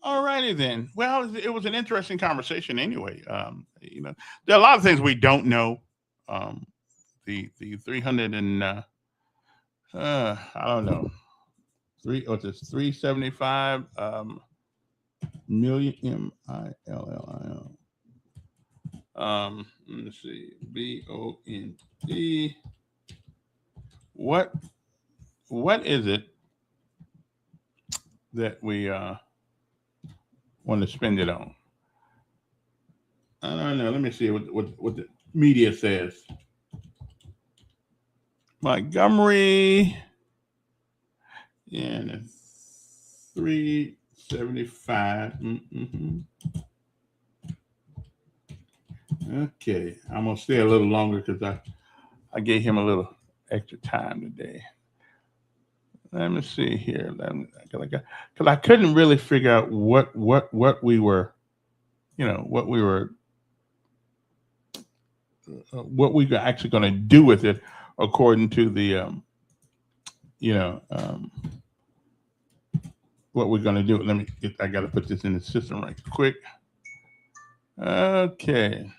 All righty then. Well, it was an interesting conversation anyway. There are a lot of things we don't know. The 300 and I don't know, 375 million MILLIL. Let's see, BOND. What is it that we want to spend it on? I don't know. Let me see what the media says. Montgomery, yeah, 375. Okay, I'm gonna stay a little longer because I gave him a little extra time today. Let me see here. Because I couldn't really figure out what we were, what we were actually going to do with it, according to the, what we're going to do. I got to put this in the system right quick. Okay.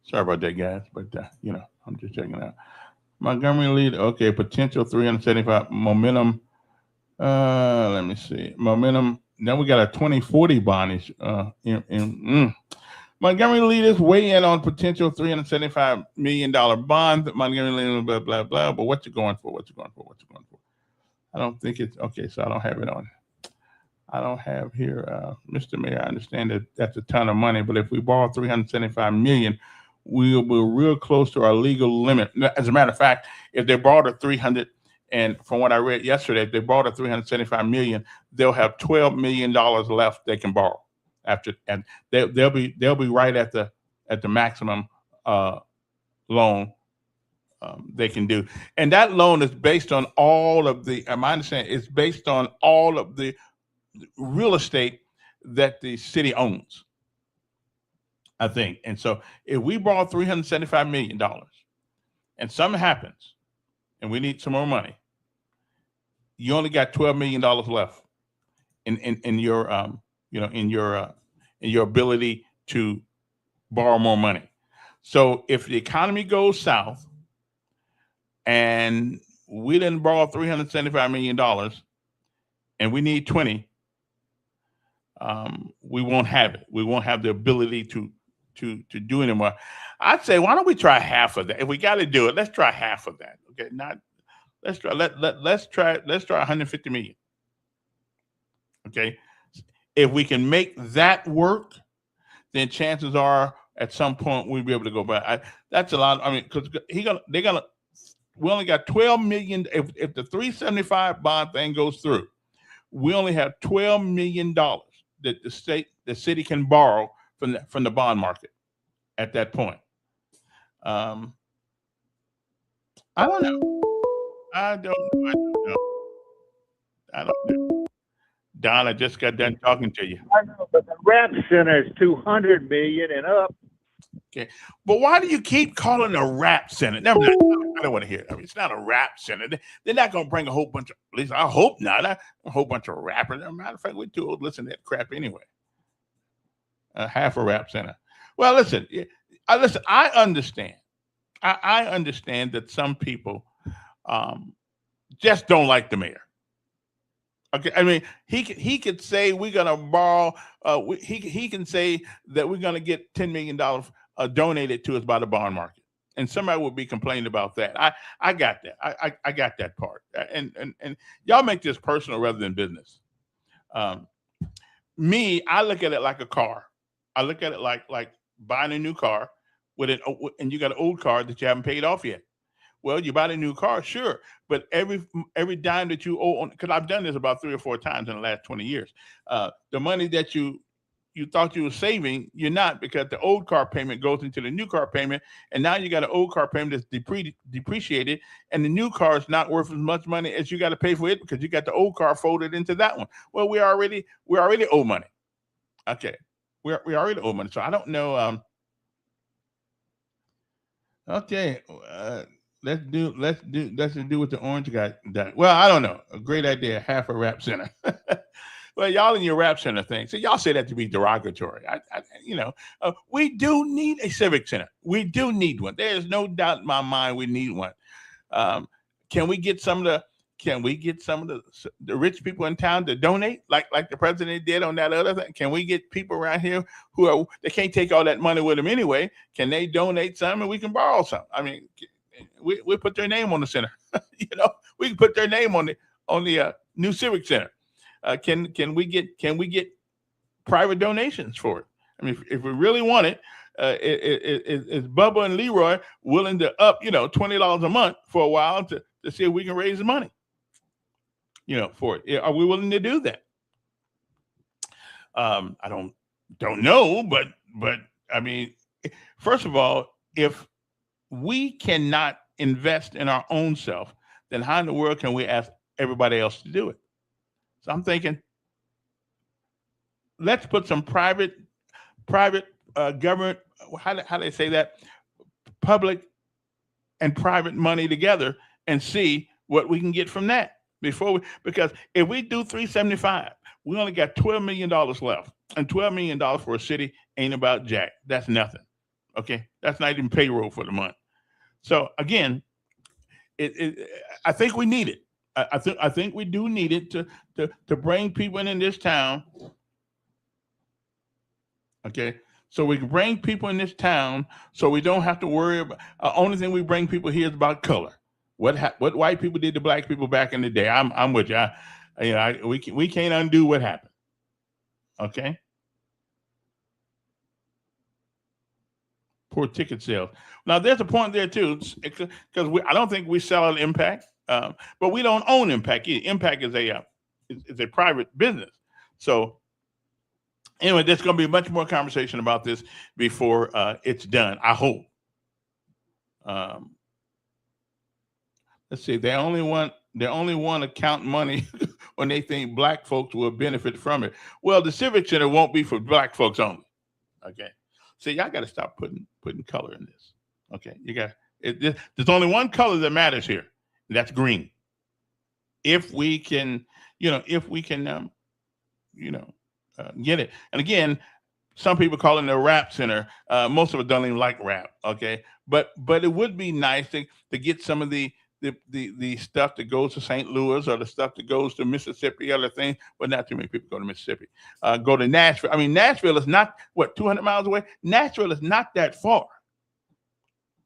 Sorry about that, guys, but I'm just checking it out. Montgomery lead. Okay, potential 375 momentum. Let me see. Momentum. Now we got a 2040 bond. Montgomery leaders weigh in on potential $375 million bond. Montgomery leaders, blah, blah, blah. But what you going for? I don't think it's okay. So I don't have it on. I don't have here, Mr. Mayor. I understand that that's a ton of money, but if we borrow $375 million, we'll be real close to our legal limit. As a matter of fact, if they borrowed a 300, and from what I read yesterday, if they borrowed a $375 million, they'll have $12 million left they can borrow after, and they'll be right at the maximum loan they can do. And that loan is based on all of the, my understanding, it's based on all of the real estate that the city owns, I think. And so if we borrow $375 million and something happens and we need some more money, you only got $12 million left in your ability to borrow more money. So if the economy goes south and we didn't borrow $375 million and we need 20, we won't have it. We won't have the ability to do anymore. I'd say, why don't we try half of that? If we got to do it, let's try half of that. Okay, not let's try let's try 150 million. Okay, if we can make that work, then chances are at some point we'll be able to go back. That's a lot. I mean, because we only got 12 million. If the 375 bond thing goes through, we only have $12 million that the city can borrow from the bond market at that point. I don't know. I don't know. Don, I just got done talking to you. I know, but the rap center is 200 million and up. Okay, but why do you keep calling it a rap center? Never mind. I don't want to hear it. I mean, it's not a rap center. They're not going to bring a whole bunch of, at least I hope not, a whole bunch of rappers. As a matter of fact, we're too old to listen to that crap anyway. Half a rap center. Well, listen, I understand. I understand that some people just don't like the mayor. Okay, I mean, he could say we're gonna borrow. He can say that we're gonna get $10 million donated to us by the bond market, and somebody would be complaining about that. I got that. I got that part. And y'all make this personal rather than business. Me, I look at it like a car. I look at it like buying a new car and you got an old car that you haven't paid off yet. Well, you buy a new car, sure, but every dime that you owe, because I've done this about 3 or 4 times in the last 20 years, the money that you thought you were saving, you're not, because the old car payment goes into the new car payment, and now you got an old car payment that's depreciated, and the new car is not worth as much money as you got to pay for it because you got the old car folded into that one. Well, we already owe money. Okay, we already owe money, so I don't know. Okay. Let's do what the orange guy done. Well, I don't know. A great idea. Half a rap center. Well, y'all in your rap center thing. So y'all say that to be derogatory. We do need a civic center. We do need one. There is no doubt in my mind we need one. Can we get some of the rich people in town to donate like the president did on that other thing? Can we get people around here they can't take all that money with them anyway? Can they donate some and we can borrow some? I mean, we put their name on the center. We can put their name on the new civic center. Can we get private donations for it? I mean, if we really want it, is Bubba and Leroy willing to up $20 a month for a while to see if we can raise the money? For it. Are we willing to do that? I don't know, but I mean, first of all, if we cannot invest in our own self, then how in the world can we ask everybody else to do it? So I'm thinking, let's put some private government, how do they say that? Public and private money together and see what we can get from that because if we do 375, we only got $12 million left, and $12 million for a city ain't about jack. That's nothing. Okay, that's not even payroll for the month. So again, I think we need it. I think we do need it to bring people in this town. Okay, so we can bring people in this town, so we don't have to worry about. Only thing we bring people here is about color. What white people did to black people back in the day. I'm with you. We can't undo what happened. Okay. Poor ticket sales. Now, there's a point there too, because I don't think we sell an Impact, but we don't own Impact either. Impact is a private business. So anyway, there's going to be much more conversation about this before it's done, I hope. Let's see. They only want to count money when they think black folks will benefit from it. Well, the Civic Center won't be for black folks only. Okay. See, y'all got to stop putting color in this. Okay, there's only one color that matters here, and that's green. If we can, get it. And again, some people call it a rap center. Most of it don't even like rap. Okay, but it would be nice to get some of the the stuff that goes to St. Louis or the stuff that goes to Mississippi, other things, but not too many people go to Mississippi. Go to Nashville. I mean, Nashville is not, 200 miles away? Nashville is not that far.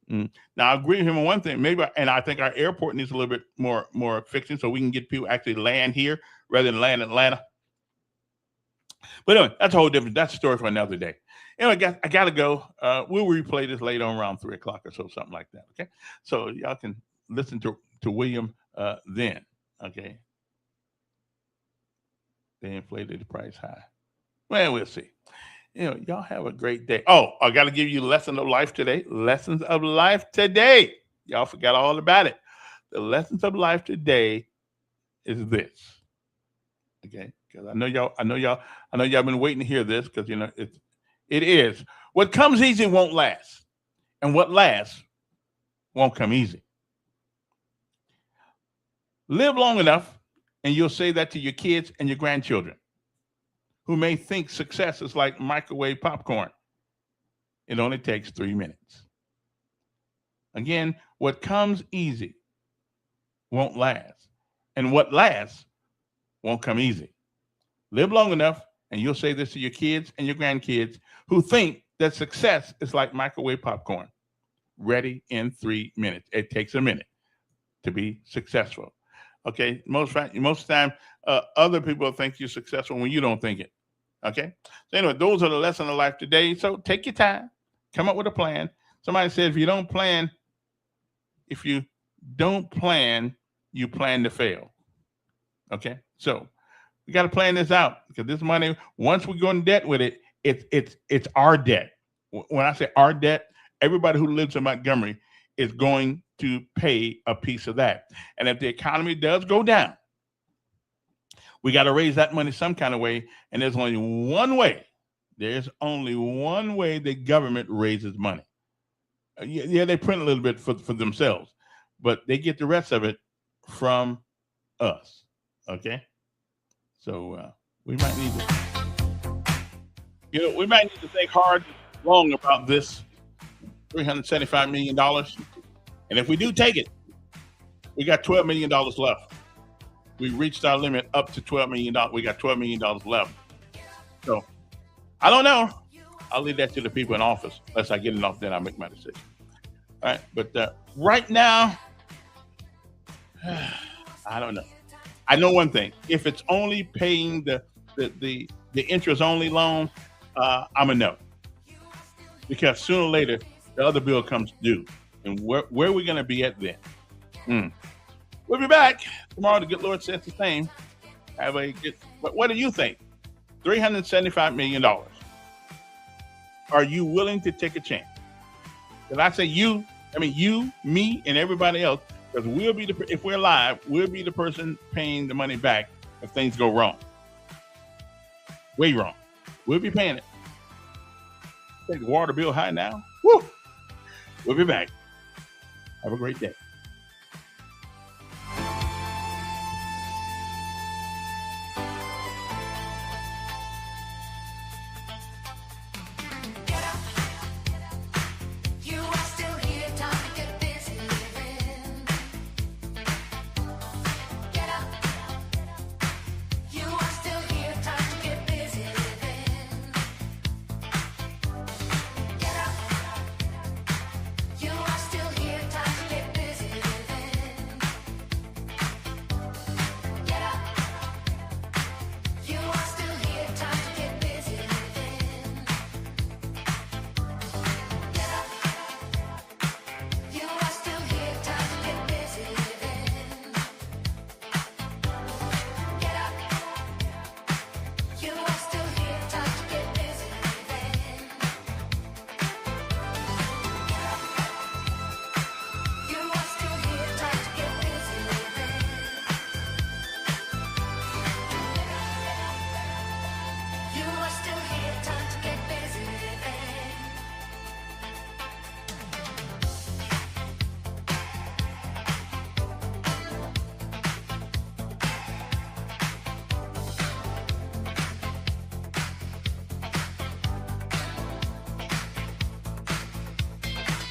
Now, I agree with him on one thing. And I think our airport needs a little bit more fixing so we can get people actually land here rather than land in Atlanta. But anyway, that's a whole different. That's a story for another day. Anyway, I gotta go. We'll replay this later on around 3:00 or so, something like that. Okay, so y'all can listen to William then. Okay, they inflated the price high. Well, we'll see. Y'all have a great day. Oh, I got to give you lesson of life today. Lessons of life today. Y'all forgot all about it. The lessons of life today is this. Okay, because I know y'all been waiting to hear this because it is what comes easy won't last, and what lasts won't come easy. Live long enough, and you'll say that to your kids and your grandchildren, who may think success is like microwave popcorn. It only takes 3 minutes. Again, what comes easy won't last, and what lasts won't come easy. Live long enough, and you'll say this to your kids and your grandkids who think that success is like microwave popcorn. Ready in 3 minutes. It takes a minute to be successful. Okay, most of the time, other people think you're successful when you don't think it. Okay, so anyway, those are the lessons of life today. So take your time, come up with a plan. Somebody said if you don't plan, you plan to fail. Okay, so we got to plan this out because this money, once we go in debt with it, it's our debt. When I say our debt, everybody who lives in Montgomery is going to pay a piece of that. And if the economy does go down, we got to raise that money some kind of way. And there's only one way. There's only one way the government raises money. Yeah, they print a little bit for themselves, but they get the rest of it from us. Okay, so we might need to think hard, long about this $375 million. And if we do take it, we got $12 million left. We reached our limit up to $12 million. We got $12 million left. So I don't know. I'll leave that to the people in office. Unless I get it off, then I'll make my decision. All right. But right now, I don't know. I know one thing. If it's only paying the interest only loan, I'm a no. Because sooner or later, the other bill comes due. And where are we going to be at then? We'll be back tomorrow. The good Lord says the same. But what do you think? $375 million. Are you willing to take a chance? Because I say you, me, and everybody else, because if we're alive, we'll be the person paying the money back if things go wrong. Way wrong. We'll be paying it. Take the water bill high now. Woo! We'll be back. Have a great day.